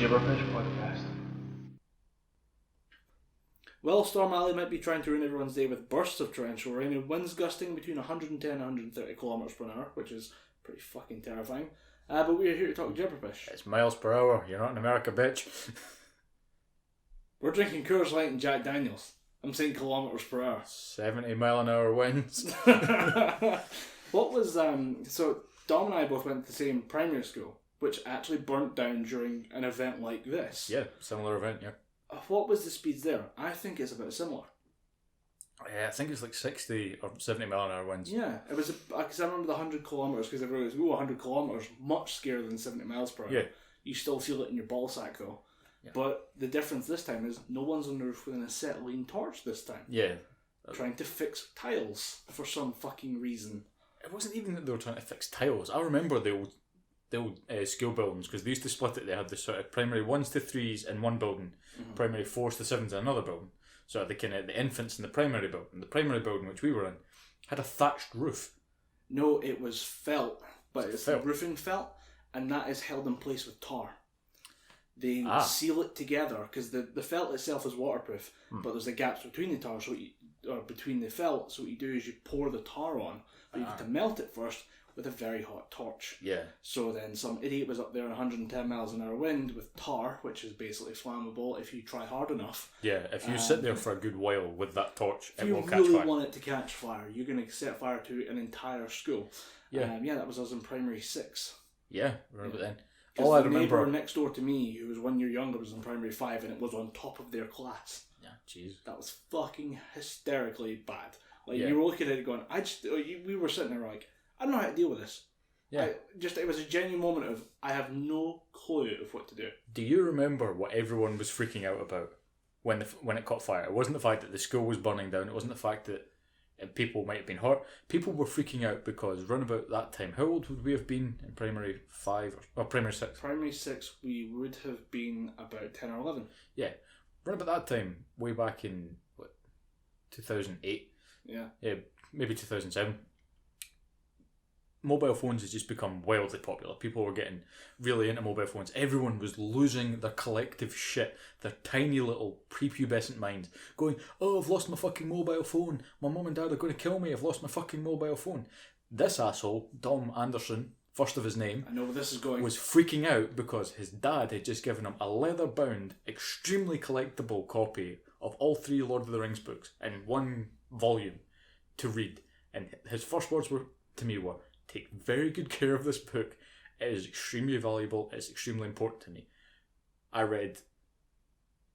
Gibber podcast. Well, Storm Alley might be trying to ruin everyone's day with bursts of torrential rain and winds gusting between 110 and 130 kilometers per hour, which is pretty fucking terrifying. But we're here to talk gibberpish. It's miles per hour. You're not in America, bitch. We're drinking Coors Light and Jack Daniels. I'm saying kilometers per hour. 70 mile an hour winds. What was so Dom and I both went to the same primary school, which actually burnt down during an event like this. Yeah, similar event, yeah. What was the speeds there? I think it's about similar. Yeah, I think it's like 60 or 70 mile an hour winds. Yeah, it was because I remember the 100 kilometres because everyone goes, 100 kilometres, much scarier than 70 miles per hour. Yeah. You still feel it in your ball sack though. Yeah. But the difference this time is no one's on the roof with an acetylene torch this time. Yeah. Trying to fix tiles for some fucking reason. It wasn't even that they were trying to fix tiles. I remember the old school buildings, because they used to split it. They had the sort of primary 1s to 3s in one building, primary 4s to 7s in another building. So the kind of the infants in the primary building. The primary building, which we were in, had a thatched roof. No, it was felt, but it's felt. roofing felt, and that is held in place with tar. They seal it together because the felt itself is waterproof, but there's the gaps between the tar, between the felt. So what you do is you pour the tar on, but you have to melt it first with a very hot torch. Yeah. So then some idiot was up there on 110 miles an hour wind with tar, which is basically flammable if you try hard enough. Yeah, if you sit there for a good while with that torch, it will catch fire. If you really want it to catch fire, you're going to set fire to an entire school. Yeah. That was us in primary 6. Yeah, remember then. All I remember, neighbour next door to me, who was 1 year younger, was in primary 5, and it was on top of their class. Yeah, jeez. That was fucking hysterically bad. Like, you were looking at it going, we were sitting there like, I don't know how to deal with this. Yeah. It was a genuine moment of, I have no clue of what to do. Do you remember what everyone was freaking out about when it caught fire? It wasn't the fact that the school was burning down. It wasn't the fact that people might have been hurt. People were freaking out because round about that time, how old would we have been in primary 5 or primary 6? Primary 6, we would have been about 10 or 11. Yeah. Round about that time, way back in, 2008? Yeah. Yeah, maybe 2007. Mobile phones has just become wildly popular. People were getting really into mobile phones. Everyone was losing their collective shit, their tiny little prepubescent minds, going, oh, I've lost my fucking mobile phone. My mum and dad are going to kill me. I've lost my fucking mobile phone. This asshole, Dom Anderson, first of his name, I know where this is going, was freaking out because his dad had just given him a leather-bound, extremely collectible copy of all 3 Lord of the Rings books in one volume to read. And his first words to me were, take very good care of this book. It is extremely valuable. It's extremely important to me. I read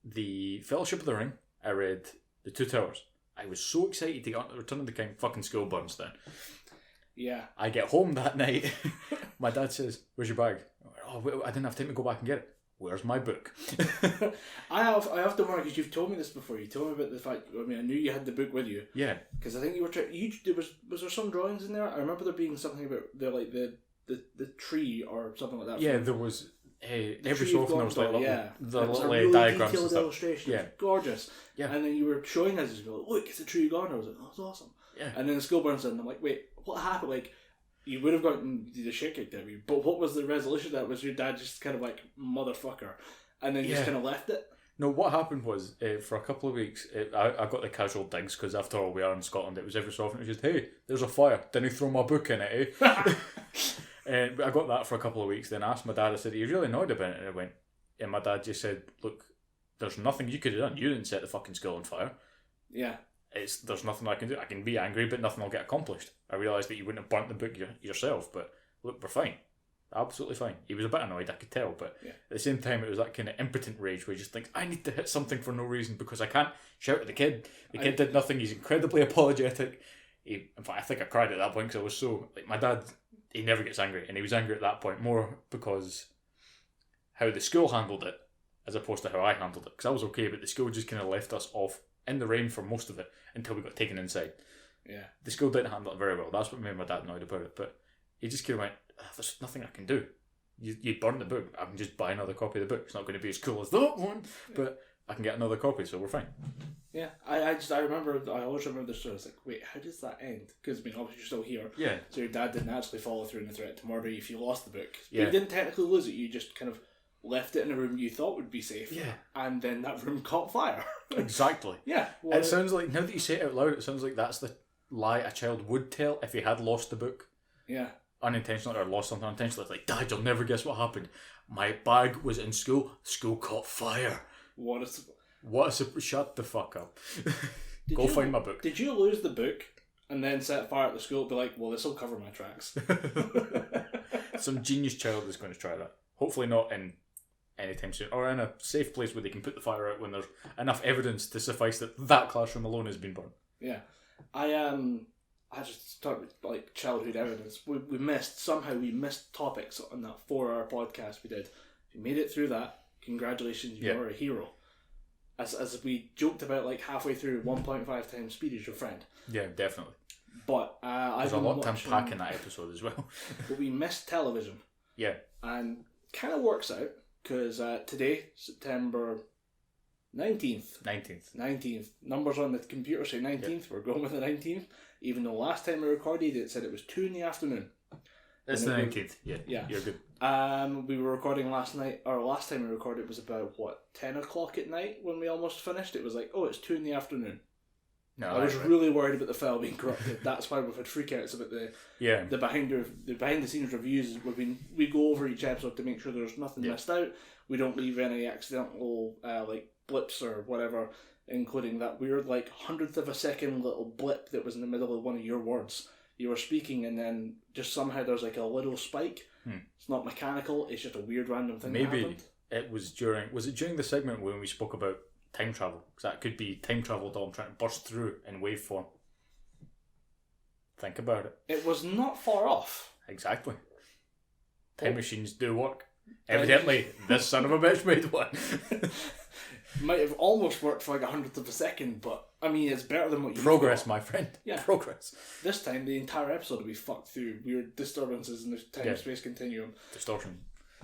The Fellowship of the Ring. I read The Two Towers. I was so excited to get on Return of the King. Fucking school burns down. Yeah. I get home that night. My dad says, where's your bag? I didn't have time to go back and get it. Where's my book? I have to worry because you've told me this before. You told me about the fact. I mean, I knew you had the book with you. Yeah. Because I think you were trying. Was there some drawings in there? I remember there being something about the tree or something like that. Yeah, there was. Every so often there was like little really diagrams detailed and stuff. illustration. Yeah. It was gorgeous. Yeah. And then you were showing us, you were like, look, it's a tree gone. I was like, oh, it's awesome. Yeah. And then the school burns in, and I'm like, wait, what happened? Like, you would have gotten the shit kicked out of you, but what was the resolution? That was your dad just kind of like, motherfucker. And then you just kind of left it? No, what happened was, for a couple of weeks, I got the casual digs, because after all, we are in Scotland. It was every so often, it was just, hey, there's a fire. Didn't throw my book in it, eh? And I got that for a couple of weeks, then I asked my dad, I said, are you really annoyed about it? And I went, and my dad just said, look, there's nothing you could have done. You didn't set the fucking school on fire. Yeah. There's nothing I can do. I can be angry, but nothing will get accomplished. I realised that you wouldn't have burnt the book yourself, but look, we're fine. Absolutely fine. He was a bit annoyed, I could tell, but at the same time it was that kind of impotent rage where he just thinks, I need to hit something for no reason because I can't shout at the kid. The kid did nothing. He's incredibly apologetic. In fact, I think I cried at that point because I was so... Like, my dad, he never gets angry, and he was angry at that point more because how the school handled it as opposed to how I handled it, because I was okay, but the school just kind of left us off in the rain for most of it until we got taken inside. Yeah. The school didn't handle it very well. That's what made my dad annoyed about it, but he just kind of went, there's nothing I can do. You burned the book. I can just buy another copy of the book. It's not going to be as cool as that one, but I can get another copy, so we're fine. Yeah, I always remember the story. I was like, wait, how does that end? Because, I mean, obviously you're still here. Yeah. So your dad didn't actually follow through in the threat to murder you if you lost the book. Yeah. You didn't technically lose it, you just kind of left it in a room you thought would be safe, and then that room caught fire. Exactly. Yeah. Well, it sounds like, now that you say it out loud, it sounds like that's the lie a child would tell if he had lost the book. Yeah. Unintentionally, or lost something unintentionally. It's like, Dad, you'll never guess what happened. My bag was in school. School caught fire. What a shut the fuck up. Go find my book. Did you lose the book and then set fire at the school? Be like, well, this will cover my tracks. Some genius child is going to try that. Hopefully not in anytime soon, or in a safe place where they can put the fire out when there's enough evidence to suffice that classroom alone has been burnt. Yeah, I just started with like childhood evidence. We missed topics on that 4-hour podcast we did. If you made it through that, congratulations, you're a hero. As we joked about like halfway through, 1.5 times speed is your friend. Yeah, definitely. But there's a lot to unpack in that episode as well. But we missed television. Yeah. And kind of works out because today, September 19th. 19th. Numbers on the computer say 19th. Yep. We're going with the 19th. Even though last time we recorded it said it was 2 PM. It's the 19th. Yeah. You're good. We were recording last night, or last time we recorded it was about 10 o'clock at night when we almost finished. It was like, it's 2 PM. No, I was really worried about the file being corrupted. That's why we've had freakouts about the behind the scenes reviews. We go over each episode to make sure there's nothing missed out. We don't leave any accidental like blips or whatever, including that weird like 100th of a second little blip that was in the middle of one of your words. You were speaking and then just somehow there's like a little spike. It's not mechanical. It's just a weird random thing. Maybe that happened. It was during the segment when we spoke about time travel, because that could be time travel Dom trying to burst through in waveform. Think about it. It was not far off. Exactly. Time machines do work. Evidently, this son of a bitch made one. Might have almost worked for like 100th of a second, but I mean, it's better than what you Progress, my friend. Yeah. Progress. This time, the entire episode will be fucked through weird disturbances in the time-space continuum. Distortion.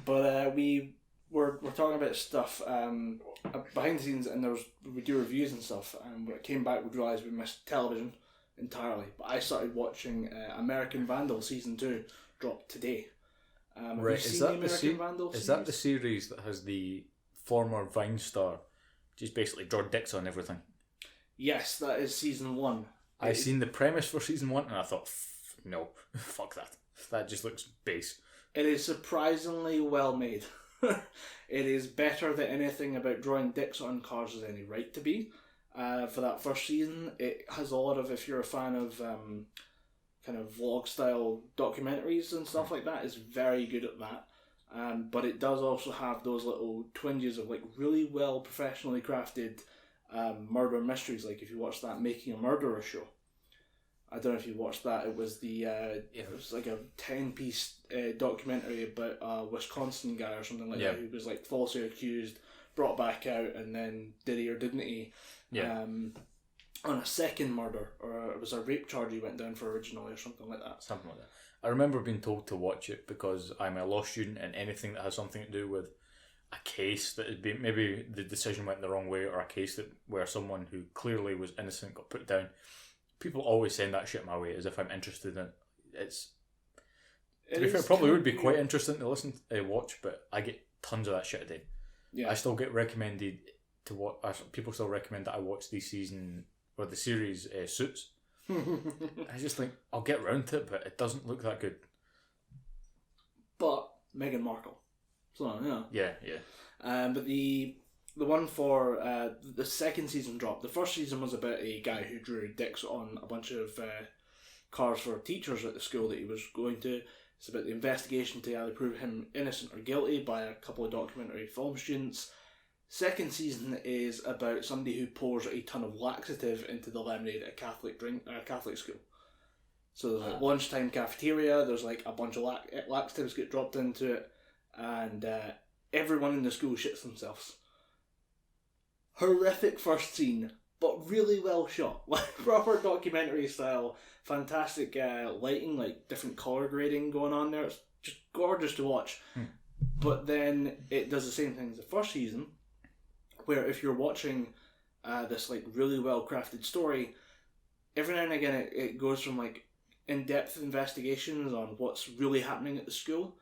But we're talking about stuff behind the scenes, and we do reviews and stuff, and when it came back, we realised we missed television entirely. But I started watching American Vandal Season 2, dropped today. Right, is that the series that has the former Vine star just basically draw dicks on everything? Yes, that is Season 1. I seen the premise for Season 1 and I thought, no, fuck that. That just looks base. It is surprisingly well made. It is better than anything about drawing dicks on cars has any right to be. For that first season, it has a lot of, if you're a fan of kind of vlog style documentaries and stuff like that, it's very good at that. But it does also have those little twinges of like really well professionally crafted murder mysteries. Like if you watch that Making a Murderer show, I don't know if you watched that. It was it was like a 10-piece documentary about a Wisconsin guy or something like that who was like falsely accused, brought back out, and then did he or didn't he? On a second murder, or it was a rape charge he went down for originally, or something like that. Something like that. I remember being told to watch it because I'm a law student, and anything that has something to do with a case that had been, maybe the decision went the wrong way, or a case where someone who clearly was innocent got put down. People always send that shit my way as if I'm interested in it. To be fair, it probably would be quite interesting to watch, but I get tons of that shit a day. Yeah. I still get recommended to watch. People still recommend that I watch the season or the series Suits. I just think I'll get round to it, but it doesn't look that good. But Meghan Markle, so yeah. But the one for the second season dropped. The first season was about a guy who drew dicks on a bunch of cars for teachers at the school that he was going to. It's about the investigation to either prove him innocent or guilty by a couple of documentary film students. Second season is about somebody who pours a ton of laxative into the lemonade at a Catholic school. So there's like lunchtime cafeteria. There's like a bunch of laxatives get dropped into it, and everyone in the school shits themselves. Horrific first scene, but really well shot, like proper documentary style. Fantastic lighting, like different color grading going on there. It's just gorgeous to watch. But then it does the same thing as the first season, where if you're watching this like really well crafted story, every now and again it goes from like in-depth investigations on what's really happening at the school,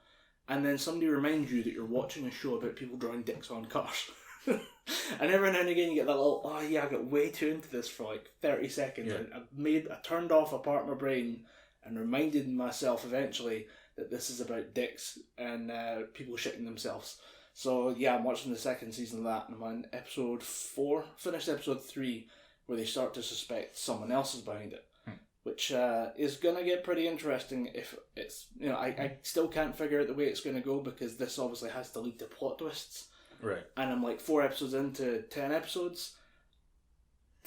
and then somebody reminds you that you're watching a show about people drawing dicks on cars. And every now and again you get that little, oh yeah, I got way too into this for like 30 seconds. Yeah. I turned off a part of my brain and reminded myself eventually that this is about dicks and people shitting themselves. So yeah, I'm watching the second season of that, and I'm on episode 4, finished episode 3, where they start to suspect someone else is behind it. Which is going to get pretty interesting if it's, I still can't figure out the way it's going to go, because this obviously has to lead to plot twists. Right. And I'm like 4 episodes into 10 episodes.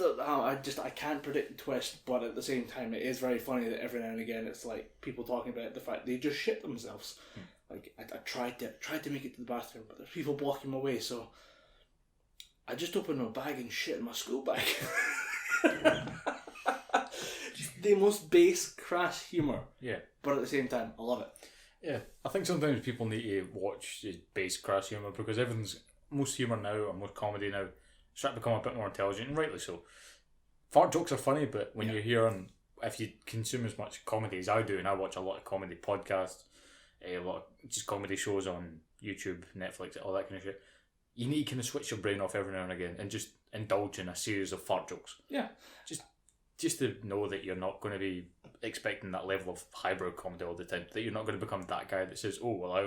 I can't predict the twist, but at the same time, it is very funny that every now and again it's like people talking about the fact they just shit themselves. Like, I tried to make it to the bathroom, but there's people blocking my way, so I just opened my bag and shit in my school bag. The most base, crass humour. Yeah. But at the same time, I love it. Yeah. I think sometimes people need to watch base, crass humour, because most humour now, and most comedy now, is trying to become a bit more intelligent, and rightly so. Fart jokes are funny, but when you hear them, if you consume as much comedy as I do, and I watch a lot of comedy podcasts, a lot of just comedy shows on YouTube, Netflix, all that kind of shit, you need to kind of switch your brain off every now and again and just indulge in a series of fart jokes. Yeah. Just to know that you're not going to be expecting that level of highbrow comedy all the time, that you're not going to become that guy that says, oh, well, I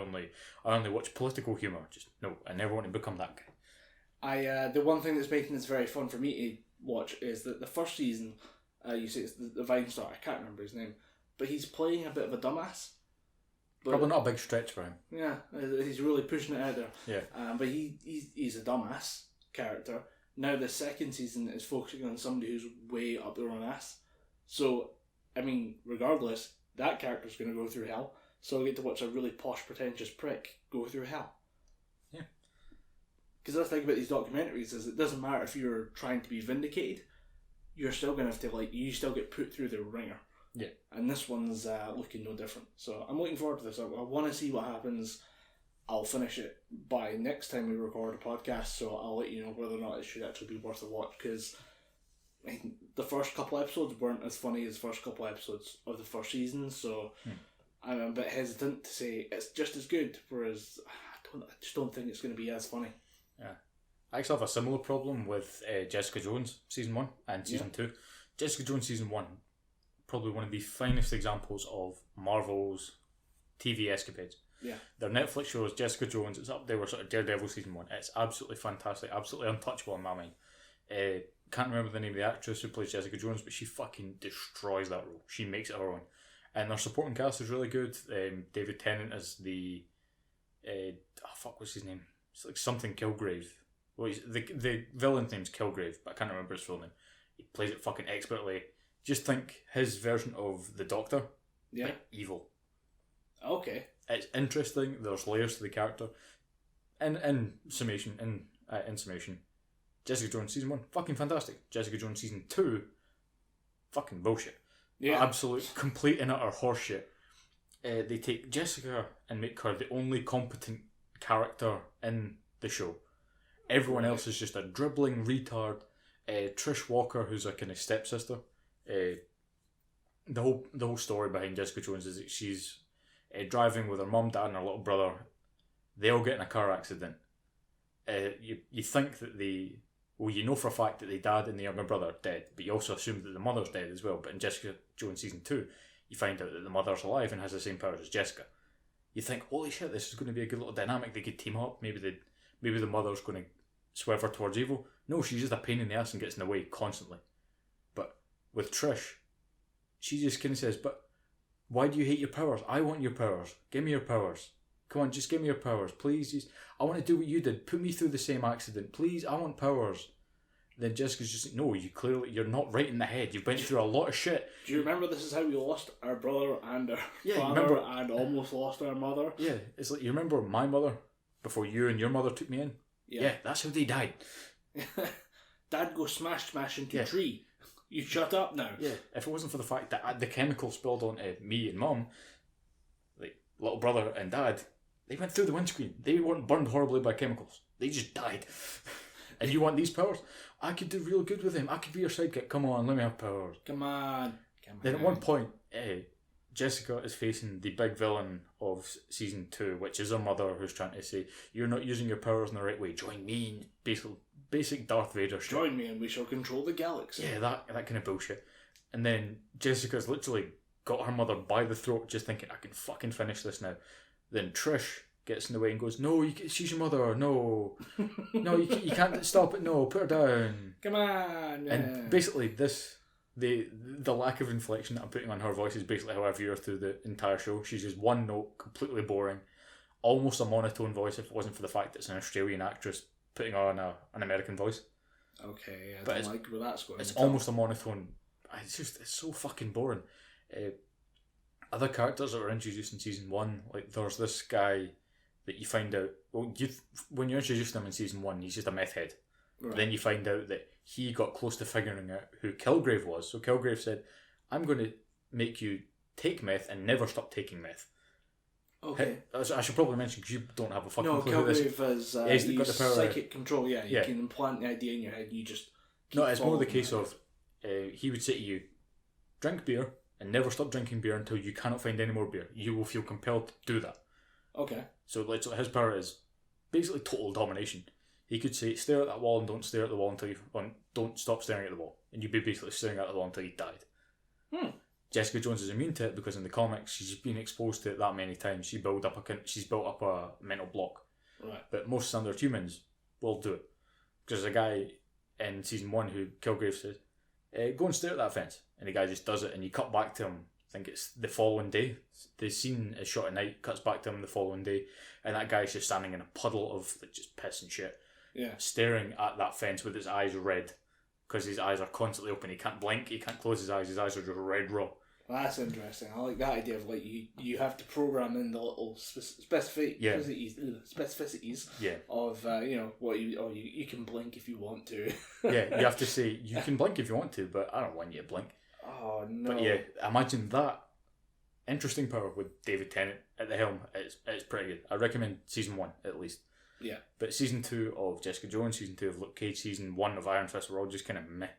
only watch political humour. Just, no, I never want to become that guy. The one thing that's making this very fun for me to watch is that the first season, you say it's the Vine star, I can't remember his name, but he's playing a bit of a dumbass. Probably not a big stretch for him. Yeah, he's really pushing it out there. Yeah. But he's a dumbass character. Now the second season is focusing on somebody who's way up their own ass. So, I mean, regardless, that character's going to go through hell. So I get to watch a really posh, pretentious prick go through hell. Yeah. Because the thing about these documentaries is it doesn't matter if you're trying to be vindicated, you're still going to have to, you still get put through the ringer. Yeah. And this one's looking no different. So I'm looking forward to this. I want to see what happens. I'll finish it by next time we record a podcast, so I'll let you know whether or not it should actually be worth a watch, because the first couple episodes weren't as funny as the first couple episodes of the first season, so I'm a bit hesitant to say it's just as good, whereas I just don't think it's going to be as funny. Yeah. I actually have a similar problem with Jessica Jones Season 1 and Season 2. Jessica Jones Season 1, probably one of the finest examples of Marvel's TV escapades. Yeah. Their Netflix shows, Jessica Jones, it's up there with sort of Daredevil Season 1. It's absolutely fantastic, absolutely untouchable in my mind. Can't remember the name of the actress who plays Jessica Jones, but she fucking destroys that role. She makes it her own. And their supporting cast is really good. David Tennant is the... what's his name? It's like something Kilgrave. Well, the villain's name's Kilgrave, but I can't remember his full name. He plays it fucking expertly. Just think his version of the Doctor. Yeah. Like evil. Okay. It's interesting. There's layers to the character. In summation, Jessica Jones Season 1, fucking fantastic. Jessica Jones Season 2, fucking bullshit. Yeah. Absolute, complete and utter horseshit. They take Jessica and make her the only competent character in the show. Everyone else is just a dribbling retard. Trish Walker, who's a kind of stepsister. The whole story behind Jessica Jones is that she's driving with her mum, dad, and her little brother. They all get in a car accident. You think that you know for a fact that the dad and the younger brother are dead, but you also assume that the mother's dead as well. But in Jessica Jones Season 2, you find out that the mother's alive and has the same powers as Jessica. You think, holy shit, this is going to be a good little dynamic. They could team up. Maybe the mother's going to swerve her towards evil. No, she's just a pain in the ass and gets in the way constantly. But with Trish, she just kind of says, but why do you hate your powers? I want your powers. Give me your powers. Come on, just give me your powers, please. I want to do what you did. Put me through the same accident, please. I want powers. Then Jessica's just like, no, you're not right in the head. You've been through a lot of shit. Do you remember this is how we lost our brother and our father and almost lost our mother? Yeah, it's like, you remember my mother before you and your mother took me in? Yeah, that's how they died. Dad go smash into a tree. You shut up now. Yeah, if it wasn't for the fact that the chemical spilled onto me and mum, like little brother and dad, they went through the windscreen. They weren't burned horribly by chemicals. They just died. And you want these powers? I could do real good with them. I could be your sidekick. Come on, let me have powers. Come on. Then at one point, Jessica is facing the big villain of season 2, which is her mother, who's trying to say, "You're not using your powers in the right way. Join me." Basic Darth Vader shit. Join me and we shall control the galaxy. Yeah, that kind of bullshit. And then Jessica's literally got her mother by the throat, just thinking, "I can fucking finish this now." Then Trish gets in the way and goes, "No, she's your mother. No, no, you can't stop it. No, put her down. Come on." And basically, the lack of inflection that I'm putting on her voice is basically how I view her through the entire show. She's just one note, completely boring, almost a monotone voice if it wasn't for the fact that it's an Australian actress putting on an American voice. Okay, I but don't like where that's going. It's almost a monotone. It's so fucking boring. Other characters that were introduced in season 1, like there's this guy that you find out, when you introduce him in season 1, he's just a meth head. Right. Then you find out that he got close to figuring out who Kilgrave was. So Kilgrave said, "I'm going to make you take meth and never stop taking meth." Okay. I should probably mention, because you don't have a fucking clue. No, Kilgrave has got the power, psychic control. Yeah, you can implant the idea in your head and you just No, it's more the case of he would say to you, "Drink beer and never stop drinking beer until you cannot find any more beer. You will feel compelled to do that." Okay. So his power is basically total domination. He could say, "Stare at that wall and don't stare at the wall until don't stop staring at the wall," and you'd be basically staring at the wall until you died. Jessica Jones is immune to it because in the comics she's been exposed to it that many times. She's built up a mental block. Right. But most standard humans will do it. Because there's a guy in season 1 who Kilgrave says, "Go and stare at that fence," and the guy just does it, and you cut back to him. I think it's the following day. The scene is shot at night, cuts back to him the following day, and that guy's just standing in a puddle of just piss and shit. Yeah. Staring at that fence with his eyes red, because his eyes are constantly open. He can't blink, he can't close his eyes are just red raw. That's interesting. I like that idea of like you have to program in the little specificities of what you can blink if you want to. Yeah, you have to say you can blink if you want to, but I don't want you to blink. Oh no! But yeah, imagine that interesting power with David Tennant at the helm. It's pretty good. I recommend season 1 at least. Yeah. But season 2 of Jessica Jones, season 2 of Luke Cage, season 1 of Iron Fist were all just kind of meh.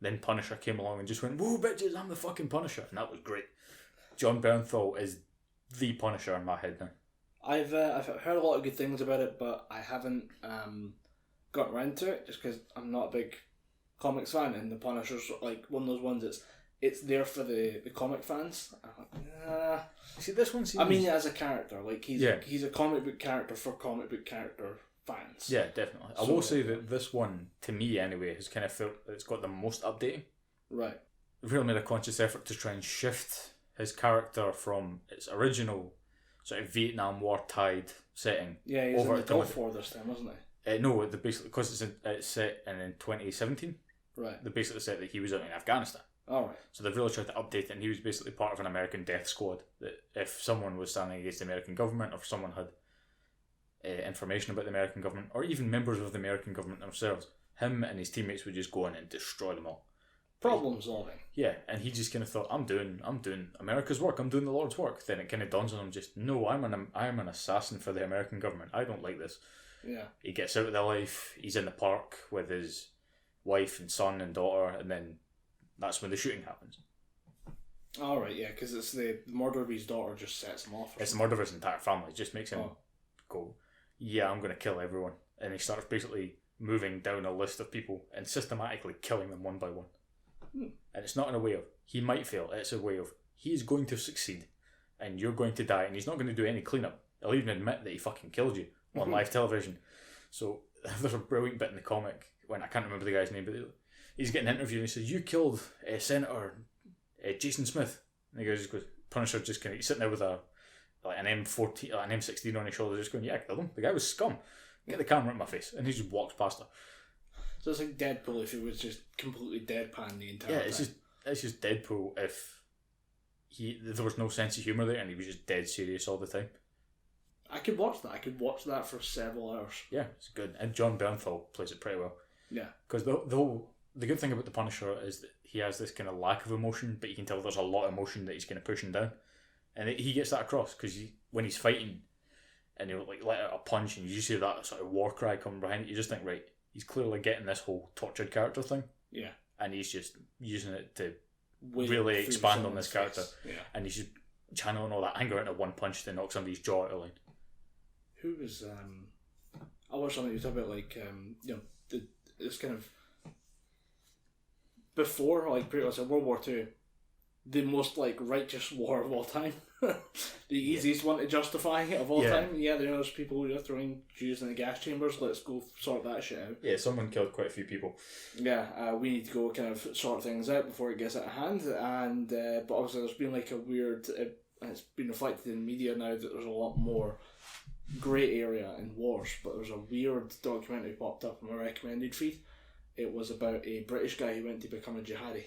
Then Punisher came along and just went, "Whoa, bitches, I'm the fucking Punisher," and that was great. John Bernthal is the Punisher in my head now. I've heard a lot of good things about it, but I haven't gotten around to it just because I'm not a big comics fan, and the Punisher's like one of those ones it's there for the comic fans. See, this one seems... I mean, as a character, like he's a comic book character for comic book character fans. Yeah, definitely. I will say that this one, to me anyway, has kind of felt that it's got the most updating. Right. They've really made a conscious effort to try and shift his character from its original sort of Vietnam War tied setting. Yeah, he's over in the Gulf War this time, wasn't he? No, basically because it's set in 2017. Right. They basically said that he was out in Afghanistan. All right. So they've really tried to update it, and he was basically part of an American death squad. That if someone was standing against the American government, or if someone had information about the American government, or even members of the American government themselves, him and his teammates would just go in and destroy them all. Problem solving. Yeah, and he just kind of thought, I'm doing America's work. I'm doing the Lord's work. Then it kind of dawns on him, just no, I'm an assassin for the American government. I don't like this. Yeah. He gets out of their life. He's in the park with his wife and son and daughter, and then that's when the shooting happens. All right, yeah, because it's the murder of his daughter just sets him off. It's the murder of his entire family. It just makes him go, yeah, I'm going to kill everyone. And he starts basically moving down a list of people and systematically killing them one by one. And it's not in a way of, he might fail. It's a way of, he's going to succeed and you're going to die, and he's not going to do any cleanup. He'll even admit that he fucking killed you on live television. So there's a brilliant bit in the comic when, I can't remember the guy's name, but he's getting an interview and he says, "You killed Senator Jason Smith." And he goes, Punisher just kind of, he's sitting there with an M14, an M16 on his shoulder, just going, "Yeah, I killed him. The guy was scum. Get the camera in my face." And he just walks past her. So it's like Deadpool if it was just completely deadpan the entire time. It's just Deadpool if there was no sense of humour there and he was just dead serious all the time. I could watch that. I could watch that for several hours. Yeah, it's good. And John Bernthal plays it pretty well. Yeah. Because the good thing about the Punisher is that he has this kind of lack of emotion, but you can tell there's a lot of emotion that he's kind of pushing down. And he gets that across because when he's fighting and he'll like let out a punch and you just hear that sort of war cry coming behind it, you just think, right, he's clearly getting this whole tortured character thing. Yeah. And he's just using it to really expand on this character. Yeah. And he's just channeling all that anger into one punch to knock somebody's jaw out of line. Who was I watched something you talk about like this kind of before like pretty much World War II, the most like righteous war of all time. The easiest one to justify of all time. Yeah, there's people who are throwing Jews in the gas chambers. Let's go sort that shit out. Yeah, someone killed quite a few people. Yeah, we need to go kind of sort things out before it gets out of hand. And but obviously there's been like a weird, and it's been reflected in media now that there's a lot more grey area in wars. But there's a weird documentary popped up on my recommended feed. It was about a British guy who went to become a jihadi.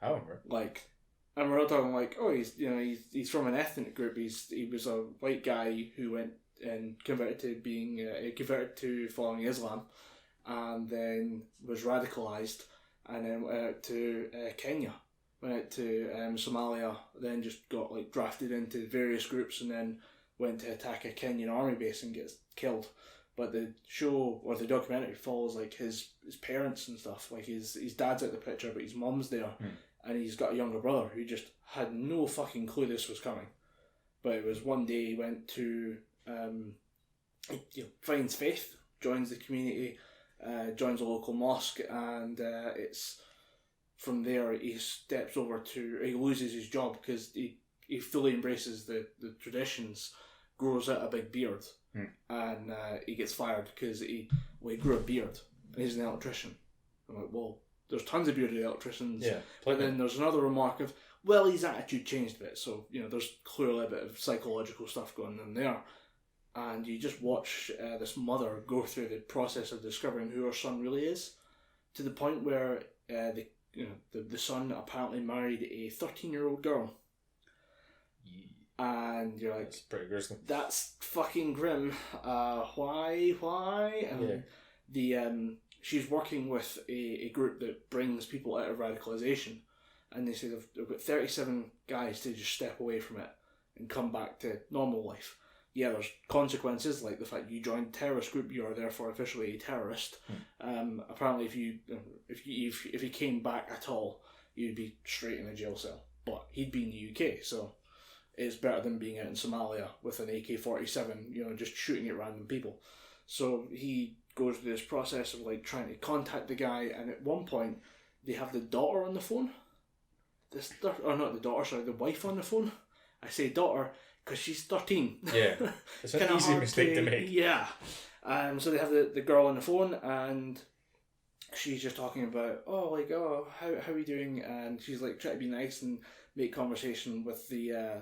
However, like. And we're not talking like, oh, he's from an ethnic group. He was a white guy who went and converted to following Islam, and then was radicalized, and then went out to Kenya, went out to Somalia, then just got like drafted into various groups, and then went to attack a Kenyan army base and gets killed. But the show or the documentary follows like his parents and stuff. Like his dad's out the picture, but his mum's there. And he's got a younger brother who just had no fucking clue this was coming. But it was one day he went to, finds faith, joins the community, joins a local mosque, and it's from there he steps over to, he loses his job because he fully embraces the traditions, grows out a big beard, and he gets fired because he grew a beard, and he's an electrician. I'm like, well, there's tons of bearded electricians, but then there's another remark of, well, his attitude changed a bit, so there's clearly a bit of psychological stuff going on there, and you just watch this mother go through the process of discovering who her son really is, to the point where the son apparently married a 13-year-old girl, and you're like, that's pretty grisly. That's fucking grim. Why? And she's working with a group that brings people out of radicalisation, and they say they've got 37 guys to just step away from it and come back to normal life. Yeah, there's consequences, like the fact you joined a terrorist group, you are therefore officially a terrorist. Apparently, if you came back at all, you'd be straight in a jail cell. But he'd be in the UK, so it's better than being out in Somalia with an AK-47, just shooting at random people. So he goes through this process of like trying to contact the guy, and at one point they have the daughter on the phone. Not the daughter, sorry, the wife on the phone. I say daughter because she's 13. Yeah, it's an easy mistake to make. Yeah. So they have the girl on the phone, and she's just talking about, how are you doing? And she's like trying to be nice and make conversation with the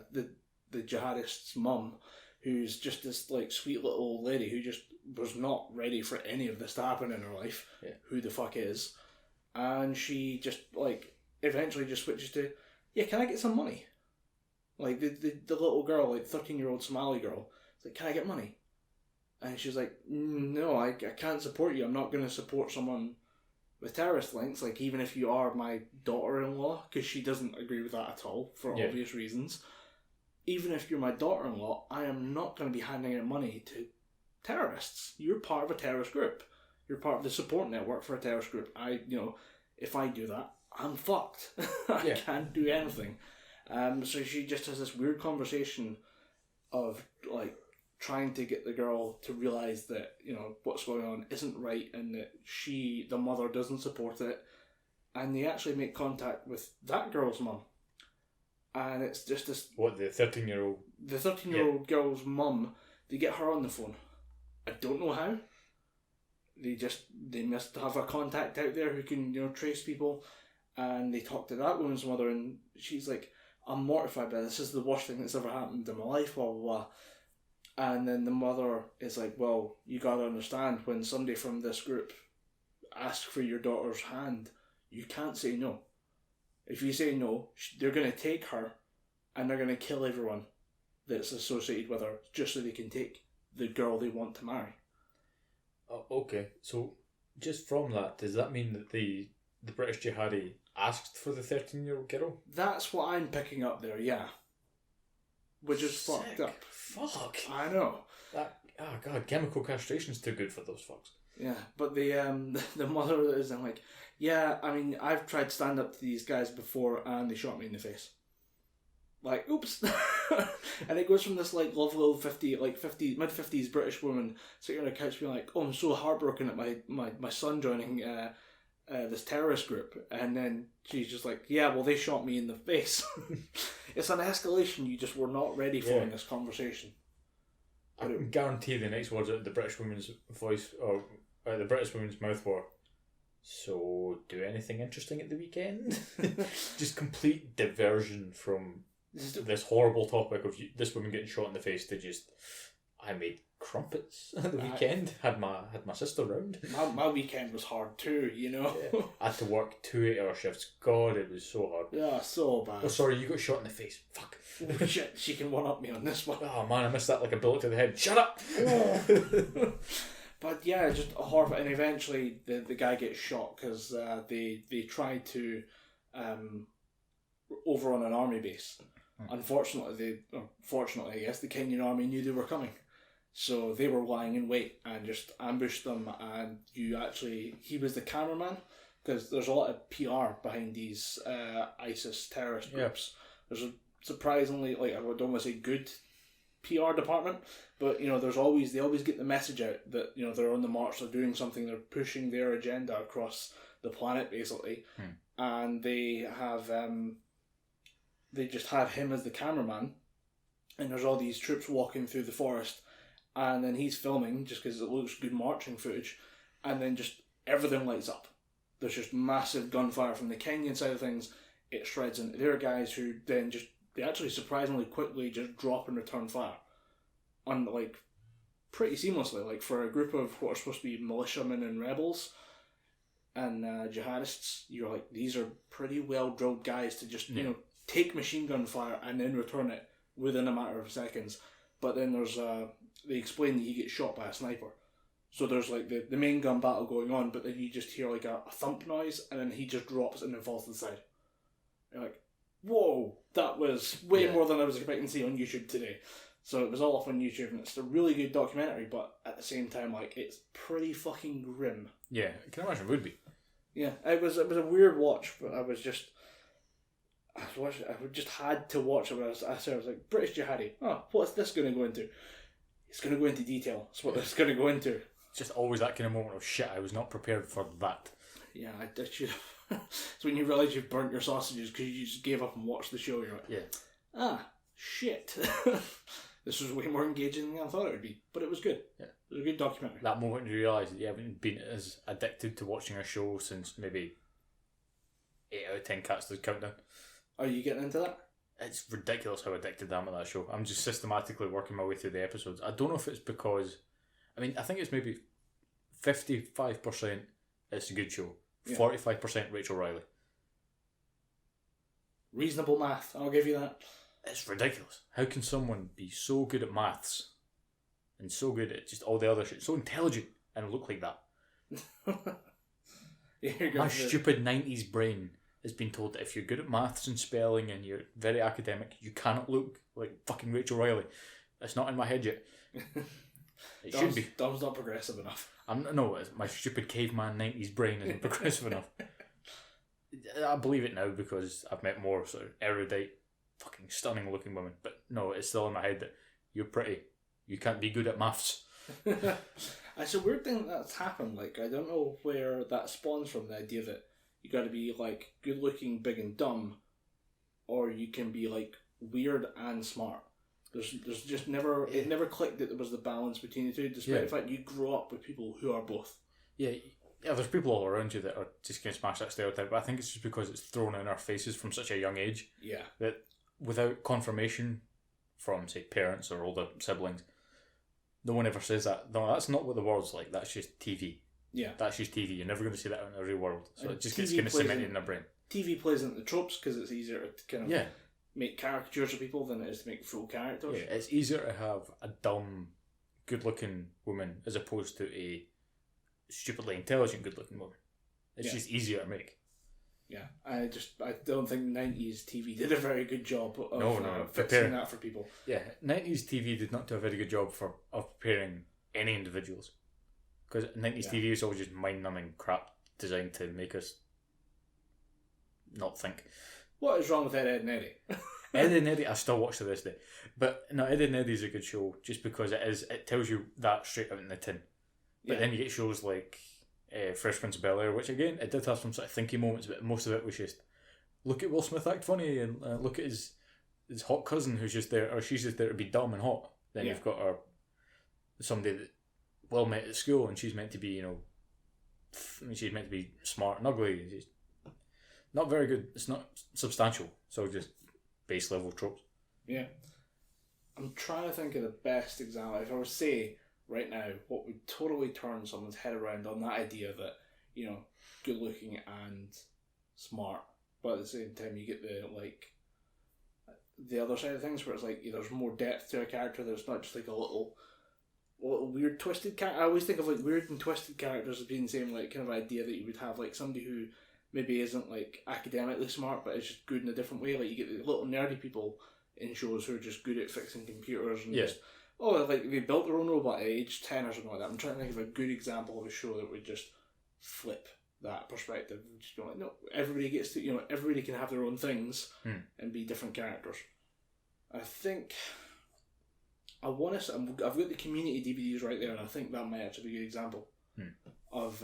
jihadist's mum, who's just this like sweet little old lady who just was not ready for any of this to happen in her life. Yeah. Who the fuck is? And she just like eventually just switches to, can I get some money? Like the little girl, like 13-year-old Somali girl, is like, can I get money? And she's like, no, I can't support you. I'm not going to support someone with terrorist links, like even if you are my daughter-in-law, because she doesn't agree with that at all for obvious reasons. Even if you're my daughter-in-law, I am not going to be handing out money to terrorists. You're part of a terrorist group. You're part of the support network for a terrorist group. If I do that, I'm fucked. I can't do anything. So she just has this weird conversation of like trying to get the girl to realise that what's going on isn't right, and that the mother doesn't support it, and they actually make contact with that girl's mum. And it's just this... What, the 13-year-old? The 13-year-old girl's mum, they get her on the phone. I don't know how. They must have a contact out there who can, trace people. And they talk to that woman's mother, and she's like, I'm mortified by this. This is the worst thing that's ever happened in my life, blah, blah, blah. And then the mother is like, well, you gotta understand, when somebody from this group asks for your daughter's hand, you can't say no. If you say no, they're going to take her and they're going to kill everyone that's associated with her just so they can take the girl they want to marry. Okay, so just from that, does that mean that the British Jihadi asked for the 13-year-old girl? That's what I'm picking up there, yeah. Which is fucked up. Fuck. I know. God, chemical castration's too good for those fucks. Yeah, but the mother is like, yeah, I mean, I've tried to stand up to these guys before and they shot me in the face. Like, oops. And it goes from this like lovely old mid-50s British woman sitting on a couch being like, oh, I'm so heartbroken at my son joining this terrorist group, and then she's just like, yeah, well, they shot me in the face. It's an escalation you just were not ready for in this conversation. I can guarantee the next words out of the British woman's voice, or the British woman's mouth were, so do anything interesting at the weekend? Just complete diversion from this horrible topic of this woman getting shot in the face to just, I made crumpets at the weekend. Had my sister round. My weekend was hard too, you know. Yeah. I had to work 2 8-hour shifts. God, it was so hard. Yeah, so bad. Oh, sorry, you got shot in the face. Fuck. Oh, shit, she can one up me on this one. Oh man, I missed that like a bullet to the head. Shut up. But yeah, just a horror. And eventually the guy gets shot because they tried to overrun an army base. Unfortunately, fortunately, I guess, the Kenyan army knew they were coming. So they were lying in wait and just ambushed them, and he was the cameraman, because there's a lot of PR behind these ISIS terrorist groups. There's a surprisingly, like, I don't want to say good PR department, but, you know, they always get the message out that, you know, they're on the march, they're doing something, they're pushing their agenda across the planet, basically. And they have, they just have him as the cameraman, and there's all these troops walking through the forest, and then he's filming just because it looks good marching footage, and then just everything lights up. There's just massive gunfire from the Kenyan side of things. It shreds into their guys, who then they actually surprisingly quickly just drop and return fire, like pretty seamlessly. Like, for a group of what are supposed to be militiamen and rebels and jihadists, you're like, these are pretty well drilled guys to just you know, take machine gun fire and then return it within a matter of seconds. But then there's they explain that he gets shot by a sniper. So there's like the main gun battle going on, but then you just hear like a thump noise, and then he just drops and then falls to the side. You're like, whoa, that was way more than I was expecting to see on YouTube today. So it was all up on YouTube, and it's a really good documentary, but at the same time, like, it's pretty fucking grim. Yeah, I can imagine it would be. Yeah, it was a weird watch, but I just had to watch it. I was like, British Jihadi. Oh, what's this going to go into? It's going to go into detail. That's what it's going to go into. It's just always that kind of moment of shit. I was not prepared for that. Yeah, I should have. So when you realise you've burnt your sausages because you just gave up and watched the show, you're like, shit. This was way more engaging than I thought it would be. But it was good. Yeah. It was a good documentary. That moment you realise that you haven't been as addicted to watching a show since maybe 8 out of 10 cats to countdown. Are you getting into that? It's ridiculous how addicted I am to that show. I'm just systematically working my way through the episodes. I don't know if it's because... I mean, I think it's maybe 55% it's a good show. 45% Rachel Riley. Reasonable math. I'll give you that. It's ridiculous. How can someone be so good at maths and so good at just all the other shit, so intelligent, and look like that? My stupid 90s brain has been told that if you're good at maths and spelling and you're very academic, you cannot look like fucking Rachel Riley. That's not in my head yet. It should be. Dom's not progressive enough. No, my stupid caveman 90s brain isn't progressive enough. I believe it now because I've met more sort of erudite, fucking stunning looking women. But no, it's still in my head that you're pretty. You can't be good at maths. It's a weird thing that's happened. Like, I don't know where that spawns from, the idea that you got to be like good looking, big and dumb, or you can be like weird and smart. There's just never it never clicked that there was the balance between the two, despite the fact you grew up with people who are both. Yeah, there's people all around you that are just going to smash that stereotype, but I think it's just because it's thrown in our faces from such a young age. Yeah. That without confirmation from, say, parents or older siblings, no one ever says that. No, that's not what the world's like. That's just TV. Yeah. That's just TV. You're never going to see that in the real world. So it just gets kind of cemented in their brain. TV plays into the tropes because it's easier to kind of make caricatures of people than it is to make full characters. Yeah, it's easier to have a dumb, good-looking woman as opposed to a stupidly intelligent, good-looking woman. It's just easier to make. Yeah, I don't think 90s TV did a very good job of fixing that for people. Yeah, 90s TV did not do a very good job of preparing any individuals. Because 90s TV is all just mind-numbing crap designed to make us not think. What is wrong with Ed, and Eddie? Ed and Eddie, I still watch to this day. But no, Ed and Eddie is a good show just because it tells you that straight out in the tin. But then you get shows like Fresh Prince of Bel-Air, which again, it did have some sort of thinky moments, but most of it was just, look at Will Smith act funny, and look at his hot cousin who's just there, or she's just there to be dumb and hot. Then you've got somebody that well met at school, and she's meant to be, she's meant to be smart and ugly. She's not very good. It's not substantial. So just base level tropes. Yeah. I'm trying to think of the best example. If I were to say right now, what would totally turn someone's head around on that idea that, good looking and smart, but at the same time you get the other side of things where it's like there's more depth to a character. There's not just like a little weird twisted character. I always think of like weird and twisted characters as being the same like kind of idea that you would have like somebody who maybe isn't like academically smart but is just good in a different way. Like you get the little nerdy people in shows who are just good at fixing computers and just like they built their own robot at age 10 or something like that. I'm trying to think of a good example of a show that would just flip that perspective. Just be like, no, everybody gets to, everybody can have their own things and be different characters. I think I've got the Community DVDs right there, and I think that might actually be a good example of.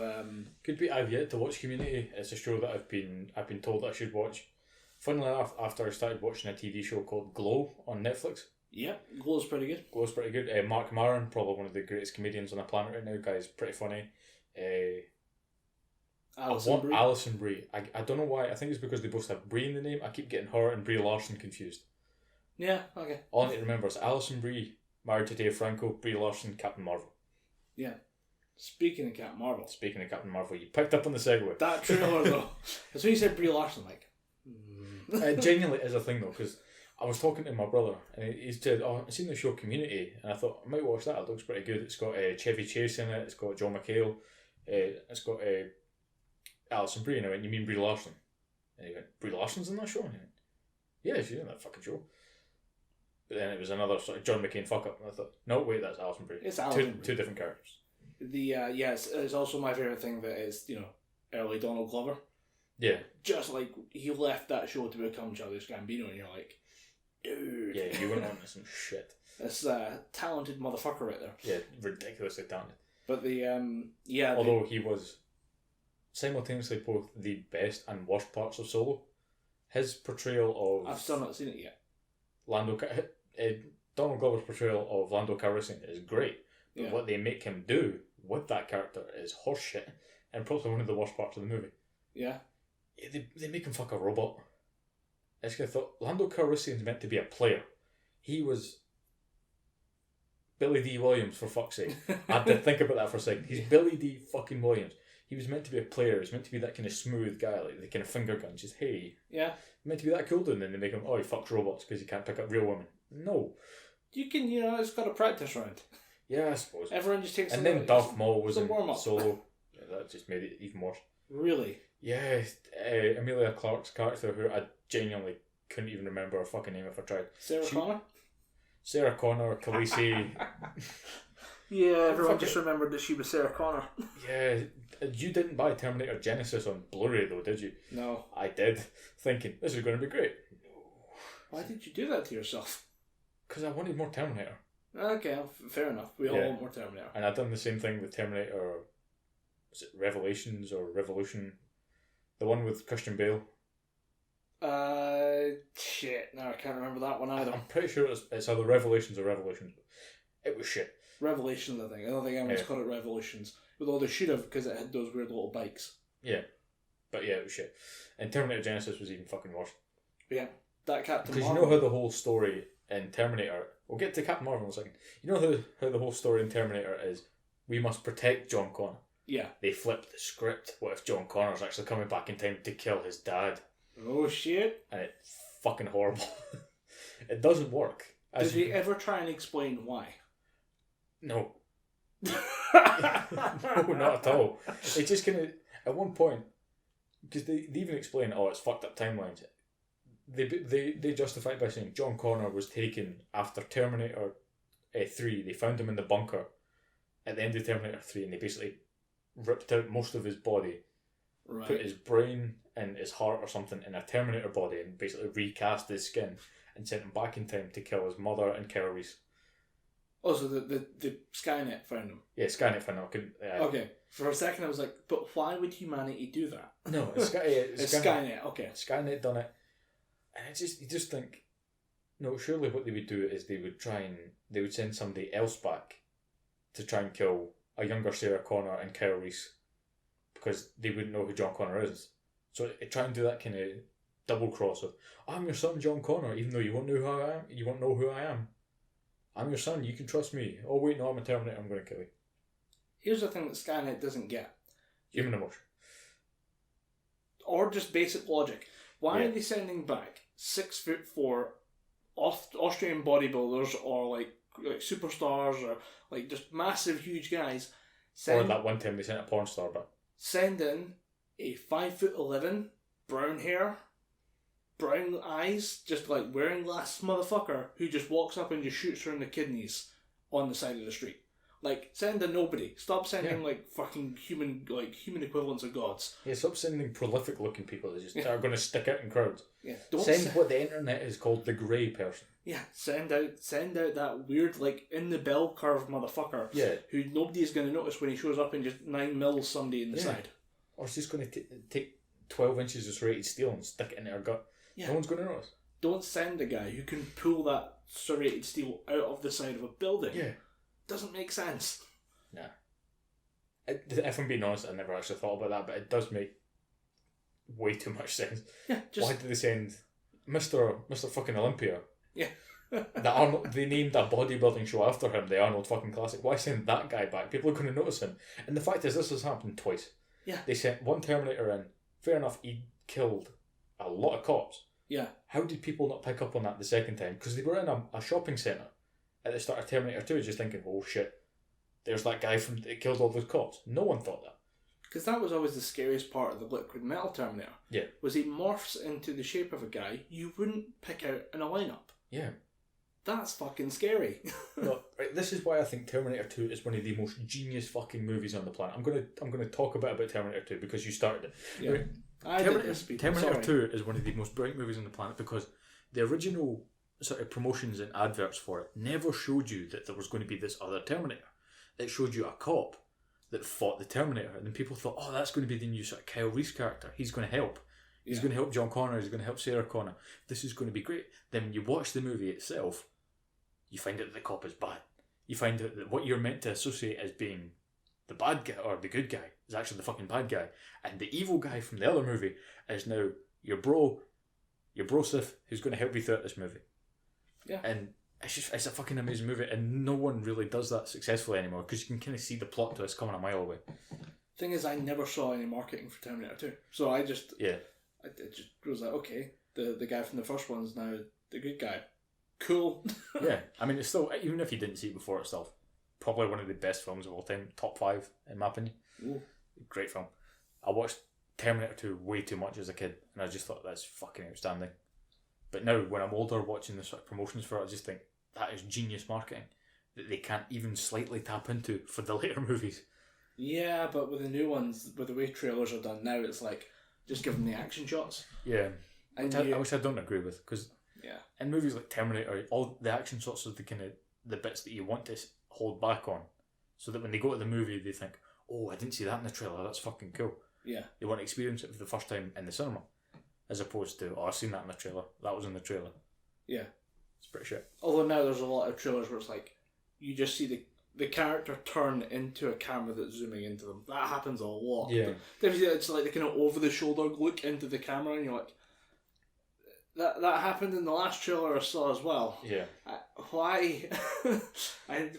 Could be. I've yet to watch Community. It's a show that I've been told that I should watch. Funnily enough, after I started watching a TV show called Glow on Netflix. Yeah, Glow's pretty good. Mark Maron, probably one of the greatest comedians on the planet right now. Guy's pretty funny. Alison Brie. I don't know why. I think it's because they both have Brie in the name. I keep getting her and Brie Larson confused. Yeah, okay. All I need to remember is Alison Brie, married to Dave Franco, Brie Larson, Captain Marvel. Yeah. Speaking of Captain Marvel, you picked up on the segue. That trailer though. As when you said Brie Larson, like... It genuinely is a thing though, because I was talking to my brother and he said, I've seen the show Community, and I thought, I might watch that, it looks pretty good. It's got Chevy Chase in it, it's got John McHale, it's got Alison Brie, and I went, you mean Brie Larson? And he went, Brie Larson's in that show? And I went, yeah, she's in that fucking show. But then it was another sort of John McCain fuck up, and I thought, no, wait, that's Alison Brie. It's Alison Brie. Two different characters. It's also my favourite thing that is, early Donald Glover. Yeah. Just like he left that show to become Childish Gambino, and you're like, dude. Yeah, you went on to some shit. This a talented motherfucker right there. Yeah, ridiculously talented. But although he was simultaneously both the best and worst parts of Solo, his portrayal of... I've still not seen it yet. Donald Glover's portrayal of Lando Calrissian is great, but what they make him do with that character is horseshit, and probably one of the worst parts of the movie. Yeah. They make him fuck a robot. I just thought, Lando Calrissian's meant to be a player. He was Billy D. Williams, for fuck's sake. I had to think about that for a second. He's Billy D. fucking Williams. He was meant to be a player. He was meant to be that kind of smooth guy, like the kind of finger guns. Just, hey. Yeah. Meant to be that cool, and then they make him, he fucks robots because he can't pick up real women. No. You can, it's got a practice round. Yeah, I suppose. Everyone just takes and then Darth Maul was in Solo. Yeah, that just made it even worse. Really? Yeah, Emilia Clarke's character, who I genuinely couldn't even remember her fucking name if I tried. Sarah Connor, Khaleesi. Yeah, everyone just remembered that she was Sarah Connor. Yeah, you didn't buy Terminator Genesis on Blu-ray though, did you? No. I did, thinking, this is going to be great. Why did you do that to yourself? Because I wanted more Terminator. Okay, fair enough. We all want more Terminator. And I've done the same thing with Terminator, was it Revelations or Revolution? The one with Christian Bale. Shit. No, I can't remember that one either. I'm pretty sure it's either Revelations or Revolutions. It was shit. Revelations, I think. I don't think anyone's called it Revolutions. Although they should have, because it had those weird little bikes. Yeah. But yeah, it was shit. And Terminator Genesis was even fucking worse. Yeah. That Captain Marvel. Because you know how the whole story in Terminator... We'll get to Captain Marvel in a second. You know how the whole story in Terminator is, we must protect John Connor. Yeah. They flipped the script. What if John Connor's actually coming back in time to kill his dad? Oh shit. And it's fucking horrible. It doesn't work. Did they ever try and explain why? No. No, not at all. It just kind of, at one point, because they even explain, it's fucked up timelines. They justify it by saying John Connor was taken after Terminator 3. They found him in the bunker, at the end of Terminator 3, and they basically ripped out most of his body, Right. put his brain and his heart or something in a Terminator body, and basically recast his skin and sent him back in time to kill his mother and Kyle Reese. Oh, so the Skynet found him. Yeah, Skynet found him. Okay. For a second, I was like, but why would humanity do that? No, it's Skynet. Okay. Skynet done it, and you just think, no, surely what they would do is they would send somebody else back to try and kill a younger Sarah Connor and Kyle Reese, because they wouldn't know who John Connor is. So try and do that kind of double cross of, I'm your son John Connor, even though you won't know who I am. You won't know who I am. I'm your son. You can trust me. Oh wait, no, I'm a Terminator. I'm going to kill you. Here's the thing that Skynet doesn't get: human emotion, or just basic logic. Why are they sending back 6'4" Austrian bodybuilders or like superstars or like just massive huge guys? Or that one time they sent a porn star back. Send in a 5'11" brown hair, brown eyes, just like wearing glasses motherfucker who just walks up and just shoots her in the kidneys on the side of the street. Like, send a nobody. Stop sending like fucking human equivalents of gods. Yeah, stop sending prolific looking people that just are going to stick out in crowds. Yeah, send what the internet is called the grey person. Yeah, send out that weird like in the bell curve motherfucker. Yeah, who nobody is going to notice when he shows up and just 9 mils somebody in the side. Or it's just going to take 12 inches of serrated steel and stick it in her gut. Yeah. No one's going to notice. Don't send a guy who can pull that serrated steel out of the side of a building. Yeah. Doesn't make sense. Nah. If I'm being honest, I never actually thought about that, but it does make way too much sense. Yeah. Why did they send Mr. fucking Olympia? Yeah. They named a bodybuilding show after him, the Arnold fucking Classic. Why send that guy back? People are going to notice him. And the fact is, this has happened twice. Yeah. They sent one Terminator in. Fair enough, he killed a lot of cops. Yeah. How did people not pick up on that the second time? Because they were in a shopping centre at the start of Terminator 2, just thinking, oh shit, there's that guy that killed all those cops. No one thought that. Because that was always the scariest part of the liquid metal Terminator. Yeah. Was he morphs into the shape of a guy you wouldn't pick out in a lineup. Yeah. That's fucking scary. No, right, this is why I think Terminator 2 is one of the most genius fucking movies on the planet. I'm gonna talk a bit about Terminator 2 because you started it. Yeah. Right? Terminator 2 is one of the most brilliant movies on the planet because the original sort of promotions and adverts for it never showed you that there was going to be this other Terminator. It showed you a cop that fought the Terminator, and then people thought, oh, that's going to be the new sort of Kyle Reese character. He's going to help. He's going to help John Connor. He's going to help Sarah Connor. This is going to be great. Then when you watch the movie itself, you find out that the cop is bad. You find out that what you're meant to associate as being the bad guy or the good guy is actually the fucking bad guy. And the evil guy from the other movie is now your bro Sif, who's going to help you throughout this movie. Yeah. And it's a fucking amazing movie, and no one really does that successfully anymore because you can kind of see the plot twist coming a mile away. Thing is, I never saw any marketing for Terminator 2. So I just was like, okay, the guy from the first one's now the good guy. Cool. Yeah, I mean, it's still, even if you didn't see it before, it's still probably one of the best films of all time. Top 5, in my opinion. Ooh. Great film. I watched Terminator 2 way too much as a kid, and I just thought that's fucking outstanding. But now, when I'm older, watching the sort of promotions for it, I just think that is genius marketing that they can't even slightly tap into for the later movies. Yeah, but with the new ones, with the way trailers are done now, it's like, just give them the action shots. Yeah. Which I don't agree with, because in movies like Terminator, all the action shots are the bits that you want to hold back on, so that when they go to the movie, they think, oh, I didn't see that in the trailer, that's fucking cool. Yeah. They want to experience it for the first time in the cinema. As opposed to, oh, I've seen that in the trailer. That was in the trailer. Yeah. It's pretty shit. Although now there's a lot of trailers where it's like, you just see the character turn into a camera that's zooming into them. That happens a lot. Yeah. It's like the kind of over-the-shoulder look into the camera, and you're like, that happened in the last trailer I saw as well. Yeah. Why?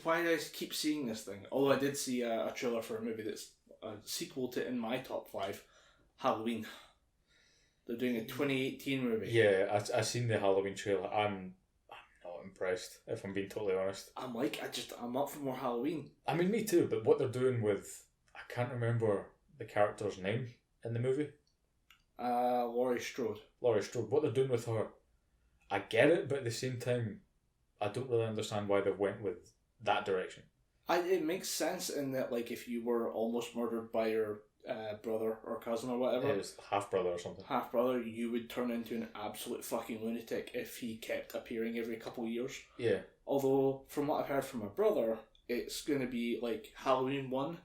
Why do I keep seeing this thing? Although I did see a trailer for a movie that's a sequel to in my top 5, Halloween. They're doing a 2018 movie. Yeah, I seen the Halloween trailer. I'm not impressed, if I'm being totally honest. I'm up for more Halloween. I mean, me too, but what they're doing with, I can't remember the character's name in the movie. Laurie Strode. What they're doing with her, I get it, but at the same time, I don't really understand why they went with that direction. It makes sense in that, like, if you were almost murdered by your brother or cousin or whatever, it was half brother or something. Half brother, you would turn into an absolute fucking lunatic if he kept appearing every couple of years. Yeah. Although, from what I've heard from my brother, it's going to be like Halloween 1.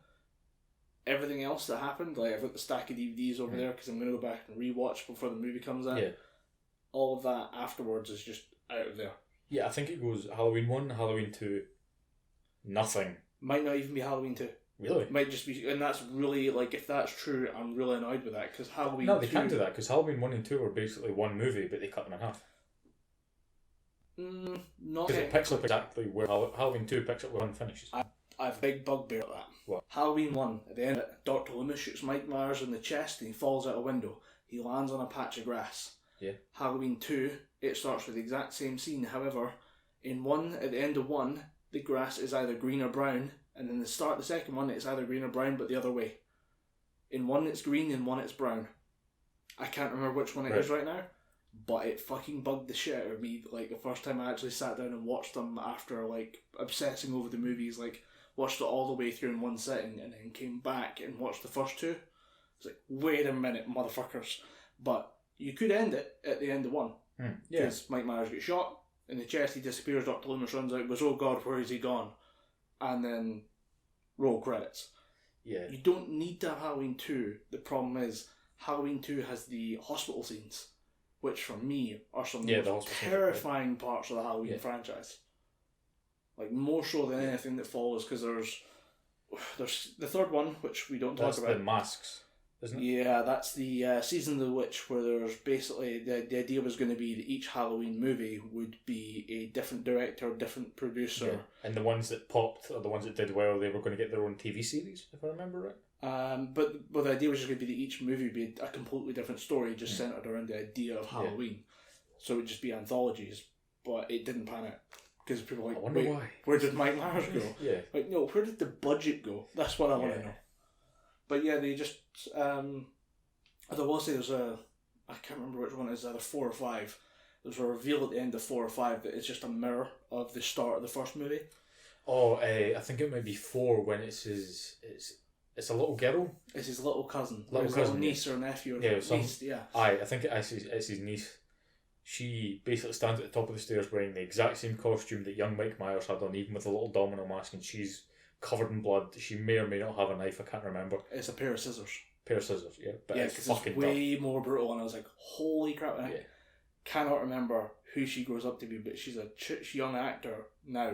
Everything else that happened, like I've got the stack of DVDs over there because I'm going to go back and rewatch before the movie comes out. Yeah. All of that afterwards is just out of there. Yeah, I think it goes Halloween 1, Halloween 2, nothing. Might not even be Halloween 2. Really? Might just be, and that's really, like, if that's true, I'm really annoyed with that, because Halloween 2... No, they can't do that, because Halloween 1 and 2 were basically one movie, but they cut them in half. Not because it picks up exactly where Halloween 2 picks up where one finishes. I have a big bugbear at that. What? Halloween 1, at the end of it, Dr. Loomis shoots Mike Myers in the chest and he falls out a window. He lands on a patch of grass. Yeah. Halloween 2, it starts with the exact same scene. However, in 1, at the end of 1, the grass is either green or brown, and then the start of the second one, it's either green or brown, but the other way. In 1 it's green, in 1 it's brown. I can't remember which one it is right now, but it fucking bugged the shit out of me, like, the first time I actually sat down and watched them after, like, obsessing over the movies, like, watched it all the way through in one sitting, and then came back and watched the first two. It's like, wait a minute, motherfuckers. But you could end it at the end of 1. Because Mike Myers gets shot, in the chest he disappears, Dr. Loomis runs out, goes, oh god, where is he gone? And then roll credits. Yeah. You don't need to have Halloween 2. The problem is, Halloween 2 has the hospital scenes, which for me are some of the most terrifying parts of the Halloween franchise. Like, more so than anything that follows, because there's the third one, which we don't talk about. That's the masks, isn't it? Yeah, that's the Season of the Witch, where there's basically, the idea was going to be that each Halloween movie would be a different director, different producer. Yeah. And the ones that popped, or the ones that did well, they were going to get their own TV series, if I remember right. But the idea was just going to be that each movie would be a completely different story, just centered around the idea of Halloween. So it would just be anthologies, but it didn't pan out. Because people were like, I wonder why. Where did Mike Myers go? Yeah. No, where did the budget go? That's what I want to know. But yeah, they just, I will say I can't remember which one it is, either 4 or 5. There's a reveal at the end of 4 or 5 that it's just a mirror of the start of the first movie. Oh, I think it might be 4 when it's a little girl. It's his little cousin. Little niece or nephew or niece, I think it's his niece. She basically stands at the top of the stairs wearing the exact same costume that young Mike Myers had on, even with a little domino mask, and she's covered in blood. She may or may not have a knife, I can't remember. It's a pair of scissors. But it's fucking way more brutal, and I was like, holy crap. And I cannot remember who she grows up to be, but she's a young actor now.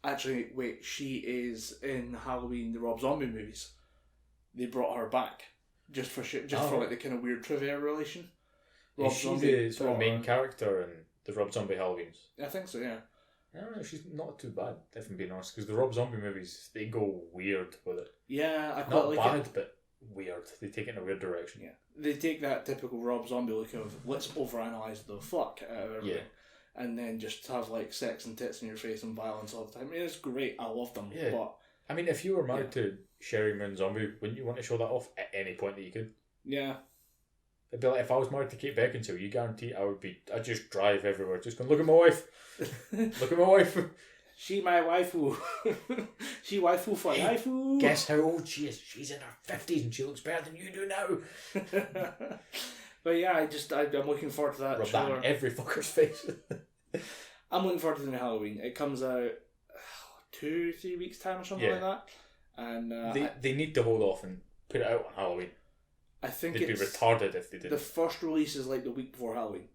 Actually, wait, she is in Halloween, the Rob Zombie movies. They brought her back just for like the kind of weird trivia relation. Is she the sort of main character in the Rob Zombie Halloweens? I think so, yeah. I don't know, she's not too bad, if I'm being honest, because the Rob Zombie movies, they go weird with it. Yeah, I quite not like bad, it. But weird. They take it in a weird direction. Yeah, they take that typical Rob Zombie look of let's overanalyze the fuck out of everything, and then just have like sex and tits in your face and violence all the time. I mean, it's great. I love them. Yeah. But I mean, if you were married to Sherry Moon Zombie, wouldn't you want to show that off at any point that you could? Yeah. It'd be like if I was married to Kate Beckinsale, you guarantee I'd just drive everywhere, just going, look at my wife. Look at my wife. She my waifu. She waifu for waifu. Guess how old she is? She's in her 50s and she looks better than you do now. But yeah, I'm looking forward to that. Rub that on every fucker's face. I'm looking forward to the new Halloween. It comes out 2-3 weeks time or something like that. And they need to hold off and put it out on Halloween. I think they'd be retarded if they didn't. The first release is like the week before Halloween.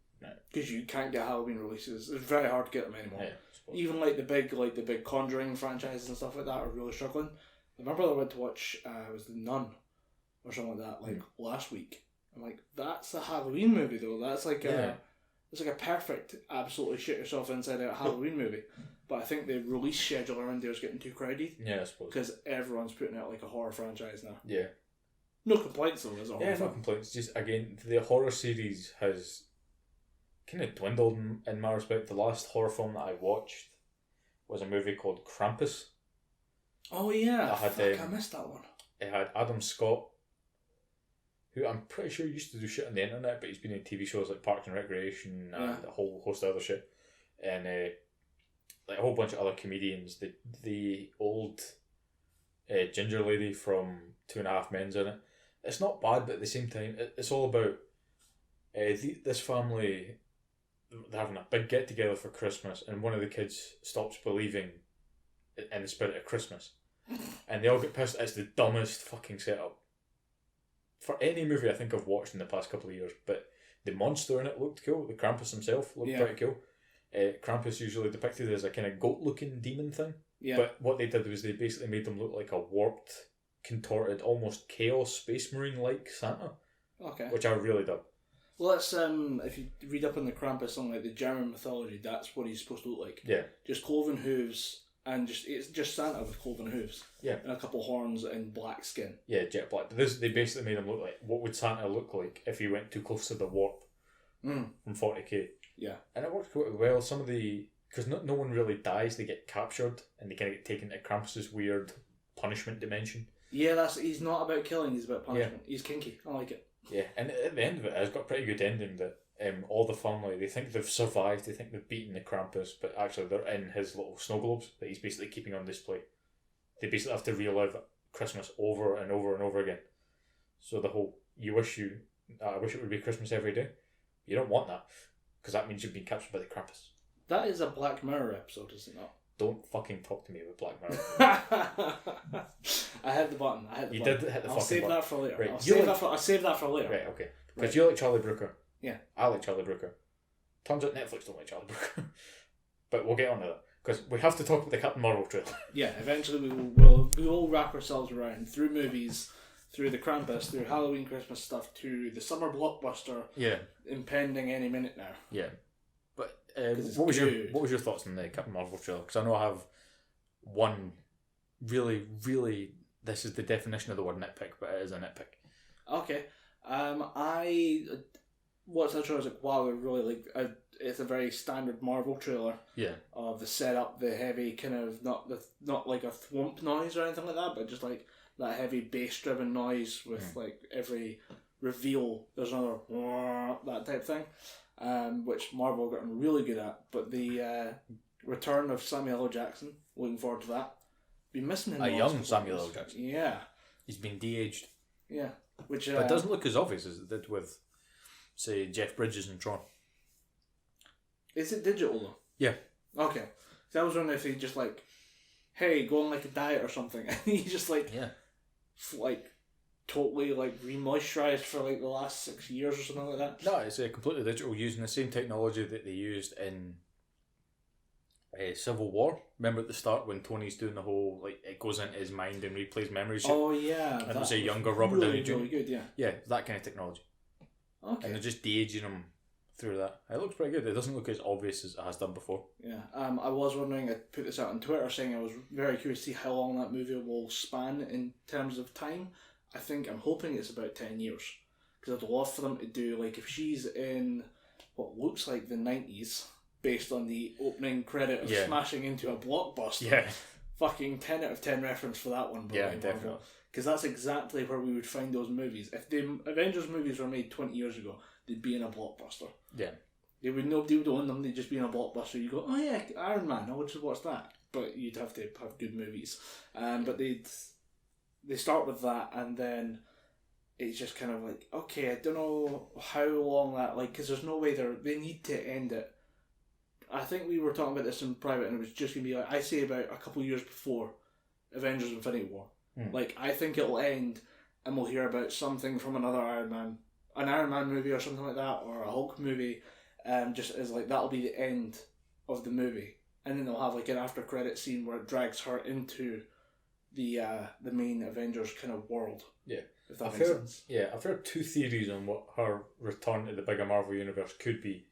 Because you can't get Halloween releases. It's very hard to get them anymore. Even like the big Conjuring franchises and stuff like that are really struggling. My brother went to watch it was The Nun or something like that last week. I'm like, that's a Halloween movie though. That's like it's like a perfect, absolutely shit yourself inside out Halloween movie. But I think the release schedule around there is getting too crowded. Yeah, I suppose. Because everyone's putting out like a horror franchise now. Yeah. No complaints though, is all. Yeah, no complaints. Just again, the horror series has kind of dwindled in my respect. The last horror film that I watched was a movie called Krampus. Oh yeah, I missed that one. It had Adam Scott, who I'm pretty sure used to do shit on the internet, but he's been in TV shows like Parks and Recreation and a whole host of other shit. And like a whole bunch of other comedians. The old ginger lady from 2.5 Men's in it. It's not bad, but at the same time, it's all about this family. They're having a big get together for Christmas, and one of the kids stops believing in the spirit of Christmas, and they all get pissed. It's the dumbest fucking setup for any movie I think I've watched in the past couple of years. But the monster in it looked cool. The Krampus himself looked pretty cool. Krampus usually depicted as a kind of goat-looking demon thing. Yeah. But what they did was they basically made them look like a warped, contorted, almost chaos space marine-like Santa. Okay. Which I really dug. Well, that's if you read up on the Krampus on like the German mythology, that's what he's supposed to look like. Yeah. Just cloven hooves, and it's just Santa with cloven hooves. Yeah. And a couple horns and black skin. Yeah, jet black. But they basically made him look like, what would Santa look like if he went too close to the warp from 40k? Yeah. And it worked quite well. Some of the... Because no one really dies, they get captured, and they kind of get taken to Krampus's weird punishment dimension. Yeah, he's not about killing, he's about punishment. Yeah. He's kinky. I like it. Yeah, and at the end of it, it's got a pretty good ending that all the family, they think they've survived, they think they've beaten the Krampus, but actually they're in his little snow globes that he's basically keeping on display. They basically have to relive Christmas over and over and over again. So the whole, I wish it would be Christmas every day. You don't want that, because that means you've been captured by the Krampus. That is a Black Mirror episode, is it not? Don't fucking talk to me about Black Mirror. I hit the button. You did hit the fucking button. I'll save that for later. Right. I'll save that for later. Right, okay. Because you like Charlie Brooker. Yeah. I like Charlie Brooker. Turns out Netflix don't like Charlie Brooker. But we'll get on to that. Because we have to talk about the Captain Marvel trailer. Yeah, eventually we will wrap ourselves around through movies, through the Krampus, through Halloween, Christmas stuff, to the summer blockbuster. Yeah. Impending any minute now. Yeah. But what was your thoughts on the Captain Marvel trailer? Because I know I have one really, really, this is the definition of the word nitpick, but it is a nitpick. Okay. I watched that trailer, I was like, wow, I really like it's a very standard Marvel trailer. Yeah. Of the setup, the heavy kind of not like a thwomp noise or anything like that, but just like that heavy bass driven noise with like every reveal there's another that type thing. Which Marvel have gotten really good at, but the return of Samuel L. Jackson, looking forward to that. Been missing him. A young Samuel L. Jackson. Yeah. He's been de-aged. Yeah. Which but it doesn't look as obvious as it did with, say, Jeff Bridges and Tron. Is it digital though? Yeah. Okay. So I was wondering if he just like, hey, go on like a diet or something, and he just like, totally like remoisturized for like the last 6 years or something like that. No, it's completely digital, using the same technology that they used in Civil War. Remember at the start when Tony's doing the whole like it goes into his mind and replays memories. Oh yeah, and it was a younger Robert Downey Jr. Really good, yeah. Yeah, that kind of technology. Okay. And they're just de-aging him through that. It looks pretty good. It doesn't look as obvious as it has done before. Yeah. I was wondering. I put this out on Twitter saying I was very curious to see how long that movie will span in terms of time. I'm hoping it's about 10 years. Because I'd love for them to do, like, if she's in what looks like the 90s, based on the opening credit of smashing into a blockbuster. Yeah. Fucking 10 out of 10 reference for that one. Yeah, definitely. Because that's exactly where we would find those movies. If the Avengers movies were made 20 years ago, they'd be in a blockbuster. Yeah. Nobody would own them, they'd just be in a blockbuster. You go, oh yeah, Iron Man, I would just watch that. But you'd have to have good movies. But they start with that, and then it's just kind of like, okay, I don't know how long that, like, because there's no way they need to end it. I think we were talking about this in private, and it was just going to be like, I say about a couple of years before Avengers Infinity War. Like, I think it'll end, and we'll hear about something from another an Iron Man movie or something like that, or a Hulk movie, just as like, that'll be the end of the movie. And then they'll have like an after credit scene where it drags her into the main Avengers kind of world. Yeah. If that makes sense. Yeah, I've heard two theories on what her return to the bigger Marvel universe could be.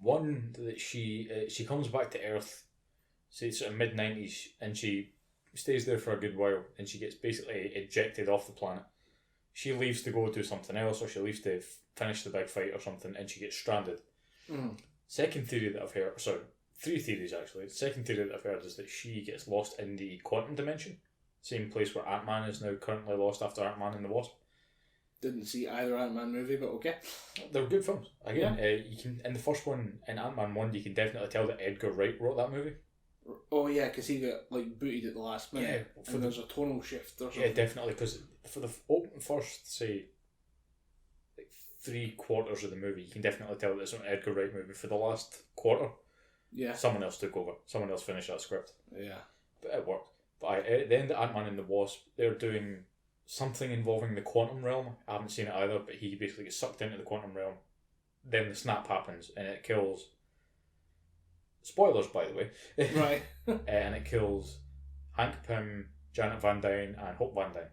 One, that she comes back to Earth, say sort of mid-90s, and she stays there for a good while, and she gets basically ejected off the planet. She leaves to go do something else, or she leaves to finish the big fight or something, and she gets stranded. Second theory that I've heard, three theories actually. The second theory that I've heard is that she gets lost in the quantum dimension. Same place where Ant-Man is now currently lost after Ant-Man and the Wasp. Didn't see either Ant-Man movie, but okay. They're good films. Again, you can in the first one, in Ant-Man 1, you can definitely tell that Edgar Wright wrote that movie. Oh yeah, because he got like booted at the last minute. Yeah, and there's a tonal shift or something. Yeah, definitely, because for the first, say, like 3/4 of the movie, you can definitely tell that it's an Edgar Wright movie. For the last quarter, someone else took over. Someone else finished that script. Yeah. But it worked. But at the end of Ant-Man and the Wasp, they're doing something involving the quantum realm. I haven't seen it either, but he basically gets sucked into the quantum realm. Then the snap happens, and it kills... Spoilers, by the way. Right. And it kills Hank Pym, Janet Van Dyne, and Hope Van Dyne.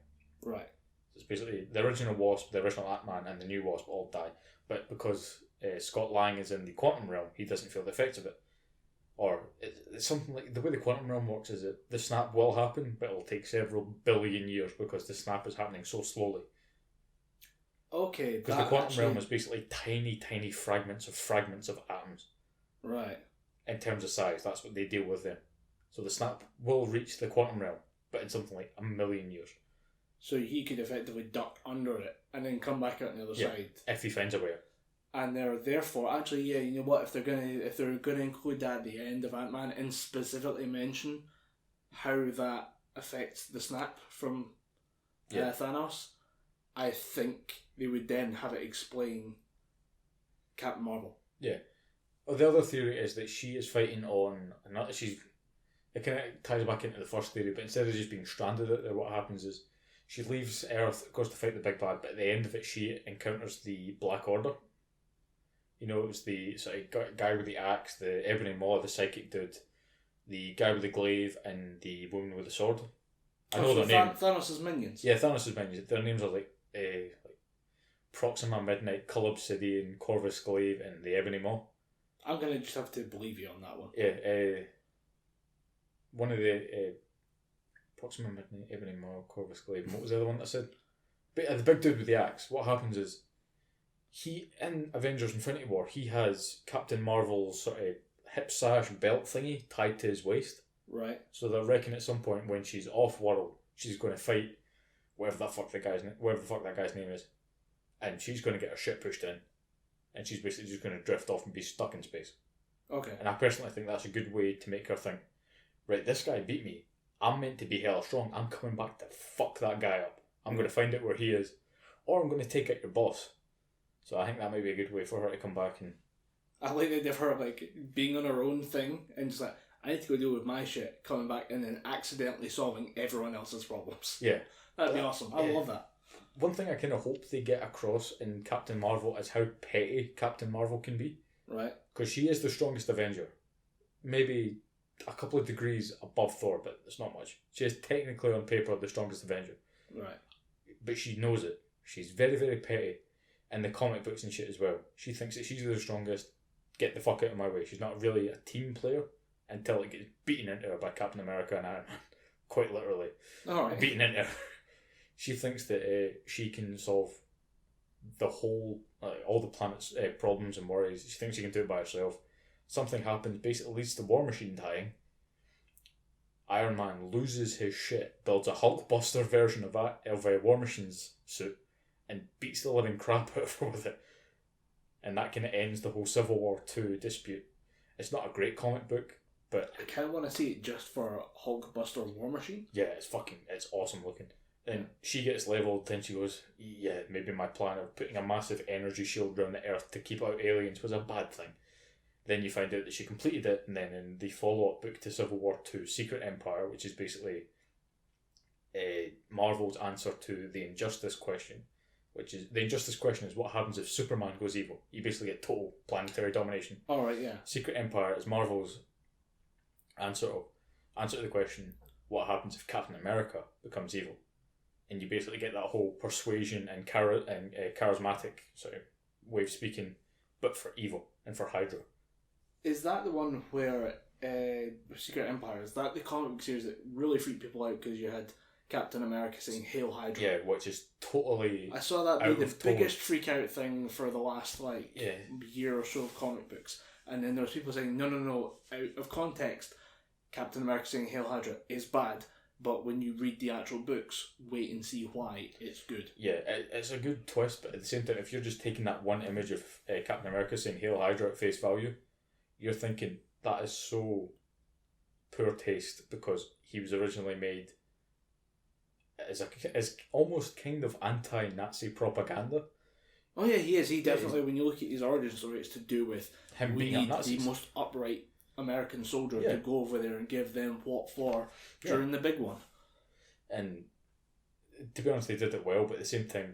Right. It's basically the original Wasp, the original Ant-Man, and the new Wasp all die. But because Scott Lang is in the quantum realm, he doesn't feel the effects of it. Or it's something like the way the quantum realm works is that the snap will happen, but it'll take several billion years because the snap is happening so slowly. Okay. Because the quantum realm is basically tiny, tiny fragments of atoms. Right. In terms of size, that's what they deal with there. So the snap will reach the quantum realm, but in something like 1 million years. So he could effectively duck under it and then come back out on the other side. If he finds a way. And they're therefore actually, yeah, you know what? If they're gonna include that at the end of Ant-Man and specifically mention how that affects the snap from Thanos, I think they would then have it explain Captain Marvel. Yeah. Well, the other theory is that she is fighting on another. It kind of ties back into the first theory, but instead of just being stranded out there, what happens is she leaves Earth, goes to fight the big bad, but at the end of it, she encounters the Black Order. You know, it was the sort of guy with the axe, the Ebony Maw, the psychic dude, the guy with the glaive, and the woman with the sword. I know their names. Thanos' minions. Yeah, Thanos' minions. Their names are like Proxima Midnight, Cull Obsidian, Corvus Glaive, and the Ebony Maw. I'm gonna just have to believe you on that one. Yeah, one of the Proxima Midnight, Ebony Maw, Corvus Glaive. And what was the other one that I said? But the big dude with the axe. What happens is he in Avengers Infinity War he has Captain Marvel's sort of hip sash belt thingy tied to his waist. Right. So they're reckon at some point when she's off world, she's going to fight whatever the fuck that guy's name is, and she's going to get her shit pushed in. And she's basically just going to drift off and be stuck in space. Okay. And I personally think that's a good way to make her think, right, this guy beat me. I'm meant to be hella strong. I'm coming back to fuck that guy up. I'm going to find out where he is. Or I'm going to take out your boss. So I think that might be a good way for her to come back. And I like the idea of her like being on her own thing and just like, I need to go deal with my shit, coming back and then accidentally solving everyone else's problems. Yeah. That'd be awesome. I love that. One thing I kind of hope they get across in Captain Marvel is how petty Captain Marvel can be. Right. Because she is the strongest Avenger. Maybe a couple of degrees above Thor, but it's not much. She is technically on paper the strongest Avenger. Right. But she knows it. She's very, very petty. In the comic books and shit as well. She thinks that she's the strongest. Get the fuck out of my way. She's not really a team player until it gets beaten into her by Captain America and Iron Man. Quite literally. Alright. Beaten into her. She thinks that she can solve the whole, all the planet's problems and worries. She thinks she can do it by herself. Something happens, basically leads to War Machine dying. Iron Man loses his shit, builds a Hulkbuster version of War Machine's suit, and beats the living crap out of her with it. And that kind of ends the whole Civil War II dispute. It's not a great comic book, but I kind of want to see it just for Hulkbuster War Machine. Yeah, it's awesome looking. And she gets leveled, then she goes, yeah, maybe my plan of putting a massive energy shield around the Earth to keep out aliens was a bad thing. Then you find out that she completed it, and then in the follow-up book to Civil War II, Secret Empire, which is basically Marvel's answer to the Injustice question, which is, the Injustice question is what happens if Superman goes evil? You basically get total planetary domination. Alright, yeah. Secret Empire is Marvel's answer to the question, what happens if Captain America becomes evil? And you basically get that whole persuasion and charismatic sort of way of speaking, but for evil and for Hydra. Is that the one where Secret Empire, is that the comic book series that really freaked people out because you had Captain America saying "Hail Hydra"? Yeah, which is totally. I saw that be the biggest freak out thing for the last year or so of comic books, and then there's people saying no, out of context, Captain America saying "Hail Hydra" is bad. But when you read the actual books, wait and see why it's good. Yeah, it's a good twist, but at the same time, if you're just taking that one image of Captain America saying "Hail Hydra" at face value, you're thinking that is so poor taste because he was originally made as almost kind of anti-Nazi propaganda. Oh yeah, he is. He definitely, when you look at his origin story, it's to do with him we being need Nazis. the most upright American soldier to go over there and give them what for during the big one. And to be honest, they did it well, but at the same time,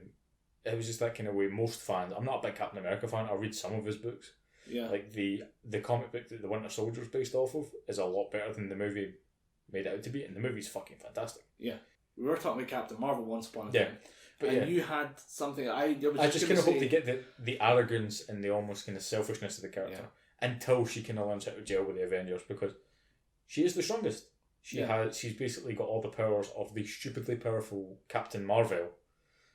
it was just that kind of way most fans... I'm not a big Captain America fan. I'll read some of his books. Yeah. Like, the comic book that the Winter Soldier's based off of is a lot better than the movie made it out to be, and the movie's fucking fantastic. Yeah. We were talking about Captain Marvel once upon a time. But you had something... I just kind of hope they get the arrogance and the almost kind of selfishness of the character until she kind of learns how to gel with the Avengers, because she is the strongest. She's basically got all the powers of the stupidly powerful Captain Marvel.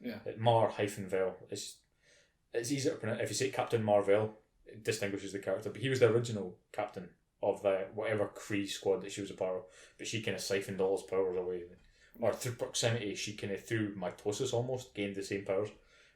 Yeah. Mar-Vel. It's easier to pronounce. If you say Captain Marvel, it distinguishes the character. But he was the original captain of the whatever Kree squad that she was a part of. But she kind of siphoned all his powers away. Or through proximity, she kind of, through mitosis almost, gained the same powers.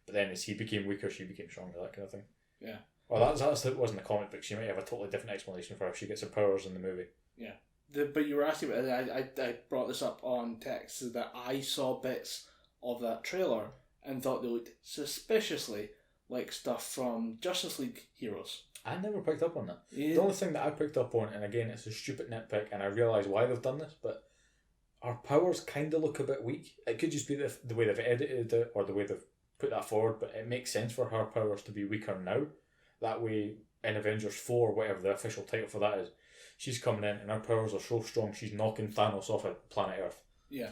But then as he became weaker, she became stronger, that kind of thing. Yeah. Well, that's how it was in the comic book. She might have a totally different explanation for how she gets her powers in the movie. Yeah. But you were asking about it. I brought this up on text, so that I saw bits of that trailer and thought they looked suspiciously like stuff from Justice League heroes. I never picked up on that. Yeah. The only thing that I picked up on, and again, it's a stupid nitpick, and I realise why they've done this, but our powers kind of look a bit weak. It could just be the way they've edited it or the way they've put that forward, but it makes sense for her powers to be weaker now. That way, in Avengers 4, whatever the official title for that is, she's coming in and her powers are so strong she's knocking Thanos off of planet Earth. Yeah.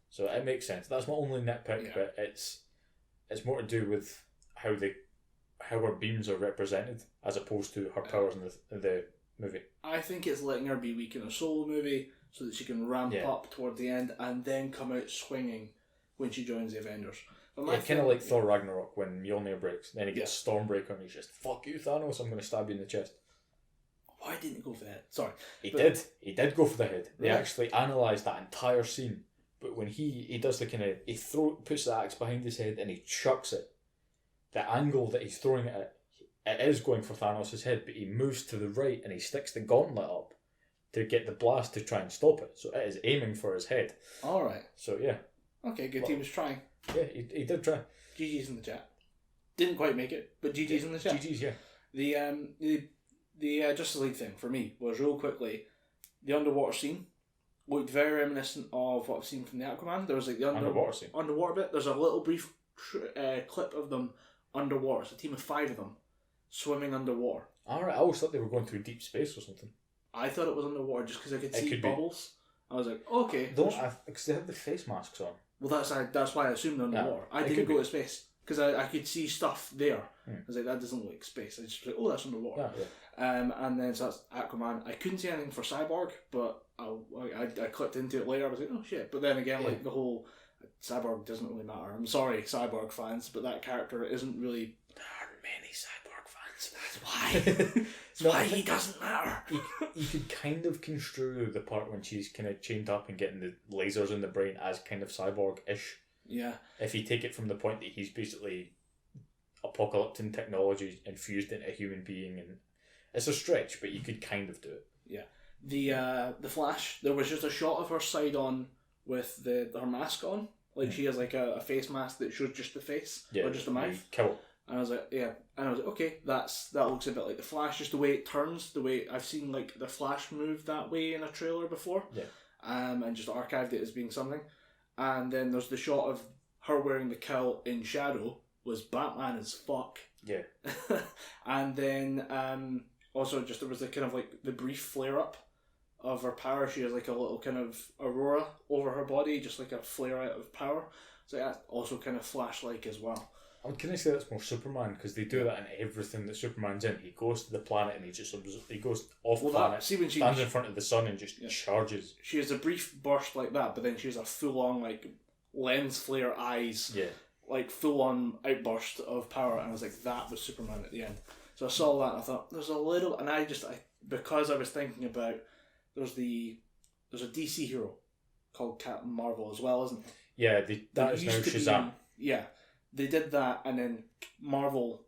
So it makes sense. That's my only nitpick, but it's more to do with how her beams are represented as opposed to her powers in the movie. I think it's letting her be weak in a solo movie so that she can ramp up toward the end and then come out swinging when she joins the Avengers. Kind of like Thor Ragnarok when Mjolnir breaks. Then he gets Stormbreaker and he's just, fuck you Thanos, I'm going to stab you in the chest. Why didn't he go for the head? Sorry. He did go for the head. They actually analysed that entire scene. But when he does the kind of... He puts the axe behind his head and he chucks it. The angle that he's throwing it at, it is going for Thanos' head, but he moves to the right and he sticks the gauntlet up to get the blast to try and stop it. So it is aiming for his head. Alright. So yeah. Okay, good. He was trying. Yeah, he did try. GG's in the chat. Didn't quite make it, but GG's in the chat. GG's, yeah. The Justice League thing for me was real quickly, the underwater scene looked very reminiscent of what I've seen from the Aquaman. There was like the underwater scene. Underwater bit. There's a little brief clip of them underwater. It's a team of 5 of them swimming underwater. Alright, I always thought they were going through deep space or something. I thought it was underwater just because I could see bubbles. I was like, okay. Because they have the face masks on. Well, that's why I assumed underwater. I didn't go to space because I could see stuff there. I was like, that doesn't look like space. I just was like, oh, that's underwater. And then so that's Aquaman. I couldn't see anything for Cyborg, but I clicked into it later. I was like, oh shit. But then again, like the whole Cyborg doesn't really matter. I'm sorry, Cyborg fans, but that character isn't really. There aren't many Cyborg fans. That's why. That's why he doesn't matter. You could kind of construe the part when she's kind of chained up and getting the lasers in the brain as kind of Cyborg-ish. Yeah. If you take it from the point that he's basically apocalyptic technology infused into a human being, and it's a stretch, but you could kind of do it. Yeah. The Flash, there was just a shot of her side on with her mask on. Like she has like a face mask that shows just the face or just the mouth. Cool. And I was like, okay, that looks a bit like the Flash, just the way it turns, the way I've seen like the Flash move that way in a trailer before. Yeah. And just archived it as being something. And then there's the shot of her wearing the cowl in shadow was Batman as fuck. Yeah. And then also just there was a kind of like the brief flare up of her power. She has like a little kind of aurora over her body, just like a flare out of power. So that's also kind of Flash-like as well. Can I say that's more Superman? Because they do that in everything that Superman's in. He goes to the planet and he goes off planet, stands in front of the sun and just charges. She has a brief burst like that, but then she has a full-on like lens flare eyes, like full-on outburst of power, and I was like, that was Superman at the end. So I saw that and I thought, there's a little, and because I was thinking about, there's a DC hero called Captain Marvel as well, isn't there? Yeah, that is now Shazam. They did that, and then Marvel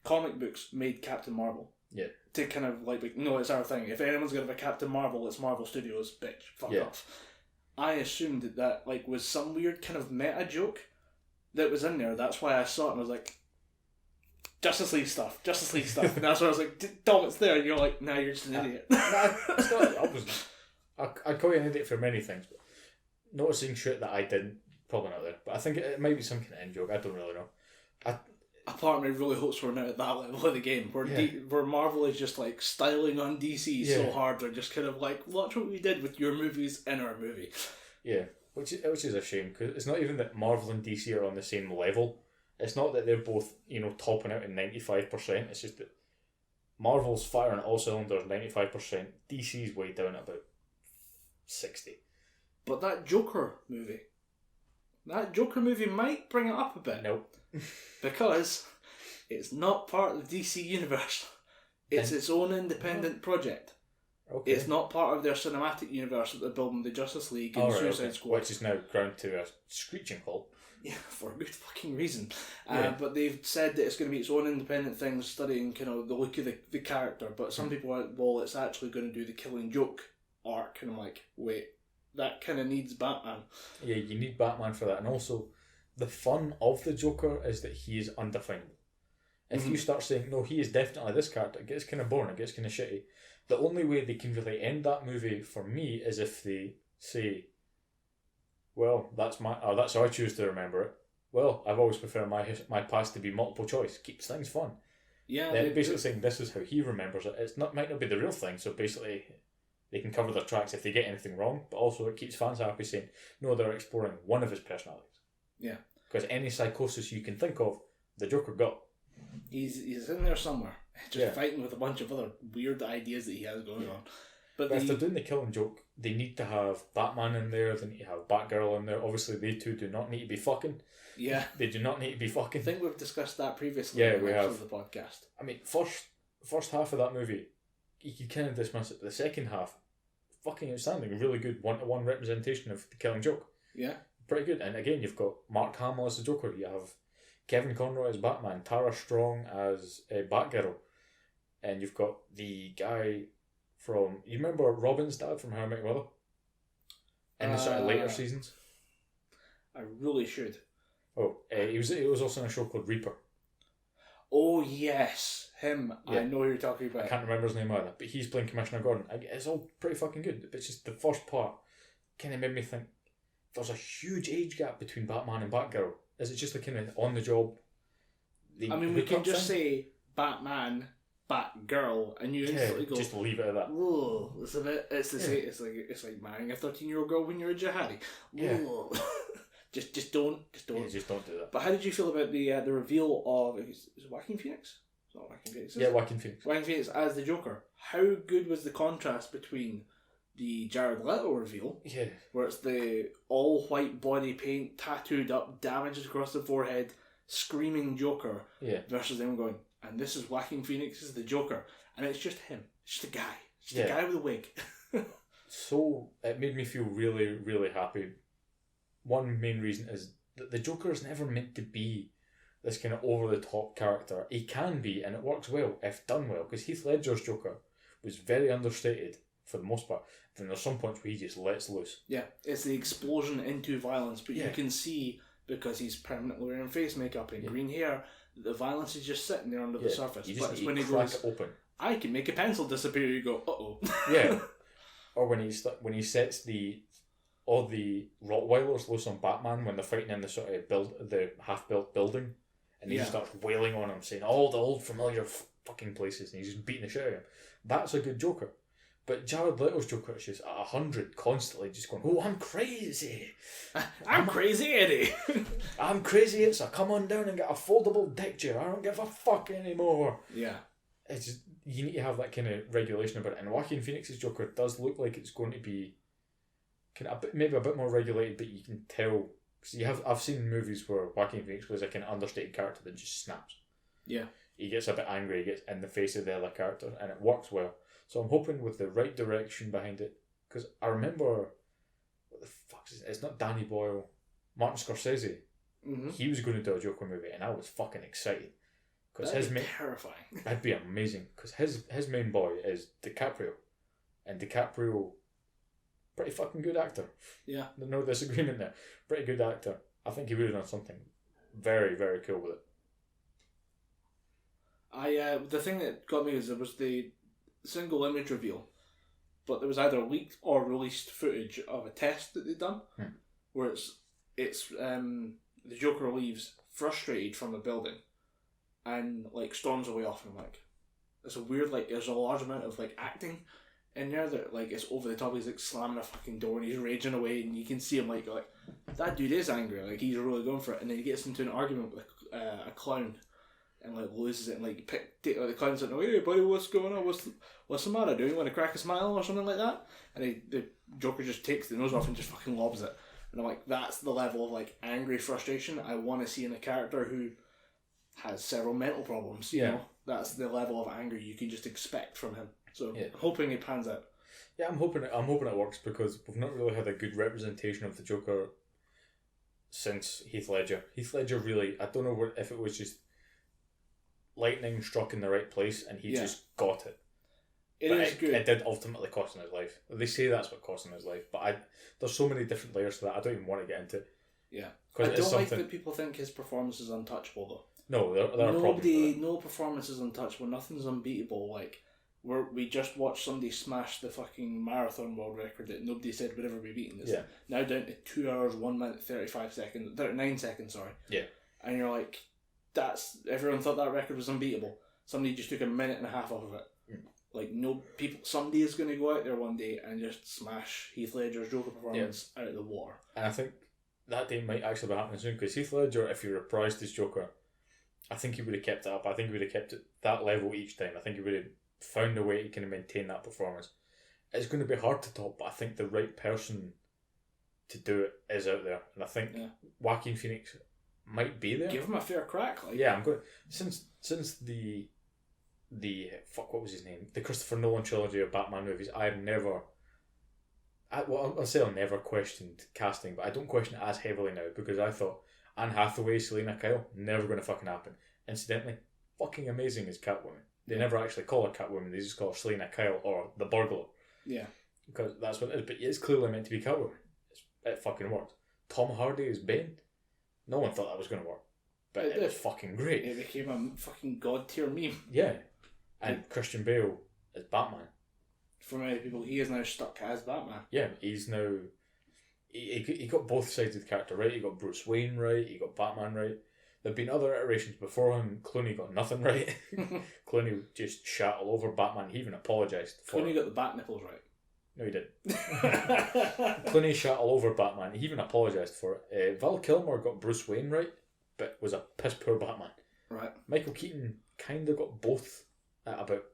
comic books made Captain Marvel. Yeah. To kind of like, no, it's our thing. If anyone's going to have a Captain Marvel, it's Marvel Studios, bitch. Fuck off. I assumed that like was some weird kind of meta joke that was in there. That's why I saw it and I was like, Justice League stuff. And that's why I was like, Dom, it's there. And you're like, nah, you're just an idiot. It's not. I'd call you an idiot for many things, but noticing shit that I didn't, probably not there. But I think it might be some kind of in joke. I don't really know. A part of me really hopes we're now at that level of the game where Marvel is just like styling on DC so hard. They're just kind of like, watch what we did with your movies in our movie. Yeah, which is a shame, because it's not even that Marvel and DC are on the same level. It's not that they're both, topping out in 95%. It's just that Marvel's firing all cylinders 95%. DC's way down at about 60%. But that Joker movie might bring it up a bit. Nope. Because it's not part of the DC universe. It's its own independent project. Okay. It's not part of their cinematic universe that they're building the Justice League and Suicide Squad. Which is now ground to a screeching halt. Yeah, for a good fucking reason. But they've said that it's going to be its own independent thing, studying kind of the look of the character. But some people are like, well, it's actually going to do the Killing Joke arc. And I'm like, wait, that kind of needs Batman. Yeah, you need Batman for that. And also, the fun of the Joker is that he is undefinable. If you start saying, no, he is definitely this character, it gets kind of boring, it gets kind of shitty. The only way they can really end that movie, for me, is if they say, well, that's how I choose to remember it. Well, I've always preferred my past to be multiple choice. Keeps things fun. Yeah. They're basically saying this is how he remembers it. Might not be the real thing, so basically they can cover their tracks if they get anything wrong, but also it keeps fans happy saying, no, they're exploring one of his personalities. Yeah. Because any psychosis you can think of, the Joker got. He's in there somewhere, just fighting with a bunch of other weird ideas that he has going on. But if they're doing the Killing Joke, they need to have Batman in there, they need to have Batgirl in there. Obviously, they two do not need to be fucking. Yeah. They do not need to be fucking. I think we've discussed that previously we have. Of the podcast. I mean, first half of that movie, you could kind of dismiss it, but the second half, fucking outstanding. Really good one-to-one representation of the Killing Joke. Yeah. Pretty good. And again, you've got Mark Hamill as the Joker, you have Kevin Conroy as Batman, Tara Strong as Batgirl, and you've got the guy from... You remember Robin's dad from How I Met Your Mother? In the sort of later seasons? I really should. Oh, he was also in a show called Reaper. Oh, yes. Him. Yeah. I know who you're talking about. I can't remember his name either, but he's playing Commissioner Gordon. It's all pretty fucking good, but it's just the first part kind of made me think there's a huge age gap between Batman and Batgirl. Is it just a kind of on the job? We can just say Batman, Batgirl, and you instantly go. Just leave it at that. Whoa, it's a bit. It's the same. It's like marrying a 13-year-old girl when you're a jihadi. Whoa. Yeah. just don't. Yeah, just don't do that. But how did you feel about the reveal of is it Joaquin Phoenix? It's not Joaquin Phoenix. Yeah, Joaquin Phoenix. Joaquin Phoenix as the Joker. How good was the contrast between the Jared Leto reveal, where it's the all white body paint, tattooed up, damages across the forehead, screaming Joker, versus them going, and this is Joaquin Phoenix as the Joker, and it's just him, it's just a guy, a guy with a wig. So it made me feel really, really happy. One main reason is that the Joker is never meant to be this kind of over the top character. He can be, and it works well if done well, because Heath Ledger's Joker was very understated for the most part. Then there's some points where he just lets loose. Yeah, it's the explosion into violence, but you can see, because he's permanently wearing face makeup and green hair, the violence is just sitting there under the surface. You just but need when to he crack goes, it open. I can make a pencil disappear, you go, uh-oh. Yeah. Or when he sets all the Rottweilers loose on Batman when they're fighting in the sort of the half-built building, and he just starts wailing on him, saying all the old familiar fucking places, and he's just beating the shit out of him. That's a good Joker. But Jared Leto's Joker is just at 100, constantly just going, oh, I'm crazy. I'm crazy, Eddie. I'm crazy, it's a come on down and get a foldable deck chair. I don't give a fuck anymore. Yeah. It's just, you need to have that kind of regulation about it. And Joaquin Phoenix's Joker does look like it's going to be kind of maybe a bit more regulated, but you can tell. Because I've seen movies where Joaquin Phoenix was a kind of understated character that just snaps. Yeah. He gets a bit angry, he gets in the face of the other character, and it works well. So I'm hoping with the right direction behind it, because I remember, what the fuck is it? It's not Danny Boyle, Martin Scorsese. Mm-hmm. He was going to do a Joker movie, and I was fucking excited, Because that'd be terrifying. That'd be amazing. Because his main boy is DiCaprio, and DiCaprio, pretty fucking good actor. Yeah, No disagreement there. Pretty good actor. I think he would have done something very, very cool with it. The thing that got me is there was the single image reveal, but there was either leaked or released footage of a test that they'd done, where it's the Joker leaves frustrated from the building, and like storms away off, and I'm like, it's a weird, like, there's a large amount of like acting in there that like it's over the top. He's like slamming a fucking door and he's raging away, and you can see him like that dude is angry, like he's really going for it, and then he gets into an argument with a clown and like loses it, and like the clown's like, "Hey buddy, what's going on? What's the matter? Do you want to crack a smile or something like that?" And the Joker just takes the nose off and just fucking lobs it. And I'm like, that's the level of like angry frustration I want to see in a character who has several mental problems. You know, that's the level of anger you can just expect from him. So I'm hoping it pans out. Yeah, I'm hoping it works, because we've not really had a good representation of the Joker since Heath Ledger. Heath Ledger really, I don't know if it was just lightning struck in the right place and he just got it. It did ultimately cost him his life. They say that's what cost him his life, but there's so many different layers to that. I don't even want to get into. Yeah, I don't like that people think his performance is untouchable though. No, there are problems. No performance is untouchable. Nothing's unbeatable. Like we just watched somebody smash the fucking marathon world record that nobody said would ever be beaten. It's now down to 2 hours 1 minute 39 seconds. Sorry. Yeah. And you're like, everyone thought that record was unbeatable. Somebody just took a minute and a half off of it. Like somebody is going to go out there one day and just smash Heath Ledger's Joker performance out of the water. And I think that day might actually be happening soon, because Heath Ledger, if he reprised his Joker, I think he would have kept it up. I think he would have kept it that level each time. I think he would have found a way to kind of maintain that performance. It's going to be hard to top, but I think the right person to do it is out there, and I think Joaquin Phoenix might be there. Give him a fair crack. Like. Yeah, I'm going since the what was his name? The Christopher Nolan trilogy of Batman movies. I'll never questioned casting, but I don't question it as heavily now, because I thought Anne Hathaway, Selena Kyle, never going to fucking happen. Incidentally, fucking amazing as Catwoman. They never actually call her Catwoman, they just call her Selena Kyle or the Burglar. Yeah. Because that's what it is, but it's clearly meant to be Catwoman. It fucking worked. Tom Hardy as Bane, no one thought that was going to work. But it was fucking great. It became a fucking god tier meme. Yeah. And Christian Bale as Batman. For many people, he is now stuck as Batman. Yeah, he's now... He got both sides of the character right. He got Bruce Wayne right. He got Batman right. There have been other iterations before him. Clooney got nothing right. Clooney just shat all over Batman. He even apologised for Clooney got the bat nipples right. No, he didn't. Clooney shat all over Batman. He even apologised for it. Val Kilmer got Bruce Wayne right, but was a piss poor Batman. Right. Michael Keaton kind of got both at about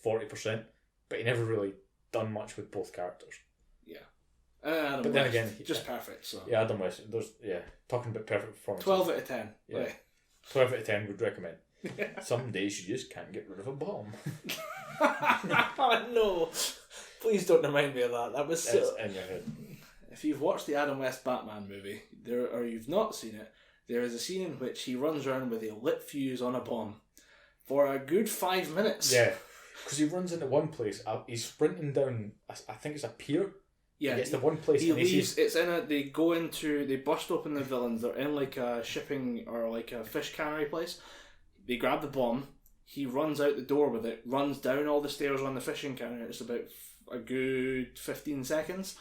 40%, but he never really done much with both characters. Yeah. Adam but West, then again, just perfect. So yeah, Adam West. Talking about perfect performance. 12 out of 10. Yeah, 12 out of 10 would recommend. Some days you just can't get rid of a bomb. No, please don't remind me of that. That was so... It's in your head. If you've watched the Adam West Batman movie, or you've not seen it, there is a scene in which he runs around with a lit fuse on a bomb for a good 5 minutes. Yeah, because he runs into one place. He's sprinting down. I think it's a pier. Yeah, he gets to one place. He leaves. It's in a. They go into. They bust open the villains. They're in like a shipping or like a fish cannery place. They grab the bomb. He runs out the door with it. Runs down all the stairs on the fishing cannery. It's about a good 15 seconds.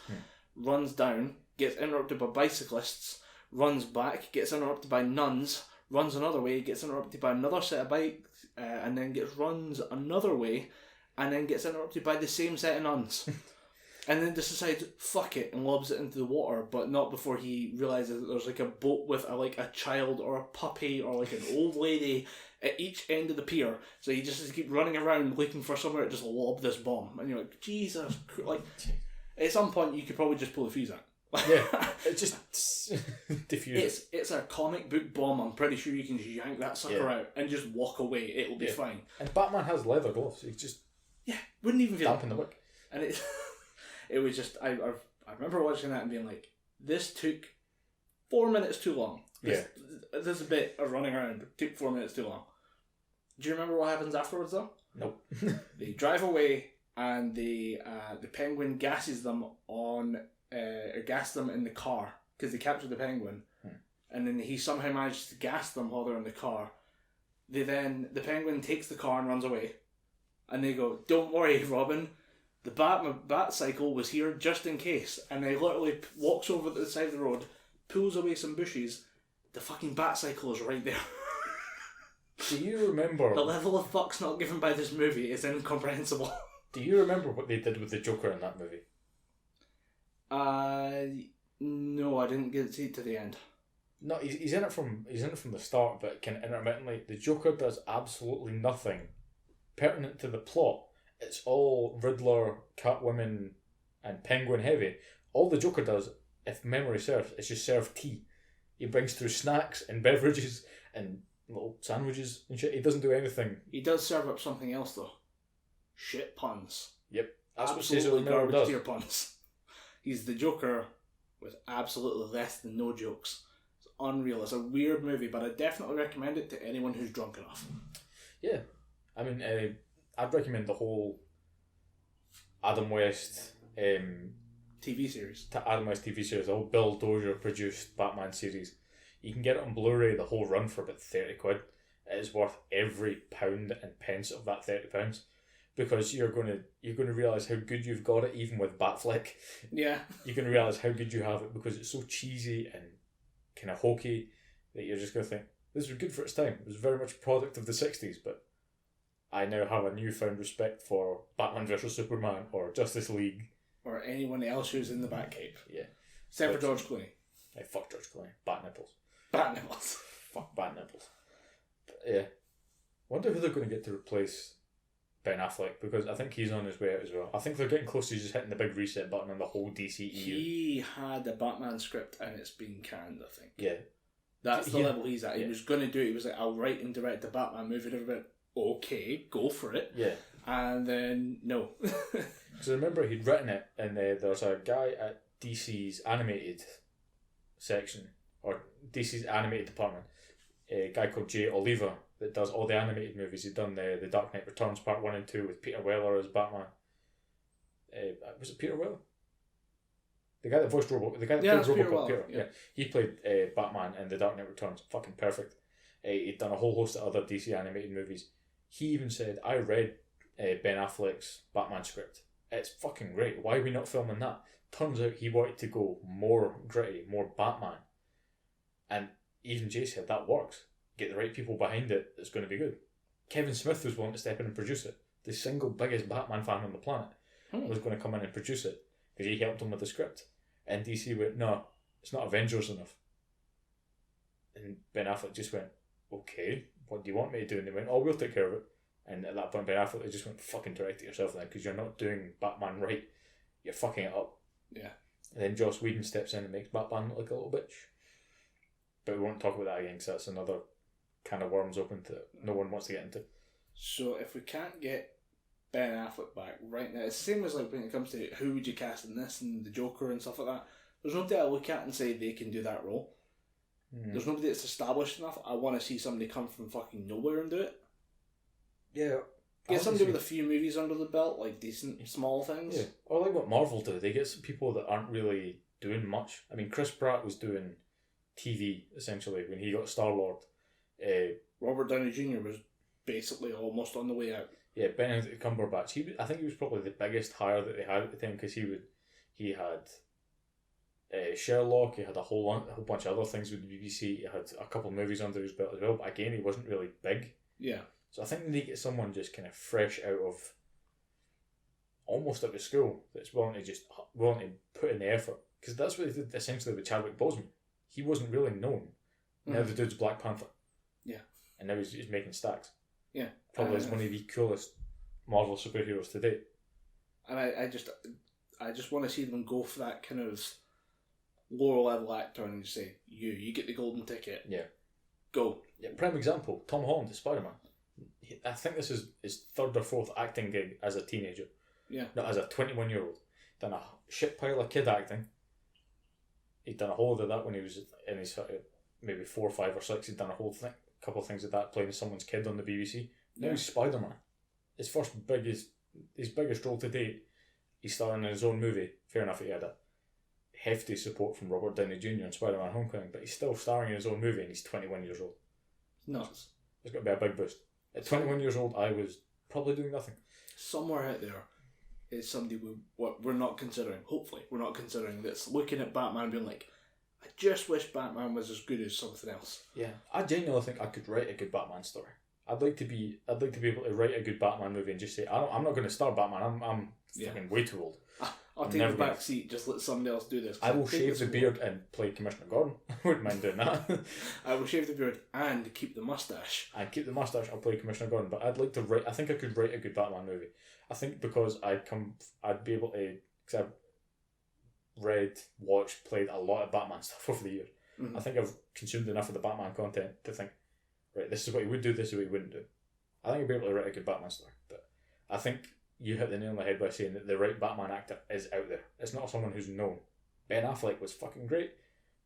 Runs down. Gets interrupted by bicyclists. Runs back. Gets interrupted by nuns. Runs another way. Gets interrupted by another set of bikes. And then runs another way. And then gets interrupted by the same set of nuns. And then just decides, fuck it, and lobs it into the water, but not before he realises that there's like a boat with a child or a puppy or like an old lady at each end of the pier. So he just has to keep running around looking for somewhere to just lob this bomb. And you're like, Jesus Christ. Like, at some point you could probably just pull the fuse out. Yeah, it just diffuses. It's a comic book bomb. I'm pretty sure you can just yank that sucker out and just walk away. It'll be fine. And Batman has leather gloves. He just wouldn't even feel dampen the wick. And it was just I remember watching that and being like, this took 4 minutes too long. This bit of running around took 4 minutes too long. Do you remember what happens afterwards though? Nope. They drive away and the penguin gasses them gas them in the car because they captured the penguin, and then he somehow manages to gas them while they're in the car. The penguin takes the car and runs away, and they go, "Don't worry, Robin. The bat cycle was here just in case." And he literally walks over to the side of the road, pulls away some bushes. The fucking bat cycle is right there. Do you remember... The level of fucks not given by this movie is incomprehensible. Do you remember what they did with the Joker in that movie? No, I didn't get to see it to the end. No, he's in it from the start, but kind of intermittently. The Joker does absolutely nothing pertinent to the plot. It's all Riddler, Catwoman, and Penguin heavy. All the Joker does, if memory serves, is just serve tea. He brings through snacks and beverages and little sandwiches and shit. He doesn't do anything. He does serve up something else though. Shit puns. Yep. That's absolutely what garbage tier puns. He's the Joker with absolutely less than no jokes. It's unreal. It's a weird movie, but I definitely recommend it to anyone who's drunk enough. Yeah. I mean, I'd recommend the whole Adam West TV series. Adam West TV series, the whole Bill Dozier produced Batman series. You can get it on Blu-ray, the whole run, for about 30 quid. It is worth every pound and pence of that £30. Because you're gonna realise how good you've got it, even with Batfleck. Yeah. You're gonna realise how good you have it because it's so cheesy and kind of hokey that you're just gonna think, this was good for its time. It was very much a product of the 60s, but I now have a newfound respect for Batman vs Superman or Justice League. Or anyone else who's in the Batcave. Yeah. Except for George Clooney. Hey, fuck George Clooney. Bat nipples. Bat nipples. Fuck bat nipples. But, yeah. Wonder who they're going to get to replace Ben Affleck, because I think he's on his way out as well. I think they're getting close to just hitting the big reset button on the whole DCEU. He had a Batman script and it's been canned, I think. Yeah. That's the level he's at. He was going to do it. He was like, I'll write and direct the Batman movie. And everybody, okay, go for it. Yeah. And then, no. Because I remember he'd written it, and there's a guy at DC's animated section, or DC's animated department, a guy called Jay Oliva, that does all the animated movies. He'd done the Dark Knight Returns Part 1 and 2 with Peter Weller as Batman. Was it Peter Weller? The guy that voiced Robocop. The guy that played Robocop. Peter. Yeah. He played Batman in The Dark Knight Returns. Fucking perfect. He'd done a whole host of other DC animated movies. He even said, I read Ben Affleck's Batman script. It's fucking great. Why are we not filming that? Turns out he wanted to go more gritty, more Batman. And even Jay said, that works. Get the right people behind it, it's going to be good. Kevin Smith was willing to step in and produce it. The single biggest Batman fan on the planet was going to come in and produce it because he helped him with the script. And DC went, no, it's not Avengers enough. And Ben Affleck just went, okay, what do you want me to do? And they went, oh, we'll take care of it. And at that point, Ben Affleck just went, fucking direct it yourself then, because you're not doing Batman right. You're fucking it up. Yeah. And then Joss Whedon steps in and makes Batman look like a little bitch. But we won't talk about that again, because that's another kind of worms open that no one wants to get into. So if we can't get Ben Affleck back right now, it's the same as like when it comes to who would you cast in this and the Joker and stuff like that. There's nobody I look at and say they can do that role. There's nobody that's established enough. I want to see somebody come from fucking nowhere and do it. Yeah. Get somebody with a few movies under the belt, like decent small things. Yeah. Or like what Marvel do. They get some people that aren't really doing much. I mean, Chris Pratt was doing TV, essentially, when he got Star-Lord. Robert Downey Jr. was basically almost on the way out. Yeah, Benedict Cumberbatch. I think he was probably the biggest hire that they had at the time, because he had Sherlock. He had a whole bunch of other things with the BBC. He had a couple of movies under his belt as well. But again, he wasn't really big. Yeah. So I think they need to get someone just kind of fresh out of almost out of school that's willing to put in the effort, because that's what they did essentially with Chadwick Boseman. He wasn't really known. Now the dude's Black Panther. Yeah. And now he's making stacks. Yeah. Probably is one of the coolest Marvel superheroes to date. And I just want to see them go for that kind of lower level actor and just say, you get the golden ticket. Yeah. Go. Yeah. Prime example, Tom Holland, Spider-Man. I think this is his third or fourth acting gig as a teenager. Yeah. Not as a 21-year-old. Done a shit pile of kid acting. He'd done a whole lot of that when he was in his maybe 4, 5 or 6. He'd done a couple of things of that, playing someone's kid on the BBC. Now he's Spider-Man. His biggest role to date, he's starring in his own movie. Fair enough, he had a hefty support from Robert Downey Jr. in Spider-Man Homecoming, but he's still starring in his own movie and he's 21 years old. Nuts. It's got to be a big boost. At 21 years old, I was probably doing nothing. Somewhere out there is somebody we're not considering, hopefully, we're not considering this, looking at Batman being like, I just wish Batman was as good as something else. Yeah, I genuinely think I could write a good Batman story. I'd like to be able to write a good Batman movie and just say, I'm not going to star Batman. I'm fucking way too old. I'll take the back seat. Just let somebody else do this. I will shave the beard and play Commissioner Gordon. I wouldn't mind doing that. I will shave the beard and keep the mustache. I'll play Commissioner Gordon. But I'd like to write. I think I could write a good Batman movie. I think because I'd be able to. Because I've watched, played a lot of Batman stuff over the years. Mm-hmm. I think I've consumed enough of the Batman content to think, right, this is what he would do, this is what he wouldn't do. I think I'd be able to write a good Batman story. But I think you hit the nail on the head by saying that the right Batman actor is out there. It's not someone who's known. Ben Affleck was fucking great,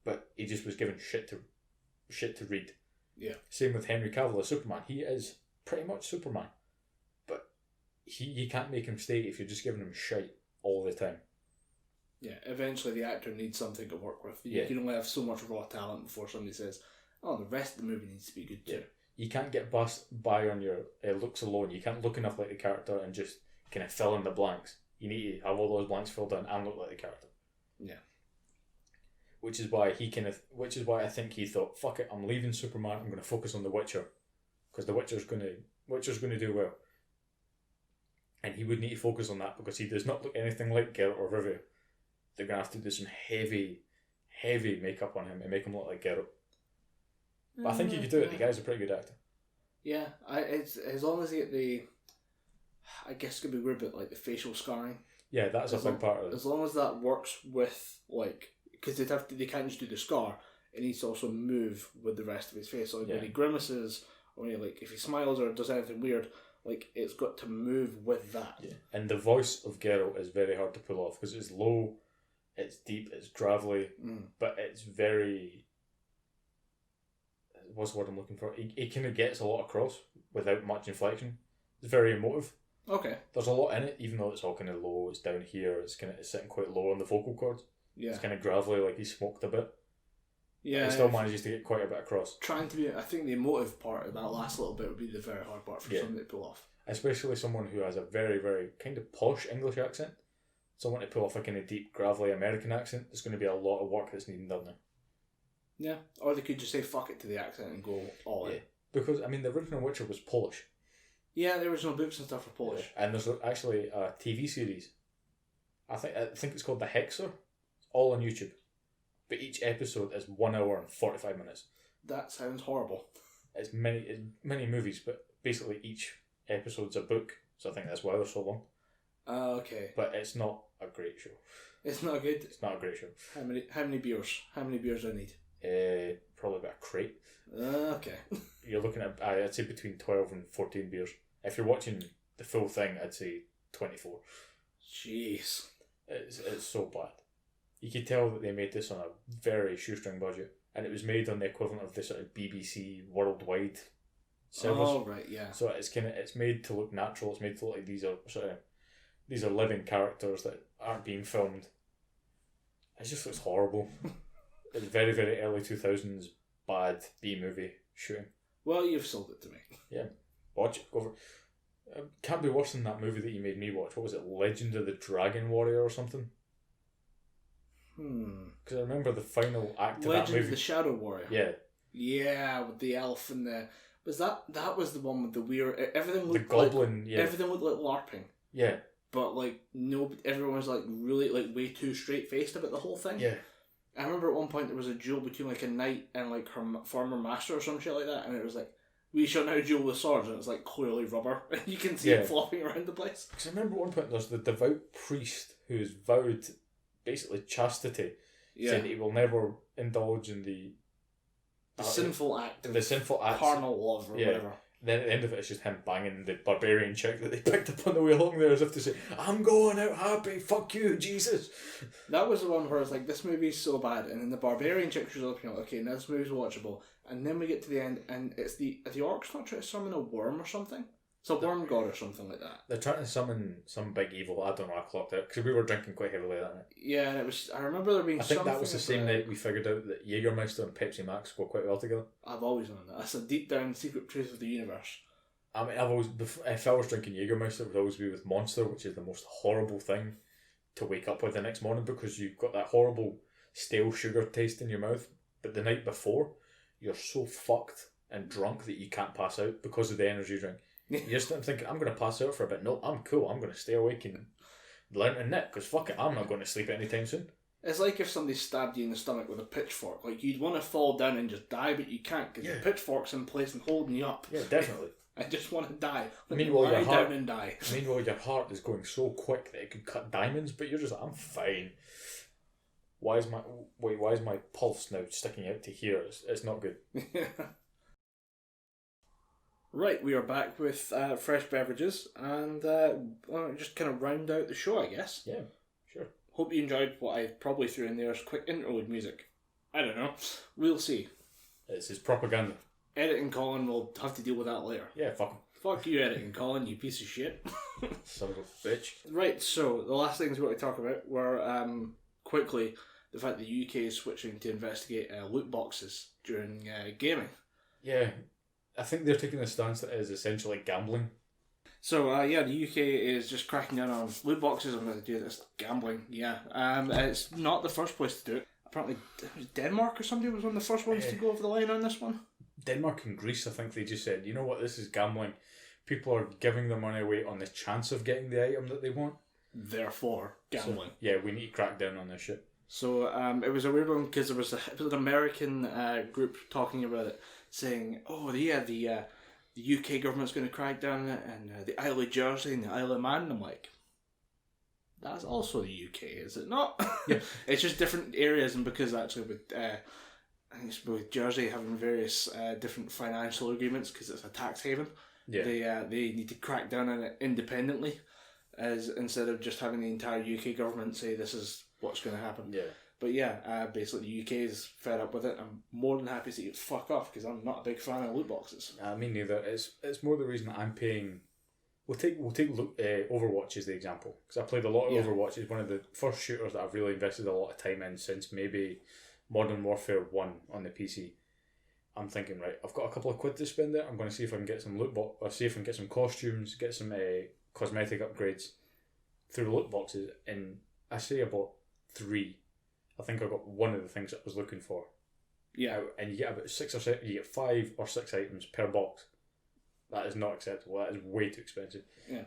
but he just was given shit to read. Yeah. Same with Henry Cavill as Superman. He is pretty much Superman, but you can't make him stay if you're just giving him shite all the time. Yeah, eventually the actor needs something to work with. You can only have so much raw talent before somebody says, oh, the rest of the movie needs to be good too. Yeah. You can't get by on your looks alone. You can't look enough like the character and just kind of fill in the blanks. You need to have all those blanks filled in and look like the character. Yeah. Which is why I think he thought, fuck it, I'm leaving Superman, I'm going to focus on The Witcher. Because The Witcher's going to do well. And he would need to focus on that because he does not look anything like Geralt or Rivia. They're going to have to do some heavy makeup on him and make him look like Geralt. But I think he could do it. The guy's a pretty good actor. Yeah, it's as long as he get the, I guess it could be weird, but like the facial scarring. Yeah, that's a big part of it. As long as that works with because they can't just do the scar. It needs to also move with the rest of his face. So when he grimaces, or when if he smiles or does anything weird, it's got to move with that. Yeah, and the voice of Geralt is very hard to pull off because it's low, it's deep, it's gravelly, but it's very. What's the word I'm looking for? He kind of gets a lot across without much inflection. It's very emotive. Okay. There's a lot in it, even though it's all kind of low. It's down here. It's sitting quite low on the vocal cords. Yeah. It's kind of gravelly, like he smoked a bit. Yeah. He still manages to get quite a bit across. Trying to be, I think the emotive part of that last little bit would be the very hard part for somebody to pull off. Especially someone who has a very, very kind of posh English accent. Someone to pull off a kind of deep, gravelly American accent. There's going to be a lot of work that's needed done there. Yeah, or they could just say fuck it to the accent and go all in. Because, the original Witcher was Polish. Yeah, the original books and stuff are Polish. Yeah. And there's actually a TV series. I think it's called The Hexer. It's all on YouTube. But each episode is 1 hour and 45 minutes. That sounds horrible. It's many movies, but basically each episode's a book. So I think that's why they're so long. Okay. But it's not a great show. It's not good? It's not a great show. How many beers? How many beers do I need? Probably about a crate. Okay. You're looking at, I'd say between 12 and 14 beers. If you're watching the full thing, I'd say 24. Jeez. It's so bad. You could tell that they made this on a very shoestring budget, and it was made on the equivalent of the sort of BBC worldwide service. Oh right, yeah. So it's made to look natural. It's made to look like these are living characters that aren't being filmed. It just looks horrible. It's very, very early 2000s bad B-movie shooting. Well, you've sold it to me. Yeah. Watch it. Go for it. Can't be worse than that movie that you made me watch. What was it? Legend of the Dragon Warrior or something? Because I remember the final act of that movie. Legend of the Shadow Warrior. Yeah. Yeah, with the elf and the... That was the one with the weird... Everything looked the goblin, yeah. Everything looked like LARPing. Yeah. But, everyone was, really, way too straight-faced about the whole thing. Yeah. I remember at one point there was a duel between, a knight and, her former master or some shit like that, and it was we shall now duel with swords, and it's, clearly rubber. You can see it flopping around the place. Because I remember at one point there's the devout priest who's vowed, basically, chastity, saying that he will never indulge in the sinful act. The sinful act. Carnal love or whatever. Then at the end of it, it's just him banging the barbarian chick that they picked up on the way along there as if to say, I'm going out happy, fuck you, Jesus. That was the one where it's this movie's so bad, and then the barbarian chick shows up, and you're okay, now this movie's watchable. And then we get to the end, and it's the orcs not trying to summon a worm or something? It's a worm god or something like that. They're trying to summon some big evil. I don't know. I clocked it because we were drinking quite heavily that night. Yeah, and it was. I remember there being. I think that was the same night we figured out that Jägermeister and Pepsi Max go quite well together. I've always known that. That's a deep down secret truth of the universe. I mean, I've always, if I was drinking Jägermeister, it would always be with Monster, which is the most horrible thing to wake up with the next morning because you've got that horrible stale sugar taste in your mouth. But the night before, you're so fucked and drunk that you can't pass out because of the energy drink. You're just thinking, I'm going to pass out for a bit. No, I'm cool. I'm going to stay awake and learn to knit because fuck it, I'm not going to sleep anytime soon. It's like if somebody stabbed you in the stomach with a pitchfork. Like, you'd want to fall down and just die, but you can't because the pitchfork's in place and holding you up. Yeah, definitely. I just want to die. Meanwhile, lie down and die. Meanwhile, your heart is going so quick that it could cut diamonds, but you're just like, I'm fine. Why is my pulse now sticking out to here? It's not good. Right, we are back with fresh beverages and just kind of round out the show, I guess. Yeah, sure. Hope you enjoyed what I probably threw in there as quick interlude music. I don't know. We'll see. It's his propaganda. Editing Colin will have to deal with that later. Yeah, fuck him. Fuck you, editing Colin, you piece of shit. Son of a bitch. Right, so the last things we want to talk about were quickly the fact that the UK is switching to investigate loot boxes during gaming. Yeah. I think they're taking a stance that is essentially gambling. So, the UK is just cracking down on loot boxes. I'm going to do this gambling, yeah. It's not the first place to do it. Apparently, Denmark or somebody was one of the first ones to go over the line on this one. Denmark and Greece, I think they just said, you know what, this is gambling. People are giving their money away on the chance of getting the item that they want. Therefore, gambling. So, yeah, we need to crack down on this shit. So, it was a weird one because it was an American group talking about it, saying, the UK government's going to crack down on the Isle of Jersey and the Isle of Man. And I'm like, that's also the UK, is it not? Yeah. It's just different areas, and because actually with I think it's with Jersey having various different financial agreements because it's a tax haven. Yeah. They need to crack down on it independently, as instead of just having the entire UK government say this is what's going to happen. Yeah. But yeah, basically the UK is fed up with it. I'm more than happy to see it fuck off because I'm not a big fan of loot boxes. Me neither. It's more the reason that I'm paying. We'll take Overwatch as the example because I played a lot of Overwatch. It's one of the first shooters that I've really invested a lot of time in since maybe Modern Warfare 1 on the PC. I'm thinking, right, I've got a couple of quid to spend there. I'm going to see if I can get some loot box, or see if I can get some costumes, get some cosmetic upgrades through loot boxes. And I say I bought 3. I think I got one of the things I was looking for. Yeah. And you get about 6 or 7, you get 5 or 6 items per box. That is not acceptable. That is way too expensive. Yeah.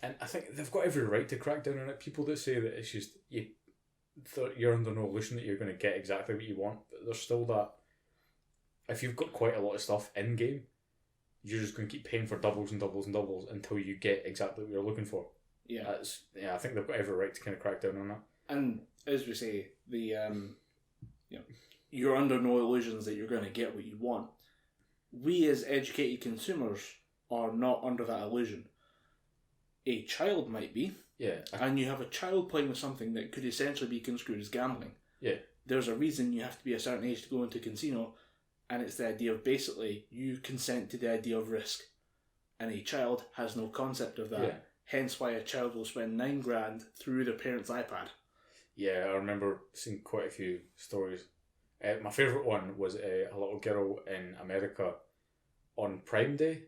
And I think they've got every right to crack down on it. People that say that it's just you're under no illusion that you're going to get exactly what you want, but there's still that. If you've got quite a lot of stuff in game, you're just going to keep paying for doubles and doubles and doubles until you get exactly what you're looking for. Yeah. I think they've got every right to kind of crack down on that. And as we say, you're under no illusions that you're going to get what you want. We as educated consumers are not under that illusion. A child might be. Yeah. And you have a child playing with something that could essentially be construed as gambling. Yeah. There's a reason you have to be a certain age to go into a casino, and it's the idea of basically you consent to the idea of risk. And a child has no concept of that. Yeah. Hence why a child will spend $9,000 through their parents' iPad. Yeah, I remember seeing quite a few stories. My favourite one was a little girl in America on Prime Day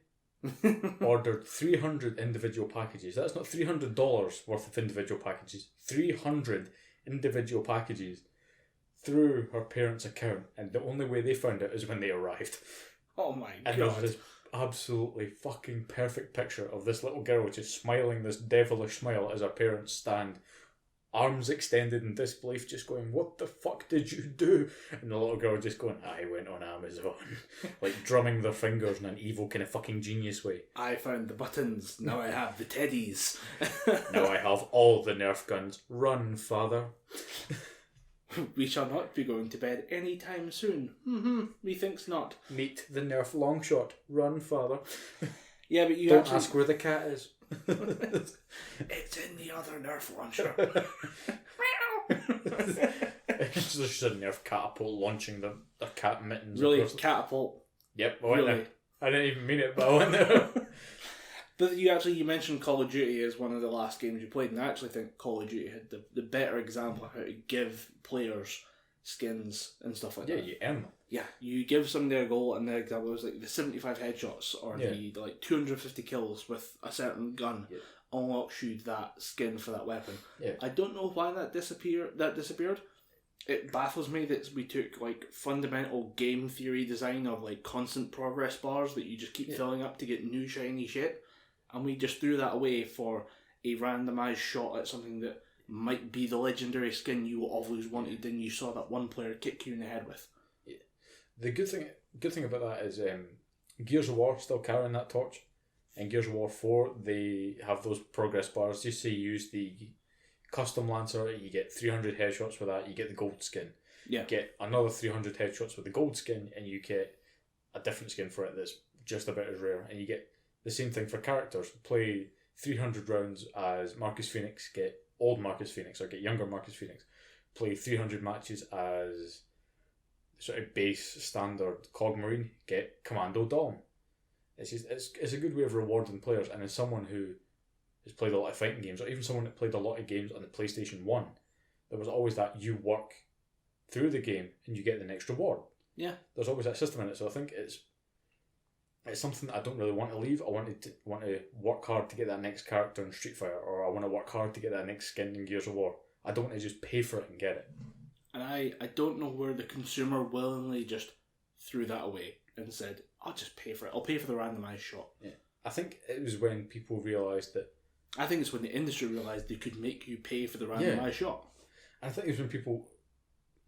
ordered 300 individual packages. That's not $300 worth of individual packages. 300 individual packages through her parents' account, and the only way they found out is when they arrived. Oh my god. And there's this absolutely fucking perfect picture of this little girl just smiling this devilish smile as her parents stand, arms extended in disbelief, just going, "What the fuck did you do?" And the little girl just going, "I went on Amazon." Like drumming their fingers in an evil kind of fucking genius way. "I found the buttons, now I have the teddies." "Now I have all the Nerf guns. Run, father." "We shall not be going to bed any time soon." "Methinks not." "Meet the Nerf long shot. Run, father." Yeah, but you don't ask where the cat is. "It's in the other Nerf launcher." It's just a Nerf catapult launching their cat mittens. Really, catapult. Yep, I went there. I didn't even mean it, but I went there. But you mentioned Call of Duty as one of the last games you played, and I actually think Call of Duty had the better example of how to give players skins and stuff like that. Yeah, you earn them. Yeah, you give somebody a goal, and the example was like the 75 headshots or the 250 kills with a certain gun unlocks you that skin for that weapon. Yeah. I don't know why that disappeared. It baffles me that we took like fundamental game theory design of like constant progress bars that you just keep filling up to get new shiny shit, and we just threw that away for a randomised shot at something that might be the legendary skin you always wanted and you saw that one player kick you in the head with. Yeah. The good thing about that is Gears of War still carrying that torch. In Gears of War 4, they have those progress bars. Just say you use the custom Lancer, you get 300 headshots with that, you get the gold skin. Yeah. Get another 300 headshots with the gold skin, and you get a different skin for it that's just about as rare. And you get the same thing for characters. Play 300 rounds as Marcus Phoenix, get old Marcus Phoenix, or get younger Marcus Phoenix. Play 300 matches as sort of base standard Cog Marine, get Commando Dom. It's a good way of rewarding players, and as someone who has played a lot of fighting games, or even someone that played a lot of games on the PlayStation 1, there was always that you work through the game and you get the next reward. Yeah. There's always that system in it, so I think it's something that I don't really want to leave. I want to work hard to get that next character in Street Fighter, or I want to work hard to get that next skin in Gears of War. I don't want to just pay for it and get it. And I don't know where the consumer willingly just threw that away and said, I'll just pay for it. I'll pay for the randomised shot. Yeah. I think it was when people realised that... I think it's when the industry realised they could make you pay for the randomised shot. I think it was when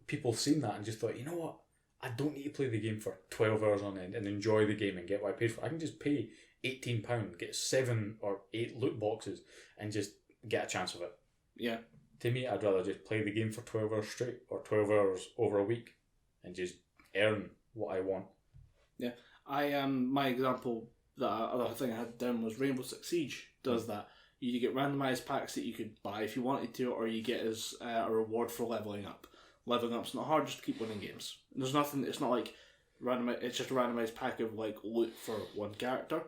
people seen that and just thought, you know what? I don't need to play the game for 12 hours on end and enjoy the game and get what I paid for. I can just pay £18, get 7 or 8 loot boxes and just get a chance of it. Yeah. To me, I'd rather just play the game for 12 hours straight or 12 hours over a week and just earn what I want. Yeah. My example, the other thing I had down was Rainbow Six Siege does that. You get randomised packs that you could buy if you wanted to, or you get as a reward for levelling up. Levelling up's not hard, just keep winning games. There's nothing, it's not like it's just a randomised pack of like loot for one character.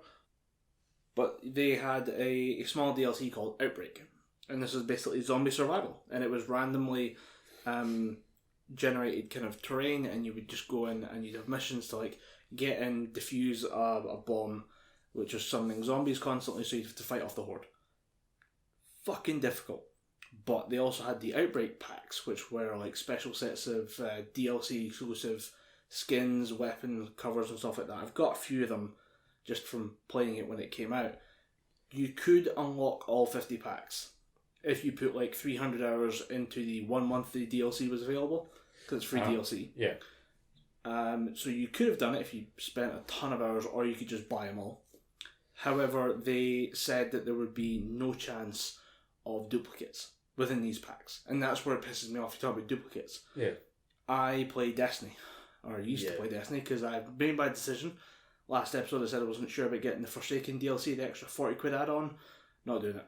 But they had a small DLC called Outbreak, and this was basically zombie survival, and it was randomly generated kind of terrain, and you would just go in and you'd have missions to like get in, defuse a bomb, which was summoning zombies constantly, so you'd have to fight off the horde. Fucking difficult. But they also had the Outbreak packs, which were like special sets of DLC exclusive skins, weapon covers and stuff like that. I've got a few of them just from playing it when it came out. You could unlock all 50 packs if you put like 300 hours into the 1 month the DLC was available, because it's free DLC. Yeah. So you could have done it if you spent a ton of hours, or you could just buy them all. However, they said that there would be no chance of duplicates within these packs, and that's where it pisses me off. You talk about duplicates. Yeah. I play Destiny, or used to play Destiny, because I made my decision. Last episode I said I wasn't sure about getting the Forsaken DLC, the extra 40 quid add-on. Not doing it.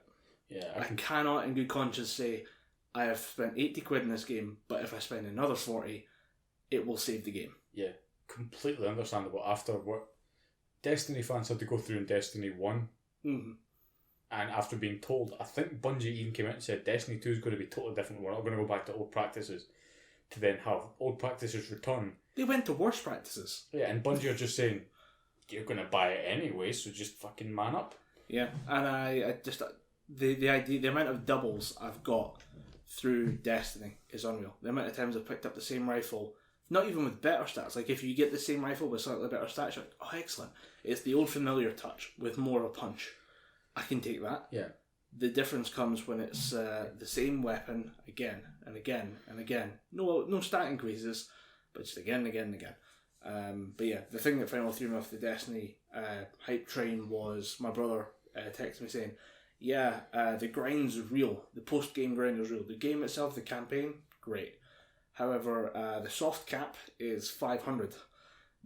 Yeah, I cannot in good conscience say I have spent 80 quid in this game, but if I spend another 40, it will save the game. Yeah, completely understandable. After what Destiny fans had to go through in Destiny 1, and after being told, I think Bungie even came out and said Destiny 2 is going to be totally different. We're not going to go back to old practices, to then have old practices return. They went to worse practices. Yeah, and Bungie are just saying, you're going to buy it anyway, so just fucking man up. Yeah, and I just... The idea, the amount of doubles I've got through Destiny is unreal. The amount of times I've picked up the same rifle, not even with better stats. Like if you get the same rifle with slightly better stats, you're like, oh, excellent. It's the old familiar touch with more of a punch. I can take that. Yeah. The difference comes when it's the same weapon again and again and again. No stat increases, but just again and again and again. But yeah, the thing that finally threw me off the Destiny hype train was my brother texted me saying, yeah, the grind's real. The post-game grind is real. The game itself, the campaign, great. However, the soft cap is 500.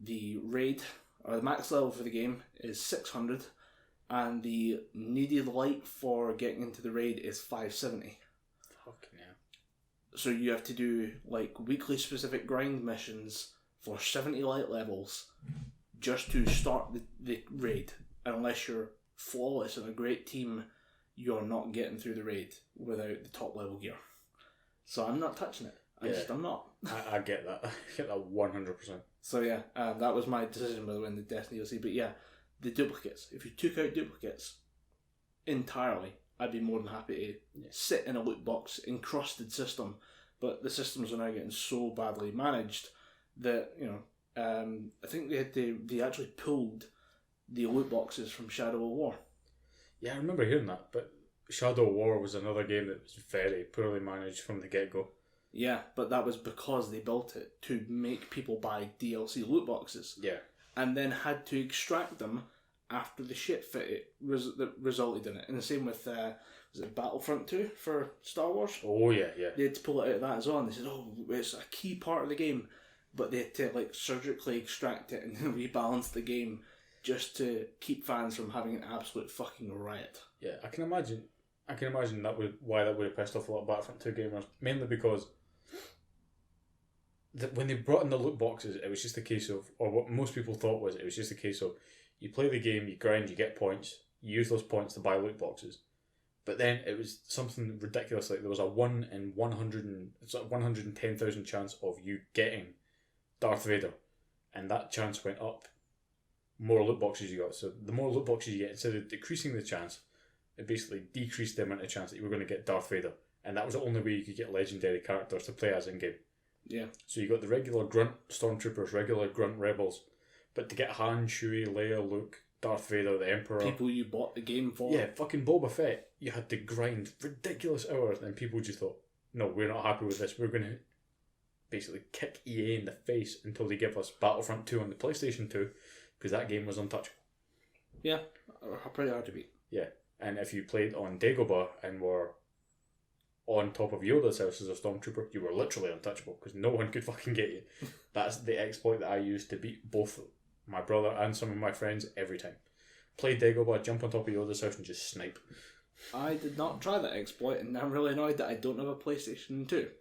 The raid, or the max level for the game, is 600. And the needed light for getting into the raid is 570. Fucking hell. So you have to do like weekly specific grind missions for 70 light levels just to start the raid, unless you're flawless and a great team, you're not getting through the raid without the top level gear. So I'm not touching it. I'm not. I get that. I get that 100%. So yeah, that was my decision by the way in the Destiny DLC. But yeah, the duplicates. If you took out duplicates entirely, I'd be more than happy to sit in a loot box encrusted system. But the systems are now getting so badly managed that, you know, I think they actually pulled the loot boxes from Shadow of War. Yeah, I remember hearing that, but Shadow of War was another game that was very poorly managed from the get-go. Yeah, but that was because they built it to make people buy DLC loot boxes. Yeah. And then had to extract them after the shit fit that resulted in it. And the same with, was it Battlefront 2 for Star Wars? Oh, yeah. They had to pull it out of that as well. And they said, it's a key part of the game. But they had to, like, surgically extract it and rebalance the game just to keep fans from having an absolute fucking riot. Yeah, I can imagine why that would have pissed off a lot of Battlefront 2 gamers. Mainly because when they brought in the loot boxes, it was just a case of, or what most people thought was, it was just a case of, you play the game, you grind, you get points, you use those points to buy loot boxes. But then it was something ridiculous, like there was a 1 in 110,000 chance of you getting Darth Vader, and that chance went up more loot boxes you got. So the more loot boxes you get, instead of decreasing the chance, it basically decreased the amount of chance that you were going to get Darth Vader, and that was the only way you could get legendary characters to play as in game. Yeah. So you got the regular grunt stormtroopers, regular grunt rebels, but to get Han, Chewie, Leia, Luke, Darth Vader, the Emperor, people you bought the game for. Yeah, fucking Boba Fett, you had to grind ridiculous hours, and people just thought, no, we're not happy with this. We're going to basically kick EA in the face until they give us Battlefront 2 on the PlayStation 2, because that game was untouchable. Yeah, pretty hard to beat. Yeah, and if you played on Dagobah and were on top of Yoda's house as a stormtrooper, you were literally untouchable, because no one could fucking get you. That's the exploit that I used to beat both my brother and some of my friends every time. Play Dagobah, jump on top of Yoda's house and just snipe. I did not try that exploit, and I'm really annoyed that I don't have a PlayStation 2.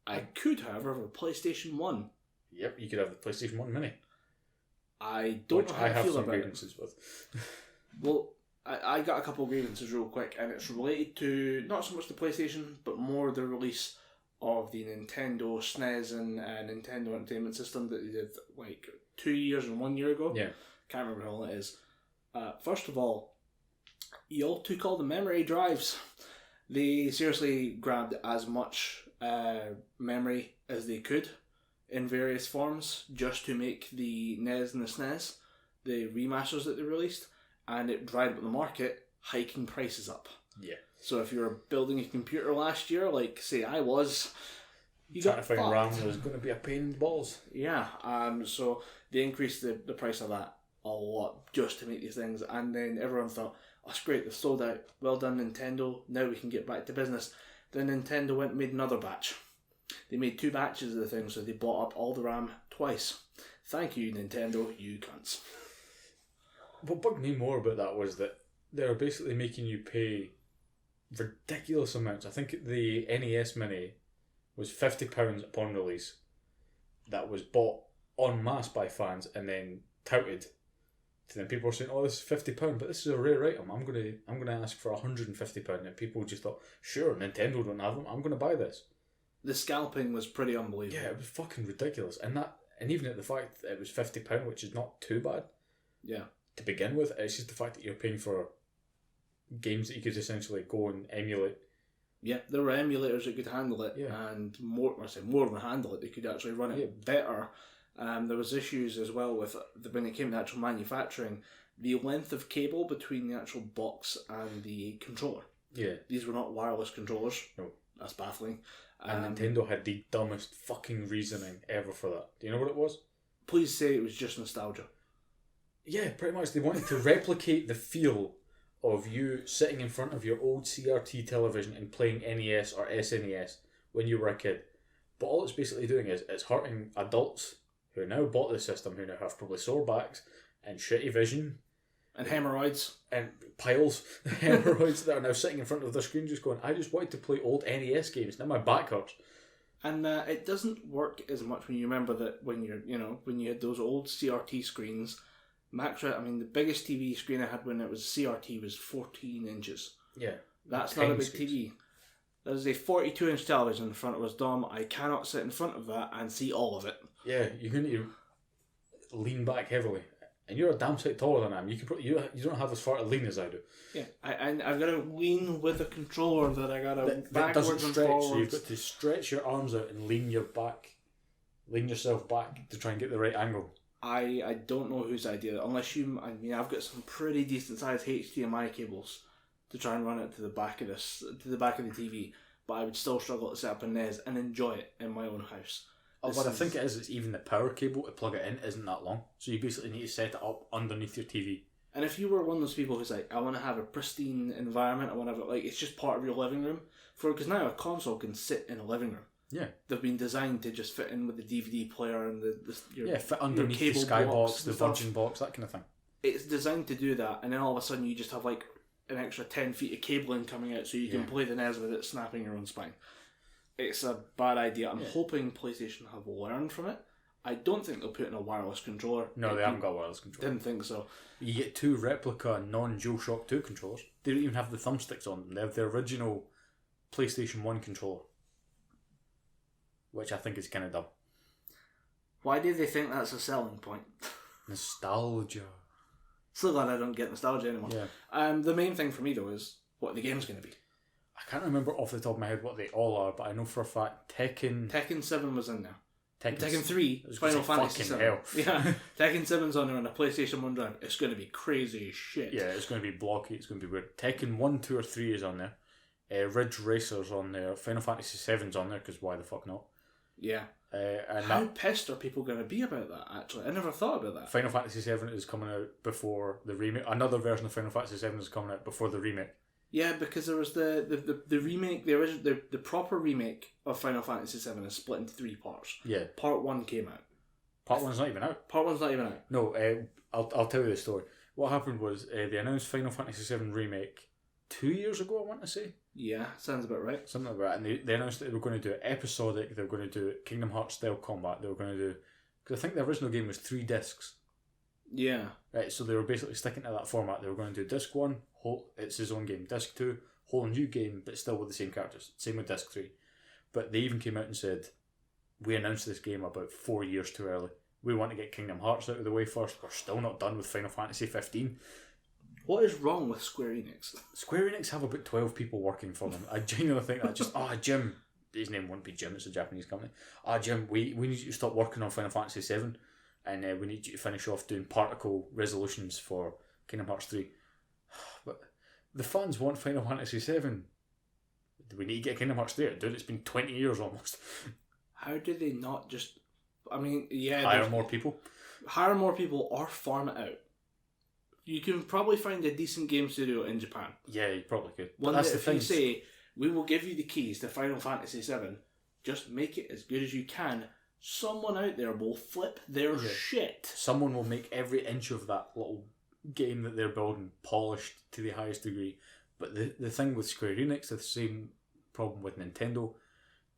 I could, however, have a PlayStation 1. Yep, you could have the PlayStation 1 Mini. I don't know how I feel about grievances it. with. Well, I got a couple of grievances real quick, and it's related to not so much the PlayStation, but more the release of the Nintendo SNES and Nintendo Entertainment System that they did like 2 years and 1 year ago. Yeah. Can't remember how long it is. First of all, you all took all the memory drives. They seriously grabbed as much memory as they could in various forms just to make the NES and the SNES, the remasters that they released, and it dried up the market, hiking prices up. Yeah. So if you were building a computer last year, like say I was, you trying got to find fucked. RAM was going to be a pain in the balls. Yeah. So they increased the price of that a lot just to make these things, and then everyone thought, oh, that's great, they've sold out. Well done, Nintendo. Now we can get back to business. Then Nintendo went and made another batch. They made 2 batches of the thing, so they bought up all the RAM twice. Thank you, Nintendo, you cunts. What bugged me more about that was that they were basically making you pay ridiculous amounts. I think the NES Mini was £50 upon release. That was bought en masse by fans and then touted. So then people were saying, "Oh, this is £50, but this is a rare item. I'm gonna ask for £150," and people just thought, "Sure, Nintendo don't have them. I'm gonna buy this." The scalping was pretty unbelievable. Yeah, it was fucking ridiculous, and even at the fact that it was £50, which is not too bad. Yeah. To begin with, it's just the fact that you're paying for games that you could essentially go and emulate. Yeah, there were emulators that could handle it, and more than handle it, they could actually run it better. There was issues as well with when it came to actual manufacturing, the length of cable between the actual box and the controller. Yeah. These were not wireless controllers. No. That's baffling. And Nintendo had the dumbest fucking reasoning ever for that. Do you know what it was? Please say it was just nostalgia. Yeah, pretty much. They wanted to replicate the feel of you sitting in front of your old CRT television and playing NES or SNES when you were a kid. But all it's basically doing is it's hurting adults who now bought the system, who now have probably sore backs and shitty vision. And hemorrhoids. And piles of hemorrhoids that are now sitting in front of their screen just going, I just wanted to play old NES games, now my back hurts. And it doesn't work as much when you remember that when you had those old CRT screens, I mean, the biggest TV screen I had when it was CRT was 14 inches. Yeah. That's not a big TV. There's a 42-inch television in front of us, Dom. I cannot sit in front of that and see all of it. Yeah, you're going to lean back heavily. And you're a damn sight taller than I am. You don't have as far to lean as I do. Yeah, I've got to lean with a controller that I got to backwards and stretch, forwards. So you've got to stretch your arms out and lean yourself back to try and get the right angle. I don't know whose idea, unless you. I mean, I've got some pretty decent sized HDMI cables to try and run it to the back of the TV, but I would still struggle to set up a NES and enjoy it in my own house. I think it is. It's even the power cable to plug it in isn't that long, so you basically need to set it up underneath your TV. And if you were one of those people who's like, I want to have a pristine environment, I want to have it like it's just part of your living room, because now a console can sit in a living room. Yeah, they've been designed to just fit in with the DVD player and fit underneath the Skybox, the Virgin box, that kind of thing. It's designed to do that, and then all of a sudden you just have like an extra 10 feet of cabling coming out, so you can play the NES with it snapping your own spine. It's a bad idea. I'm hoping PlayStation have learned from it. I don't think they'll put in a wireless controller. No, they haven't got a wireless controller. Didn't think so. You get two replica non-DualShock 2 controllers. They don't even have the thumbsticks on them. They have the original PlayStation 1 controller, which I think is kind of dumb. Why do they think that's a selling point? Nostalgia. So glad I don't get nostalgia anymore. Yeah. The main thing for me though is what the game's going to be. I can't remember off the top of my head what they all are, but I know for a fact Tekken 7 was in there. Tekken 3, Final Fantasy 7. Hell. Yeah, Tekken 7's on there on a PlayStation 1 drive. It's going to be crazy as shit. Yeah, it's going to be blocky, it's going to be weird. Tekken 1, 2 or 3 is on there. Ridge Racer's on there. Final Fantasy 7's on there, because why the fuck not? Yeah. And how pissed are people going to be about that, actually? I never thought about that. Final Fantasy 7 is coming out before the remake. Another version of Final Fantasy 7 is coming out before the remake. Yeah, because there was the remake, the proper remake of Final Fantasy 7 is split into 3 parts. Yeah. Part 1 came out. Part 1's not even out. Part 1's not even out. No, I'll tell you the story. What happened was they announced Final Fantasy 7 remake 2 years ago, I want to say. Yeah, sounds about right. Something like that. And they announced that they were going to do it episodic, they were going to do Kingdom Hearts style combat, they were going to do... Because I think the original game was 3 discs. Yeah. Right, so they were basically sticking to that format. They were going to do disc 1, it's his own game. Disc 2, whole new game, but still with the same characters. Same with disc 3. But they even came out and said, we announced this game about 4 years too early. We want to get Kingdom Hearts out of the way first. We're still not done with Final Fantasy 15. What is wrong with Square Enix? Square Enix have about 12 people working for them. I genuinely think that just, Jim, his name won't be Jim, it's a Japanese company. Jim, we need you to stop working on Final Fantasy 7 and we need you to finish off doing particle resolutions for Kingdom Hearts 3. But the fans want Final Fantasy 7. Do we need to get Kingdom Hearts 3 out? Dude, it's been 20 years almost. How do they not just... I mean, yeah... Hire more people or farm it out. You can probably find a decent game studio in Japan. Yeah, you probably could. But that's the thing. If you say, we will give you the keys to Final Fantasy 7, just make it as good as you can. Someone out there will flip their shit. Someone will make every inch of that little game that they're building polished to the highest degree. But the thing with Square Enix, the same problem with Nintendo,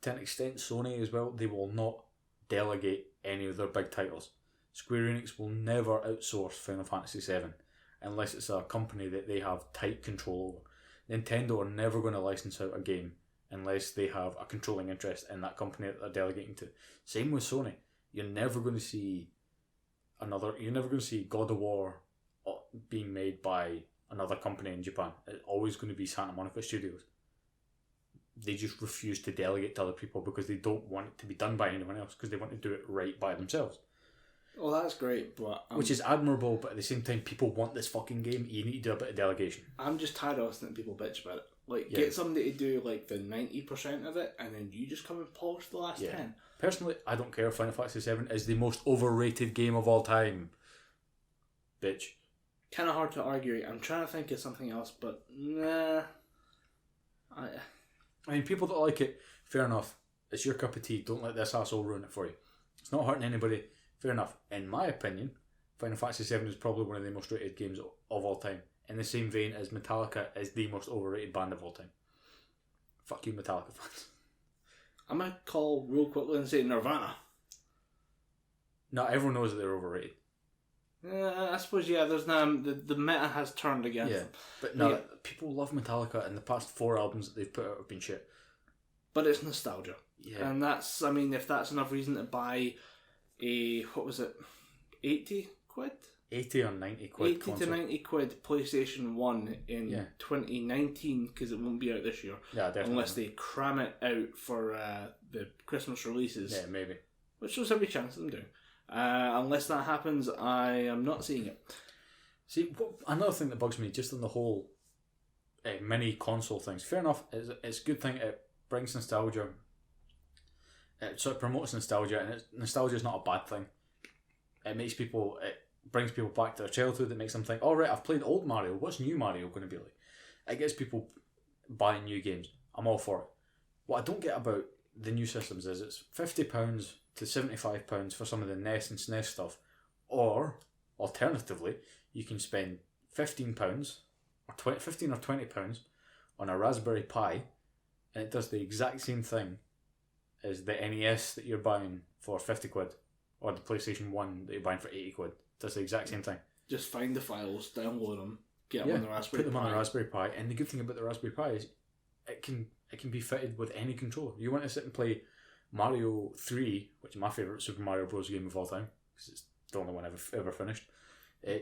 to an extent Sony as well, they will not delegate any of their big titles. Square Enix will never outsource Final Fantasy 7 unless it's a company that they have tight control over. Nintendo are never going to license out a game unless they have a controlling interest in that company that they're delegating to. Same with Sony. You're never going to see God of War being made by another company in Japan. It's always going to be Santa Monica Studios. They just refuse to delegate to other people because they don't want it to be done by anyone else, because they want to do it right by themselves. Well, that's great, but... which is admirable, but at the same time, people want this fucking game. You need to do a bit of delegation. I'm just tired of listening to people bitch about it. Get somebody to do like the 90% of it, and then you just come and polish the last 10. Personally, I don't care if Final Fantasy 7 is the most overrated game of all time. Bitch. Kind of hard to argue. I'm trying to think of something else, but nah. I mean, people that like it, fair enough. It's your cup of tea. Don't let this asshole ruin it for you. It's not hurting anybody. Fair enough. In my opinion, Final Fantasy 7 is probably one of the most rated games of all time. In the same vein as Metallica is the most overrated band of all time. Fuck you, Metallica fans. I might call real quickly and say Nirvana. No, everyone knows that they're overrated. I suppose, yeah, there's now... The meta has turned against them. But no, people love Metallica, and the past 4 albums that they've put out have been shit. But it's nostalgia. Yeah. And that's, I mean, if that's enough reason to buy a, what was it, 80 quid? 80 or 90 quid 80 console. to 90 quid PlayStation 1 in 2019, because it won't be out this year. Yeah, definitely. Unless they cram it out for the Christmas releases. Yeah, maybe. Which there's every chance of them doing. Unless that happens, I am not seeing it. See, another thing that bugs me, just on the whole mini console things, fair enough, it's a good thing, it brings nostalgia, it sort of promotes nostalgia, and nostalgia is not a bad thing. It brings people back to their childhood, it makes them think, all right, I've played old Mario, what's new Mario going to be like? It gets people buying new games. I'm all for it. What I don't get about the new systems is it's £50 to £75 for some of the NES and SNES stuff, or alternatively you can spend £15 or £15 or £20 on a Raspberry Pi, and it does the exact same thing as the NES that you're buying for 50 quid, or the PlayStation 1 that you're buying for 80 quid. It does the exact same thing. Just find the files, download them, get them on the Raspberry Pi. Put them on the Raspberry Pi, and the good thing about the Raspberry Pi is it can be fitted with any controller. You want to sit and play Mario 3, which is my favourite Super Mario Bros. Game of all time, because it's the only one I've ever finished.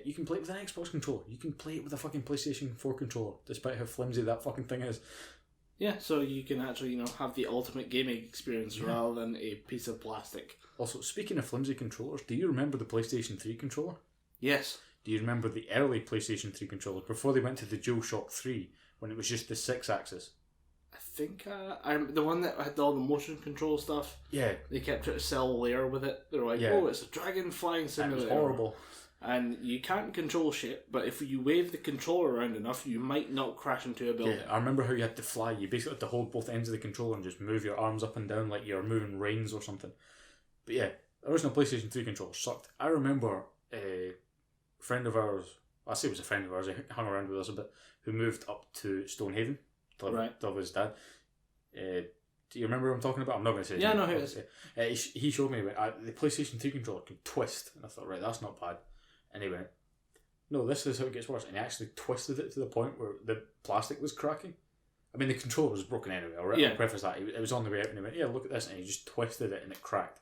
You can play it with an Xbox controller. You can play it with a fucking PlayStation 4 controller, despite how flimsy that fucking thing is. Yeah, so you can actually, have the ultimate gaming experience rather than a piece of plastic. Also, speaking of flimsy controllers, do you remember the PlayStation 3 controller? Yes. Do you remember the early PlayStation 3 controller, before they went to the DualShock 3, when it was just the 6-axis? I think I'm the one that had all the motion control stuff. Yeah. They kept trying to sell a layer with it. They're like, oh, it's a dragon flying simulator. It was horrible. And you can't control shit, but if you wave the controller around enough, you might not crash into a building. Yeah, I remember how you had to fly. You basically had to hold both ends of the controller and just move your arms up and down like you're moving reins or something. But yeah, the original PlayStation 3 controller sucked. I remember a friend of ours, I say it was a friend of ours, he hung around with us a bit, who moved up to Stonehaven to live with his dad. Do you remember what I'm talking about? I'm not going to say his name. Yeah, I know who it is. He showed me the PlayStation 3 controller can twist, and I thought, right, that's not bad. And he went, no, this is how it gets worse. And he actually twisted it to the point where the plastic was cracking. I mean, the controller was broken anyway. I'll preface that. It was on the way out, and he went, yeah, look at this. And he just twisted it, and it cracked.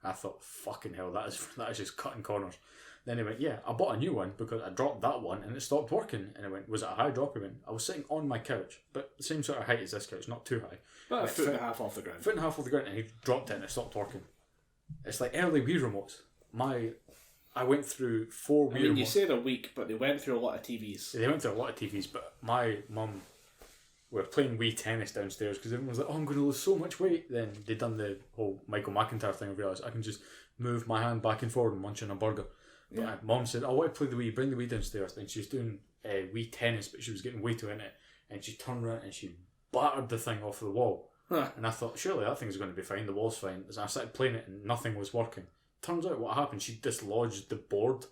And I thought, fucking hell, that is just cutting corners. Then he went, yeah, I bought a new one because I dropped that one, and it stopped working. And I went, was it a high drop? He went, I was sitting on my couch, but the same sort of height as this couch, not too high. But a foot and a half off the ground. Foot and a half off the ground, and he dropped it, and it stopped working. It's like early Wii remotes. I went through 4 Wii remotes. You say they're weak, but they went through a lot of TVs. They went through a lot of TVs, but my mum were playing Wii tennis downstairs because everyone was like, oh, I'm going to lose so much weight. Then they'd done the whole Michael McIntyre thing and realised I can just move my hand back and forward and munch on a burger. But my mum said, I want to play the Wii, bring the Wii downstairs. Then she was doing Wii tennis, but she was getting way too in it. And she turned around and she battered the thing off the wall. Huh. And I thought, surely that thing's going to be fine, the wall's fine. So I started playing it and nothing was working. Turns out what happened, she dislodged the board.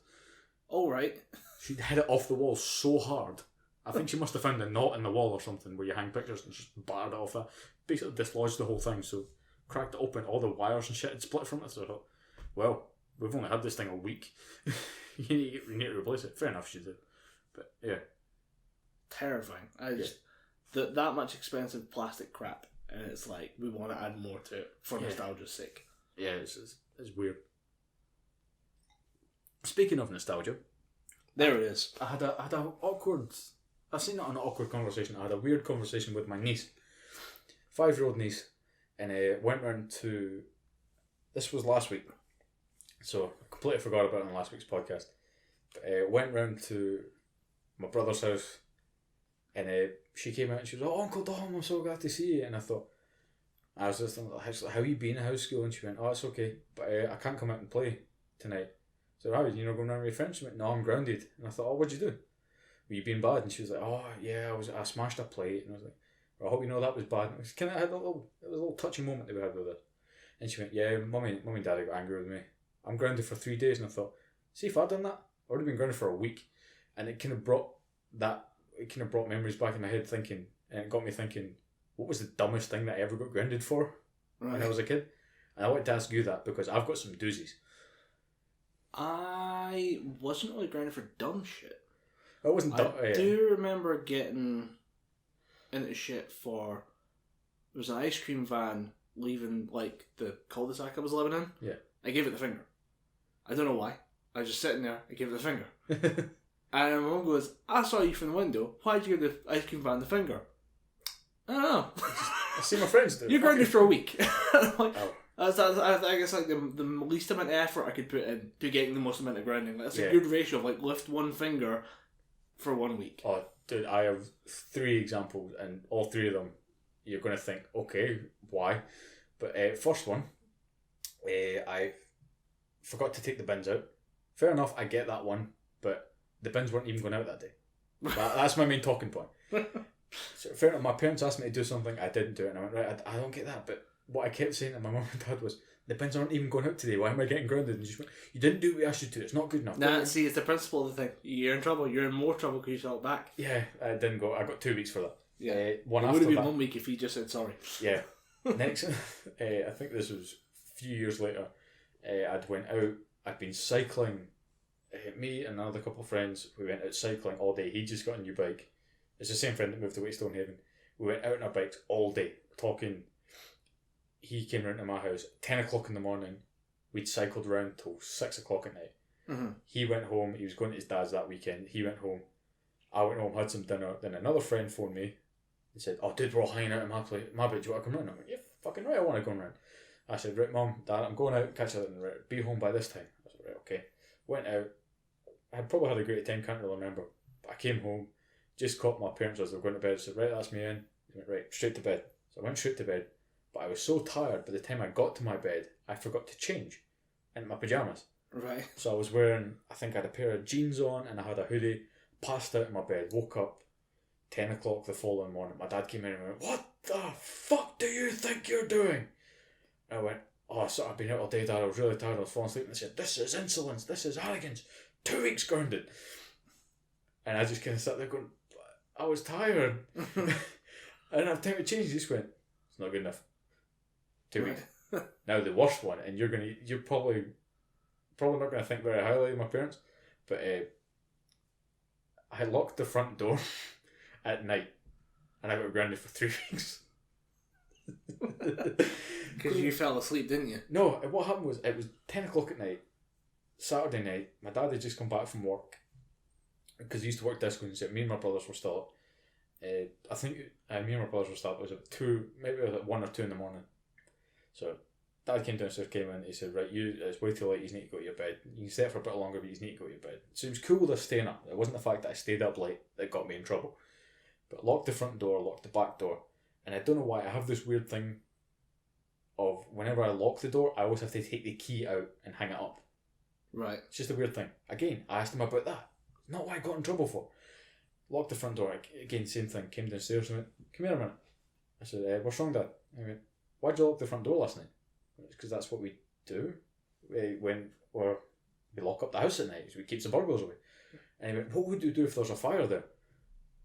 Oh, right. She hit it off the wall so hard. I think she must have found a knot in the wall or something where you hang pictures and just battered it off that. Basically dislodged the whole thing, so cracked it open, all the wires and shit had split from it. So I thought, well, we've only had this thing a week. you need to replace it. Fair enough, she did. But yeah. Terrifying. That much expensive plastic crap, and it's like, we want to add more to it for nostalgia's sake. Yeah, it's weird. Speaking of nostalgia, there it is. I had an awkward. I say not an awkward conversation. I had a weird conversation with my niece, 5-year-old niece, and went round to. This was last week, so I completely forgot about it on last week's podcast. But, went round to my brother's house, and she came out and she was like, "Oh, Uncle Dom, I'm so glad to see you." And I thought, I was just like, "How you been at house school?" And she went, "Oh, it's okay, but I can't come out and play tonight." So how you going around with your friends? She went, "No, I'm grounded." And I thought, "Oh, what'd you do? Were you being bad?" And she was like, "Oh, yeah, I smashed a plate." And I was like, "Well, I hope you know that was bad." And it was kind of a little touching moment that we had with her. And she went, "Yeah, mummy and daddy got angry with me. I'm grounded for 3 days." And I thought, see, if I'd done that, I would have been grounded for a week. And it kind of brought memories back in my head, thinking, and it got me thinking, what was the dumbest thing that I ever got grounded for when I was a kid? And I wanted to ask you that because I've got some doozies. I wasn't really grounded for dumb shit. I wasn't dumb. I do remember getting into shit for... There was an ice cream van leaving, like, the cul-de-sac I was living in. Yeah. I gave it the finger. I don't know why. I was just sitting there. I gave it the finger. And my mum goes, I saw you from the window. Why'd you give the ice cream van the finger? I don't know. I see my friends do. You're grounded for a week. Like, oh. I guess like the least amount of effort I could put in to getting the most amount of grounding. That's a good ratio of like lift one finger for 1 week. Oh, dude, I have 3 examples, and all 3 of them you're going to think, okay, why? But first one, I forgot to take the bins out. Fair enough, I get that one, but the bins weren't even going out that day. That's my main talking point. So fair enough, my parents asked me to do something, I didn't do it, and I went, right, I don't get that, but what I kept saying to my mum and dad was, the bins aren't even going out today, why am I getting grounded? And she went, you didn't do what we asked you to, it's not good enough. Nah, see, it's the principle of the thing. You're in trouble, you're in more trouble because you fell back. Yeah, I didn't go, I got 2 weeks for that. Yeah, one it after would have been that, 1 week if you just said sorry. Yeah. Next, I think this was a few years later, I'd went out, I'd been cycling, me and another couple of friends, we went out cycling all day. He just got a new bike. It's the same friend that moved away to Stonehaven. We went out on our bikes all day, talking. He came round to my house at 10 o'clock in the morning. We'd cycled round till 6 o'clock at night. Mm-hmm. He went home, he was going to his dad's that weekend. He went home. I went home, had some dinner. Then another friend phoned me and said, oh dude, we're all hanging out in my place. My bed, do you want to come round? I went, yeah, fucking right, I want to go round. I said, right, Mum, Dad, I'm going out, catch you later, be home by this time. I said, right, okay. Went out. I probably had a great time, can't really remember. But I came home, just caught my parents as they were going to bed. I said, right, that's me in. They went, right, straight to bed. So I went straight to bed. But I was so tired, by the time I got to my bed, I forgot to change into my pyjamas. Right. So I was wearing, I think I had a pair of jeans on and I had a hoodie, passed out in my bed, woke up 10 o'clock the following morning. My dad came in and went, what the fuck do you think you're doing? And I went, oh, so I've been out all day, Dad, I was really tired, I was falling asleep. And they said, this is insolence, this is arrogance. 2 weeks grounded. And I just kind of sat there going, I was tired. I didn't have time to change. He just went, it's not good enough. 2 weeks. Now the worst one, and you're probably not going to think very highly of my parents, but I locked the front door at night and I got grounded for 3 weeks. Because you fell asleep, didn't you? No, what happened was, it was 10 o'clock at night, Saturday night. My dad had just come back from work because he used to work disco, and said me and my brothers were still up. I think me and my brothers were still up. It was at 2, maybe it was at 1 or 2 in the morning. So Dad came downstairs, came in, he said, right, it's way too late, you need to go to your bed. You can stay up for a bit longer, but you need to go to your bed. So it was cool with us staying up. It wasn't the fact that I stayed up late that got me in trouble. But locked the front door, locked the back door, and I don't know why, I have this weird thing of whenever I lock the door, I always have to take the key out and hang it up. Right. It's just a weird thing. Again, I asked him about that. Not what I got in trouble for. Locked the front door, again, same thing. Came downstairs and went, come here a minute. I said, what's wrong, Dad? He went, why'd you lock the front door last night? Because that's what we do when we lock up the house at night. So we keep the burglars away. And he went, what would you do if there's a fire there?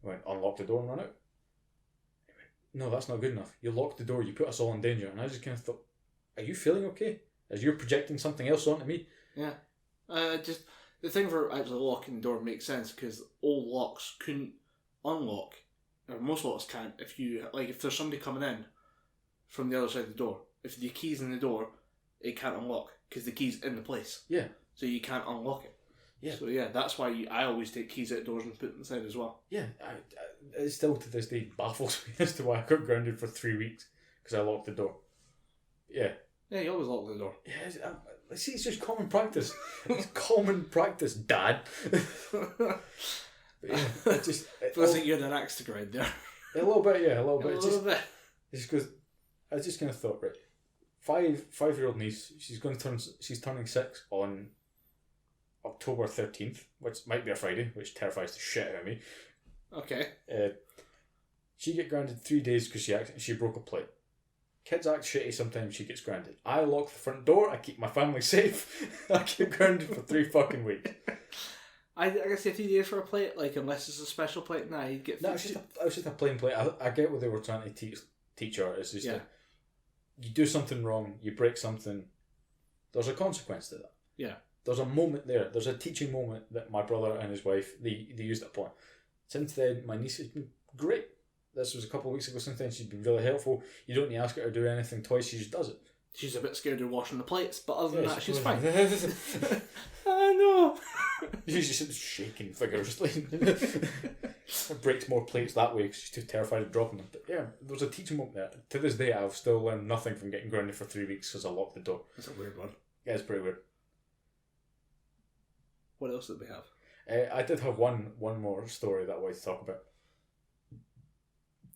I went, unlock the door and run out. He went, no, that's not good enough. You locked the door, you put us all in danger. And I just kind of thought, are you feeling okay? As you're projecting something else onto me? Yeah. Just the thing for actually locking the door makes sense because old locks couldn't unlock, or most locks can't. If there's somebody coming in from the other side of the door, if the key's in the door, it can't unlock because the key's in the place. Yeah. So you can't unlock it. Yeah. So yeah, that's why I always take keys outdoors and put them inside as well. Yeah. It still to this day baffles me as to why I got grounded for 3 weeks because I locked the door. Yeah. Yeah, you always lock the door. Yeah. See, it's just common practice. It's common practice, Dad. But yeah, it just... Feels like you had an axe to grind there. A little bit, yeah, a little bit. A little bit. It's because I just kind of thought, right, five-year-old niece, she's turning 6 on October 13th, which might be a Friday, which terrifies the shit out of me. Okay. She get grounded 3 days because she broke a plate. Kids act shitty, sometimes she gets grounded. I lock the front door, I keep my family safe, I get grounded for 3 fucking weeks. I guess 50 days for a plate, unless it's a special plate, you'd get 50. No, it was just a plain plate. I get what they were trying to teach her. It's just that you do something wrong, you break something, there's a consequence to that. Yeah. there's a moment there. There's a teaching moment that my brother and his wife, they used at a point. Since then, my niece has been great. This was a couple of weeks ago. Since then, she's been really helpful. You don't need to ask her to do anything twice. She just does it. She's a bit scared of washing the plates, but other than that, she's fine. I know. She's just shaking vigorously. Breaks more plates that way because she's too terrified of dropping them. But yeah, there's a teaching moment there. To this day, I've still learned nothing from getting grounded for 3 weeks because I locked the door. That's a weird one. Yeah, it's pretty weird. What else did we have? I did have one more story that I wanted to talk about.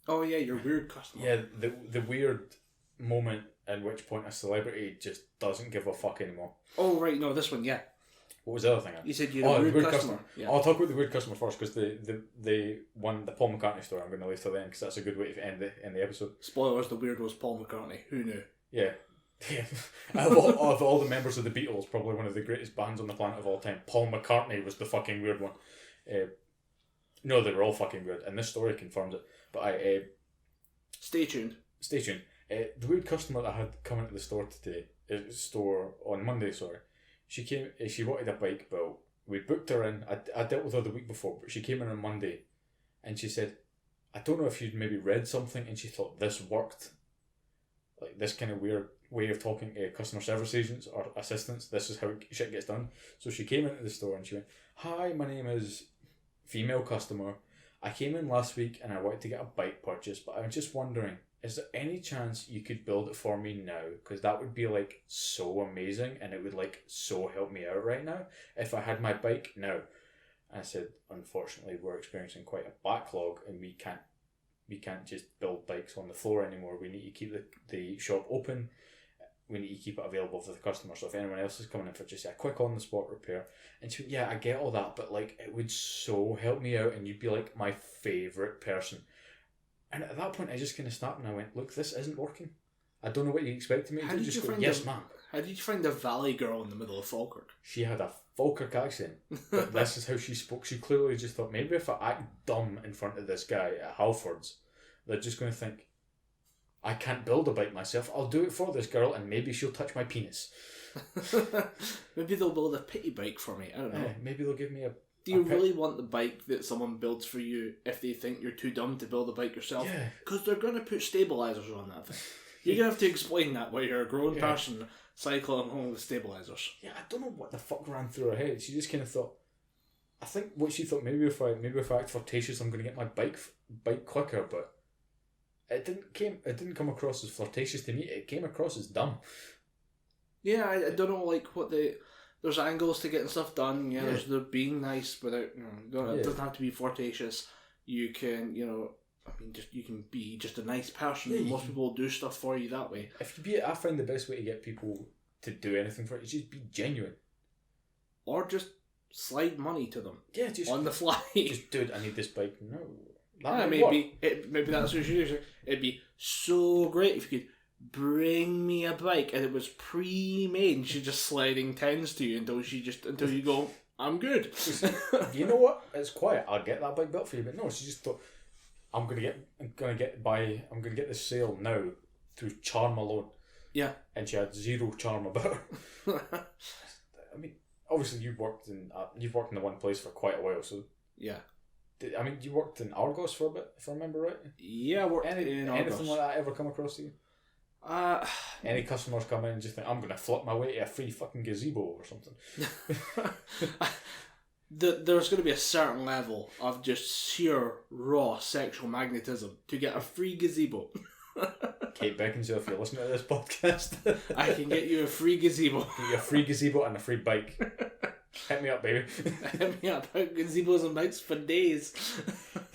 Oh yeah, your weird customer. Yeah, the weird moment at which point a celebrity just doesn't give a fuck anymore. Oh right, no, this one, yeah. What was the other thing? You said you had a weird customer. Yeah. I'll talk about the weird customer first because the Paul McCartney story I'm going to leave till then because that's a good way to end the episode. Spoilers: the weird was Paul McCartney. Who knew? Yeah. of all the members of the Beatles, probably one of the greatest bands on the planet of all time, Paul McCartney was the fucking weird one. No, they were all fucking weird, and this story confirms it. But stay tuned. Stay tuned. The weird customer that I had come into the store today, on Monday, sorry. She came. She wanted a bike built. We booked her in. I dealt with her the week before, but she came in on Monday, and she said, "I don't know if you'd maybe read something," and she thought this worked. Like this kind of weird way of talking to customer service agents or assistants. This is how shit gets done. So she came into the store and she went, "Hi, my name is female customer. I came in last week and I wanted to get a bike purchase, but I'm just wondering, is there any chance you could build it for me now? Because that would be like so amazing and it would like so help me out right now if I had my bike now." And I said, "Unfortunately, we're experiencing quite a backlog and we can't just build bikes on the floor anymore. We need to keep the shop open. We need to keep it available for the customer. So if anyone else is coming in for just a quick on the spot repair." And she went, "Yeah, I get all that, but like it would so help me out and you'd be like my favourite person." And at that point I just kind of snapped and I went, "Look, this isn't working. I don't know what you expected me to do." Just go, "Yes, ma'am." How did you find the valley girl in the middle of Falkirk? She had a Falkirk accent, but this is how she spoke. She clearly just thought, maybe if I act dumb in front of this guy at Halfords, they're just going to think, I can't build a bike myself. I'll do it for this girl and maybe she'll touch my penis. Maybe they'll build a pity bike for me. I don't know. Maybe they'll give me a... Do you really want the bike that someone builds for you if they think you're too dumb to build a bike yourself? Yeah. Because they're going to put stabilisers on that thing. You're going to have to explain that while you're a grown person cycling home with stabilisers. Yeah, I don't know what the fuck ran through her head. She just kind of thought... I think what she thought, maybe if I act flirtatious, I'm going to get my bike quicker, but... It didn't come across as flirtatious to me. It came across as dumb. Yeah, I don't know, like what there's angles to getting stuff done. Yeah, there's the being nice without. It doesn't have to be flirtatious. You can, you can be just a nice person. Yeah, most people will do stuff for you that way. I find the best way to get people to do anything for you is just be genuine, or just slide money to them. Yeah, just on the fly. Just, dude, I need this bike. No. Maybe that's what you do. It'd be so great if you could bring me a bike and it was pre-made and she's just sliding tens to you until you go, "I'm good." You know what? It's quiet. I'll get that bike built for you. But no, she just thought, I'm gonna get this sale now through charm alone. Yeah. And she had zero charm about her. I mean, obviously you've worked in the one place for quite a while, so yeah. You worked in Argos for a bit, if I remember right. Yeah, I worked in Argos. Anything like that ever come across to you? Any customers come in and just think, I'm going to flip my way to a free fucking gazebo or something? There's going to be a certain level of just sheer raw sexual magnetism to get a free gazebo. Kate Beckinsale, if you're listening to this podcast, I can get you a free gazebo. Get you a free gazebo and a free bike. Hit me up, baby. Hit me up. Gazebos and bikes for days.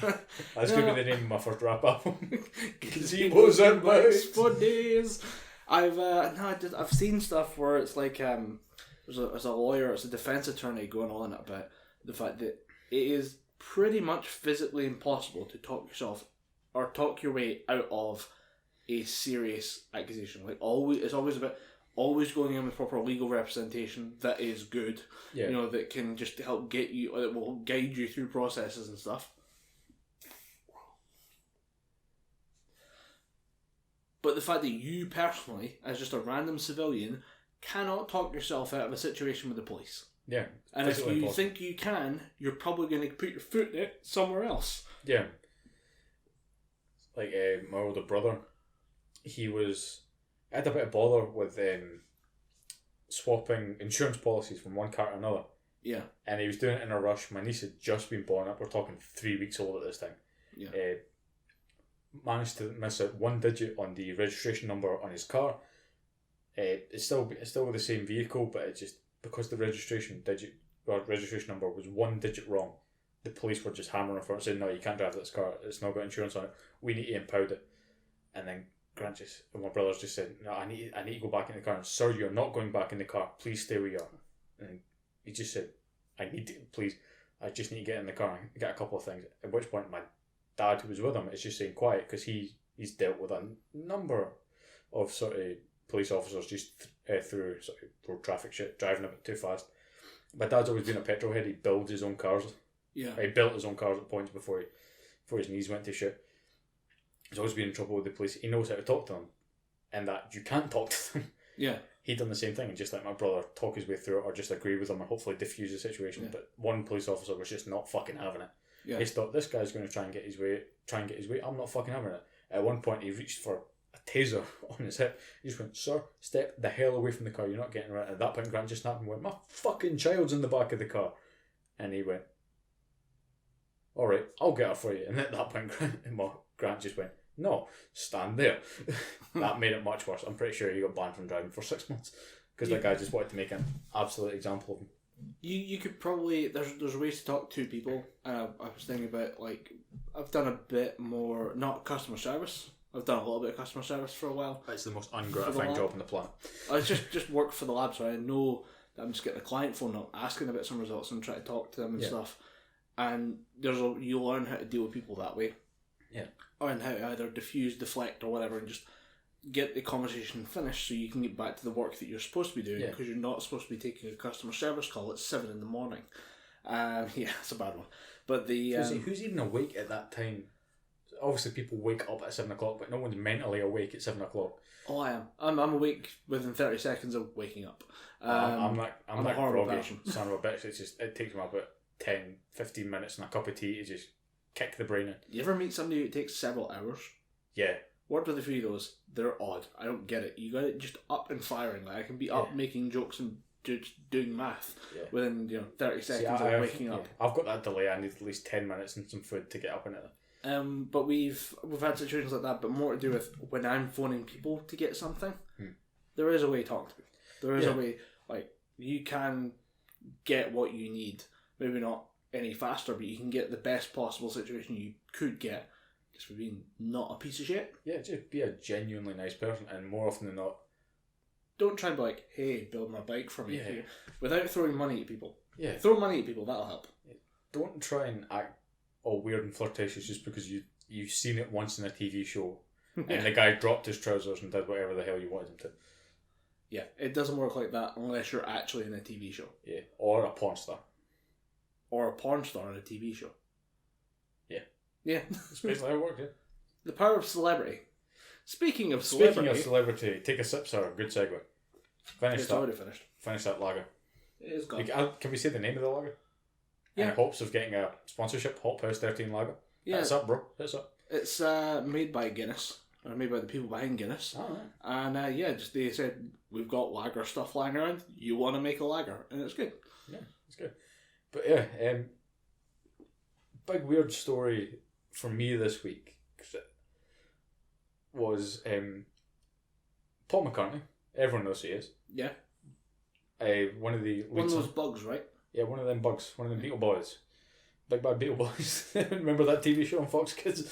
That's going to be the name of my first rap album. Gazebos and bikes for days. I've seen stuff where it's like there's a lawyer, it's a defense attorney going on about the fact that it is pretty much physically impossible to talk your way out of a serious accusation. Like it's always about always going in with proper legal representation that is good. Yeah. That can just help get you, that will guide you through processes and stuff. But the fact that you personally, as just a random civilian, cannot talk yourself out of a situation with the police. Yeah. And if you think you can, you're probably going to put your foot in it somewhere else. Yeah. Like my older brother, I had a bit of bother with swapping insurance policies from one car to another. Yeah. And he was doing it in a rush. My niece had just been born up. We're talking 3 weeks old at this time. Yeah. Managed to miss out one digit on the registration number on his car. It's still with the same vehicle, but it just, because the registration number was one digit wrong, the police were just hammering for it, saying, no, you can't drive this car, it's not got insurance on it, we need to impound it. And then my brothers just said, no, I need to go back in the car. And, sir, you're not going back in the car, please stay where you are. And he just said, I just need to get in the car and get a couple of things. At which point my dad, who was with him, is just saying quiet, because he's dealt with a number of sort of police officers just through sort of road traffic shit, driving a bit too fast. My dad's always been a petrol head. He builds his own cars. Yeah. He built his own cars at points before his knees went to shit. He's always been in trouble with the police. He knows how to talk to them, and that you can't talk to them. Yeah. He'd done the same thing, and just like my brother, talk his way through it, or just agree with them, or hopefully diffuse the situation. Yeah. But one police officer was just not fucking having it. Yeah. He thought, this guy's going to try and get his way. I'm not fucking having it. At one point, he reached for a taser on his hip. He just went, sir, step the hell away from the car. You're not getting right. At that point, Grant just snapped and went, my fucking child's in the back of the car. And he went, all right, I'll get her for you. And at that point, Grant just went, no, stand there. That made it much worse. I'm pretty sure he got banned from driving for 6 months because that guy just wanted to make an absolute example of him. You could probably, there's ways to talk to people. I was thinking about, like, I've done a bit more, not customer service. I've done a little bit of customer service for a while. It's the most ungratifying job on the planet. I just work for the lab, so I know that I'm just getting a client phone up, asking about some results and try to talk to them and stuff. And you learn how to deal with people that way. Yeah. And how to either diffuse, deflect, or whatever, and just get the conversation finished so you can get back to the work that you're supposed to be doing, because you're not supposed to be taking a customer service call at 7 a.m. Yeah, it's a bad one. But who's even awake at that time? Obviously, people wake up at 7 o'clock, but no one's mentally awake at 7 o'clock. Oh, I am. I'm awake within 30 seconds of waking up. I'm that horrible groggy person. Son of a bitch. It takes me about 10, 15 minutes and a cup of tea to just kick the brain in. You ever meet somebody who takes several hours? Yeah. Word with a few of those, they're odd. I don't get it. You got it just up and firing. Like, I can be up making jokes and doing math within 30 seconds of waking up. I've got that delay. I need at least 10 minutes and some food to get up in it. But we've had situations like that, but more to do with when I'm phoning people to get something. There is a way to talk to people. There is a way, like, you can get what you need. Maybe not any faster, but you can get the best possible situation you could get just for being not a piece of shit. Yeah, just be a genuinely nice person, and more often than not, don't try and be like, hey, build my bike for me here, without throwing money at people. Yeah. Throw money at people, that'll help. Don't try and act all weird and flirtatious just because you've seen it once in a TV show and the guy dropped his trousers and did whatever the hell you wanted him to. Yeah, it doesn't work like that unless you're actually in a TV show. Yeah, or a porn star. Or a porn star in a TV show. Yeah. Yeah. That's basically how it works, yeah. The power of celebrity. Speaking of celebrity, take a sip, sir. Good segue. It's already finished. Finish that lager. It is gone. Can we say the name of the lager? Yeah. In hopes of getting a sponsorship, Hop House 13 Lager. Yeah. Hit us up, bro. Hit us up. It's made by Guinness. Or made by the people behind Guinness. Oh, right. And just they said, we've got lager stuff lying around. You want to make a lager? And it's good. Yeah, it's good. But yeah, big weird story for me this week was Paul McCartney. Everyone knows who he is. Yeah. One of those bugs, right? Yeah, one of them bugs. One of them Beetle boys. Big Bad Beetle Boys. Remember that TV show on Fox Kids?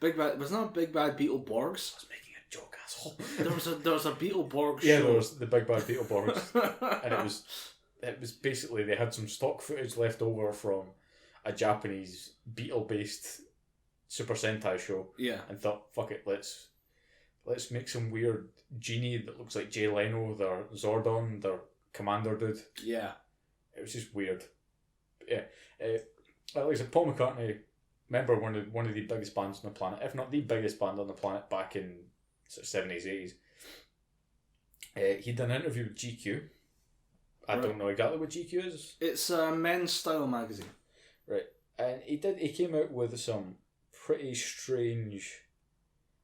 Was not Big Bad Beetle Borgs? I was making a joke, asshole. There was a Beetle Borg show. Yeah, there was the Big Bad Beetle Borgs. And it was basically, they had some stock footage left over from a Japanese Beetle-based Super Sentai show. Yeah. And thought, fuck it, let's make some weird genie that looks like Jay Leno, their Zordon, their Commander dude. Yeah. It was just weird. Yeah. Like I said, Paul McCartney, member one of the biggest bands on the planet, if not the biggest band on the planet back in sort of 70s, 80s. He done an interview with GQ. I don't know exactly what GQ is. It's a men's style magazine. Right. And he came out with some pretty strange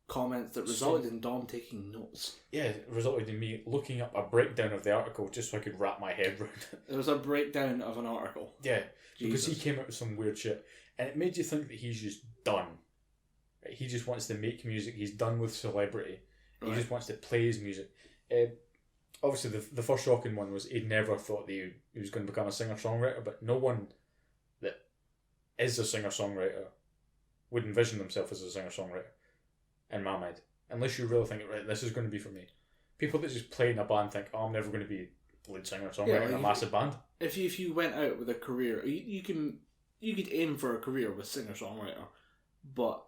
comments that resulted in Dom taking notes. Yeah, it resulted in me looking up a breakdown of the article just so I could wrap my head around it. There was a breakdown of an article. Yeah, Jesus. because he came out with some weird shit. And it made you think that he's just done. Right? He just wants to make music. He's done with celebrity. He just wants to play his music. Obviously, the first shocking one was he'd never thought that he was going to become a singer-songwriter, but no one that is a singer-songwriter would envision themselves as a singer-songwriter, in my mind. Unless you really think, right, this is going to be for me. People that just play in a band think, oh, I'm never going to be lead singer-songwriter in a massive band. If you went out with a career, you could aim for a career with singer-songwriter, but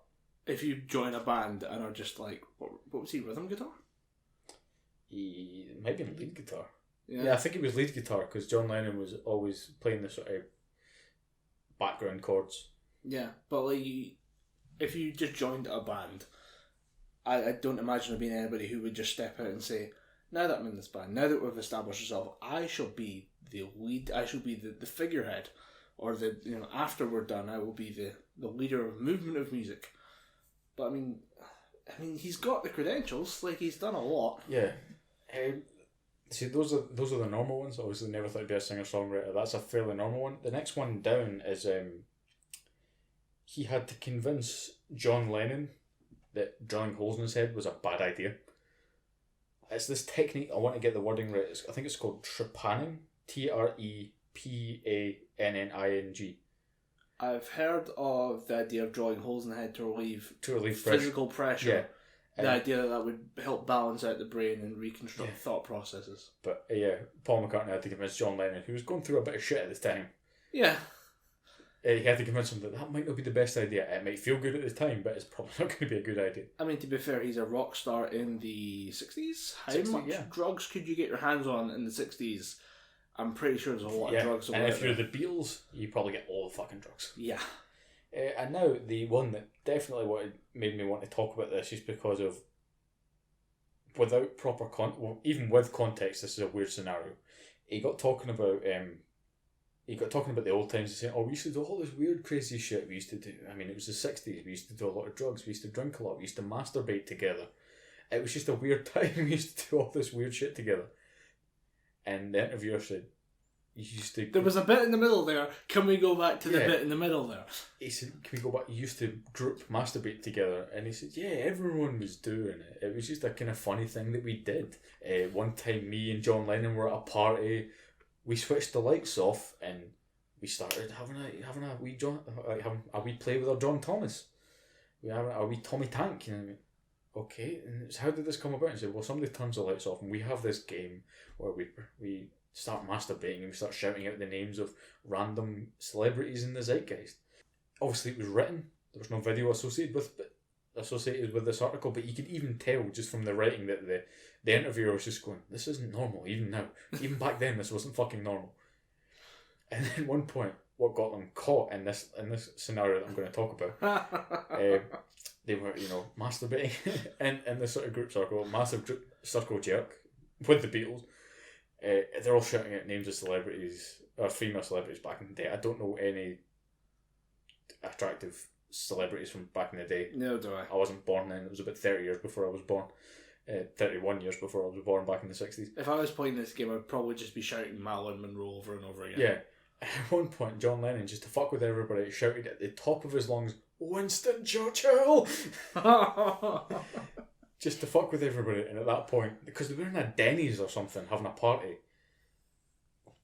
if you join a band and are just like, what was he, rhythm guitar? He might be lead guitar. Yeah, I think it was lead guitar because John Lennon was always playing the sort of background chords. Yeah, but like, if you just joined a band, I don't imagine there being anybody who would just step out and say, now that I'm in this band, now that we've established ourselves, I shall be the lead, I shall be the figurehead, or after we're done, I will be the leader of movement of music. But I mean, he's got the credentials. Like, he's done a lot. Yeah. See, those are the normal ones. Obviously, never thought he'd be a singer-songwriter. That's a fairly normal one. The next one down is he had to convince John Lennon that drilling holes in his head was a bad idea. It's this technique, I want to get the wording right, I think it's called trepanning. Trepanning. I've heard of the idea of drawing holes in the head to relieve physical pressure. Yeah. The idea that would help balance out the brain and reconstruct thought processes. But Paul McCartney had to convince John Lennon, who was going through a bit of shit at this time. Yeah. He had to convince him that might not be the best idea. It might feel good at the time, but it's probably not going to be a good idea. I mean, to be fair, he's a rock star in the 60s. How much drugs could you get your hands on in the 60s? I'm pretty sure there's a lot of drugs. And if you're the Beatles, you probably get all the fucking drugs. Yeah. And now the one that definitely made me want to talk about this is because of, without proper even with context, this is a weird scenario. He got talking about the old times and saying, oh, we used to do all this weird crazy shit we used to do. I mean, it was the 60s, we used to do a lot of drugs, we used to drink a lot, we used to masturbate together. It was just a weird time, we used to do all this weird shit together. And the interviewer said, there was a bit in the middle there. Can we go back to the bit in the middle there? He said, can we go back? You used to group masturbate together. And he said, yeah, everyone was doing it. It was just a kind of funny thing that we did. One time, me and John Lennon were at a party. We switched the lights off and we started having a wee play with our John Thomas. We having a wee Tommy Tank. And okay, and how did this come about? And he said, well, somebody turns the lights off and we have this game where we start masturbating and we start shouting out the names of random celebrities in the zeitgeist. Obviously it was written, there was no video associated with this article, but you could even tell just from the writing that the interviewer was just going, this isn't normal, even now. Even back then this wasn't fucking normal. And then one point, what got them caught in this scenario that I'm going to talk about, they were, masturbating in this sort of group circle, massive group circle jerk with the Beatles. They're all shouting out names of celebrities, or female celebrities back in the day. I don't know any attractive celebrities from back in the day. No, do I. I wasn't born then. It was about 30 years before I was born. 31 years before I was born back in the 60s. If I was playing this game, I'd probably just be shouting Marilyn Monroe over and over again. Yeah. At one point, John Lennon, just to fuck with everybody, shouted at the top of his lungs, Winston Churchill! Just to fuck with everybody. And at that point, because they were in a Denny's or something, having a party,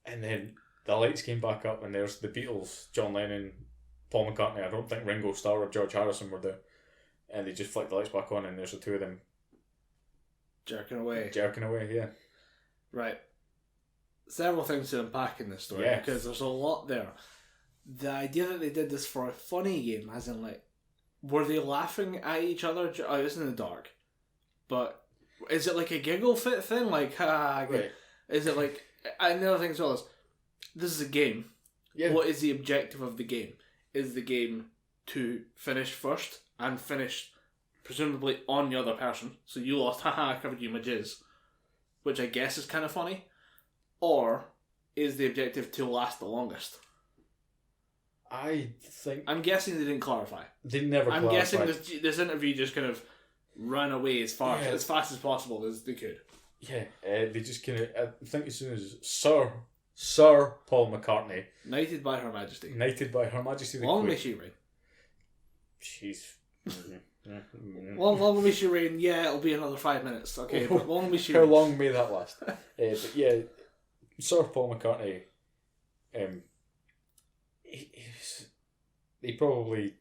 and then the lights came back up and there's the Beatles, John Lennon, Paul McCartney. I don't think Ringo Starr or George Harrison were there. And they just flicked the lights back on and there's the two of them jerking away, yeah. Right. Several things to unpack in this story, because there's a lot there. The idea that they did this for a funny game, as in, like, were they laughing at each other? Oh, it was in the dark. But is it like a giggle fit thing? Like, right. Is it like... And the other thing as well is, this is a game. Yeah. What is the objective of the game? Is the game to finish first and finish presumably on the other person? So you lost, I covered you my jizz. which I guess is kind of funny, or is the objective to last the longest? I'm guessing they didn't clarify. They never clarified. I'm guessing this interview just kind of ran away as fast as possible as they could. Yeah, they just kind of... I think as soon as Sir Paul McCartney... Knighted by Her Majesty. Knighted by Her Majesty the Long Queen. may she reign. She's... long may she reign, yeah, it'll be another 5 minutes. Okay, but long may she reign. How long may that last? But yeah, Sir Paul McCartney... He probably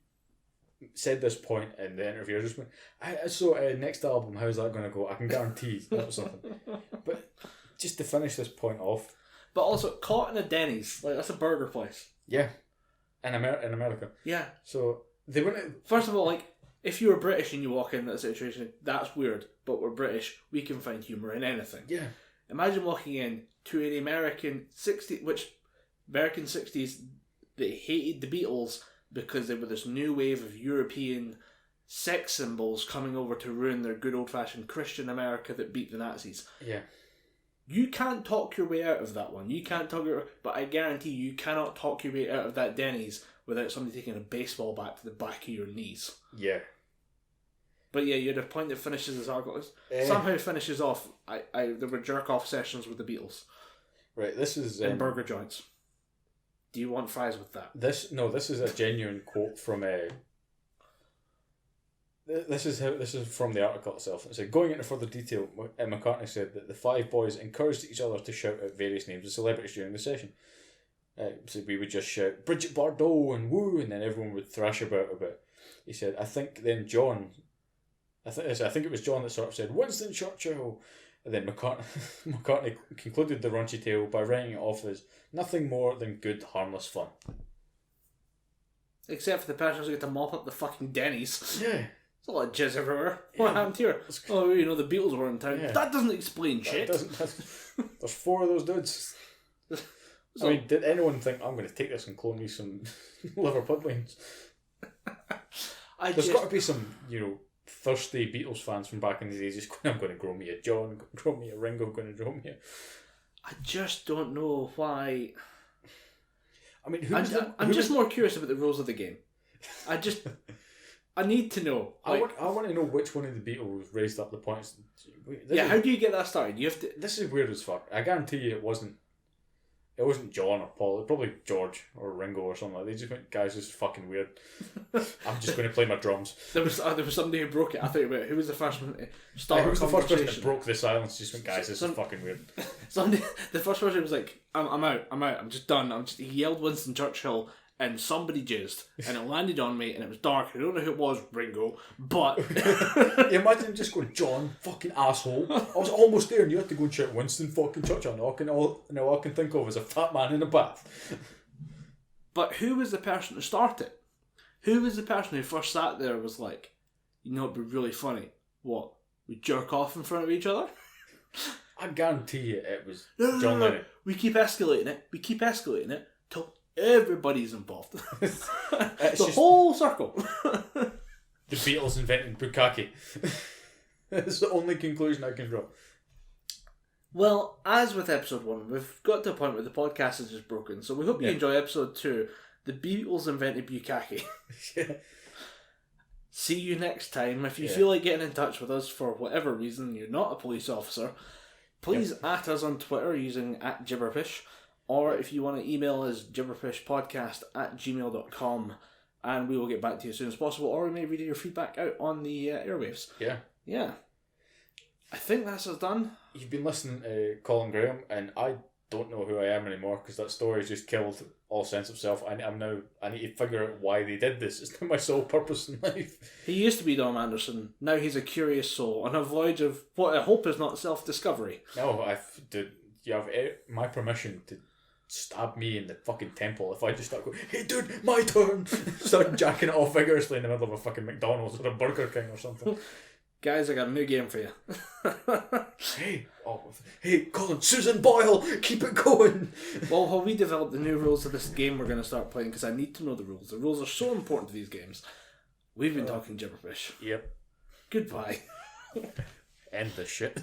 said this point in the interview. I just went, so next album, how's that going to go? I can guarantee that was something. But just to finish this point off. But also, caught in a Denny's. Like, that's a burger place. Yeah. In America. Yeah. So, they wouldn't... First of all, like, if you were British and you walk in that situation, that's weird. But we're British. We can find humour in anything. Yeah. Imagine walking in to an American 60s, they hated the Beatles because they were this new wave of European sex symbols coming over to ruin their good old-fashioned Christian America that beat the Nazis. Yeah. You can't talk your way out of that one. You can't talk but I guarantee you cannot talk your way out of that Denny's without somebody taking a baseball bat to the back of your knees. Yeah. But yeah, you had a point that finishes this article. Somehow finishes off, there were jerk-off sessions with the Beatles. Right, this is... in burger joints. Do you want fries with that? This is a genuine quote from This is from the article itself. It said, going into further detail, McCartney said that the 5 boys encouraged each other to shout out various names of celebrities during the session. So we would just shout Bridget Bardot and woo, and then everyone would thrash about a bit. He said, I think then John, I think it was John that sort of said Winston Churchill. And then McCartney concluded the raunchy tale by writing it off as nothing more than good, harmless fun. Except for the person who's got to mop up the fucking Denny's. Yeah. There's a lot of jizz everywhere. What happened here? Oh, the Beatles were in town. Yeah. That doesn't explain shit. There's 4 of those dudes. I mean, did anyone think, I'm going to take this and clone me some liver puddings? There's got to be some, thirsty Beatles fans from back in the day just going, I'm going to grow me a John, grow me a Ringo, going to grow me a... I just don't know why... I mean, I'm just more curious about the rules of the game. I need to know. I want to know which one of the Beatles raised up the points. How do you get that started? You have to... This is weird as fuck. I guarantee you it wasn't John or Paul. It was probably George or Ringo or something like that. They just went, guys, this is fucking weird. I'm just going to play my drums. There was somebody who broke it. I thought about who was the first one to start who was the first person that broke the silence? Just went, guys, this is fucking weird. The first person was like, I'm out, I'm just done. He yelled Winston Churchill and somebody jizzed and it landed on me and it was dark. I don't know who it was, Ringo, but... Imagine just going, John, fucking asshole. I was almost there and you had to go and shout Winston fucking Churchill. All I can think of is a fat man in a bath. But who was the person to start it? Who was the person who first sat there and was like, it'd be really funny. What? We jerk off in front of each other? I guarantee you it was John Lennon. We keep escalating it till everybody's involved. The whole circle. The Beatles invented Bukake. That's the only conclusion I can draw. Well, as with episode 1, we've got to a point where the podcast is just broken, so we hope you enjoy episode 2. The Beatles invented Bukake. Yeah. See you next time. If you feel like getting in touch with us for whatever reason, you're not a police officer, please at us on Twitter using @gibberpish, or if you want to email us, gibberpishpodcast@gmail.com, and we will get back to you as soon as possible, or we may read your feedback out on the airwaves. Yeah. I think that's us done. You've been listening to Colin Graham, and I don't know who I am anymore because that story just killed all sense of self. I need to figure out why they did this. It's not my sole purpose in life. He used to be Dom Anderson. Now he's a curious soul on a voyage of what I hope is not self-discovery. No, you have my permission to stab me in the fucking temple if I just start going, hey dude, my turn! Start jacking it off vigorously in the middle of a fucking McDonald's or a Burger King or something. Guys, I got a new game for you. Hey, Colin, Susan Boyle, keep it going. Well, while we develop the new rules of this game we're going to start playing, because I need to know the rules. The rules are so important to these games. We've been talking gibberpish. Yep. Goodbye. End the shit.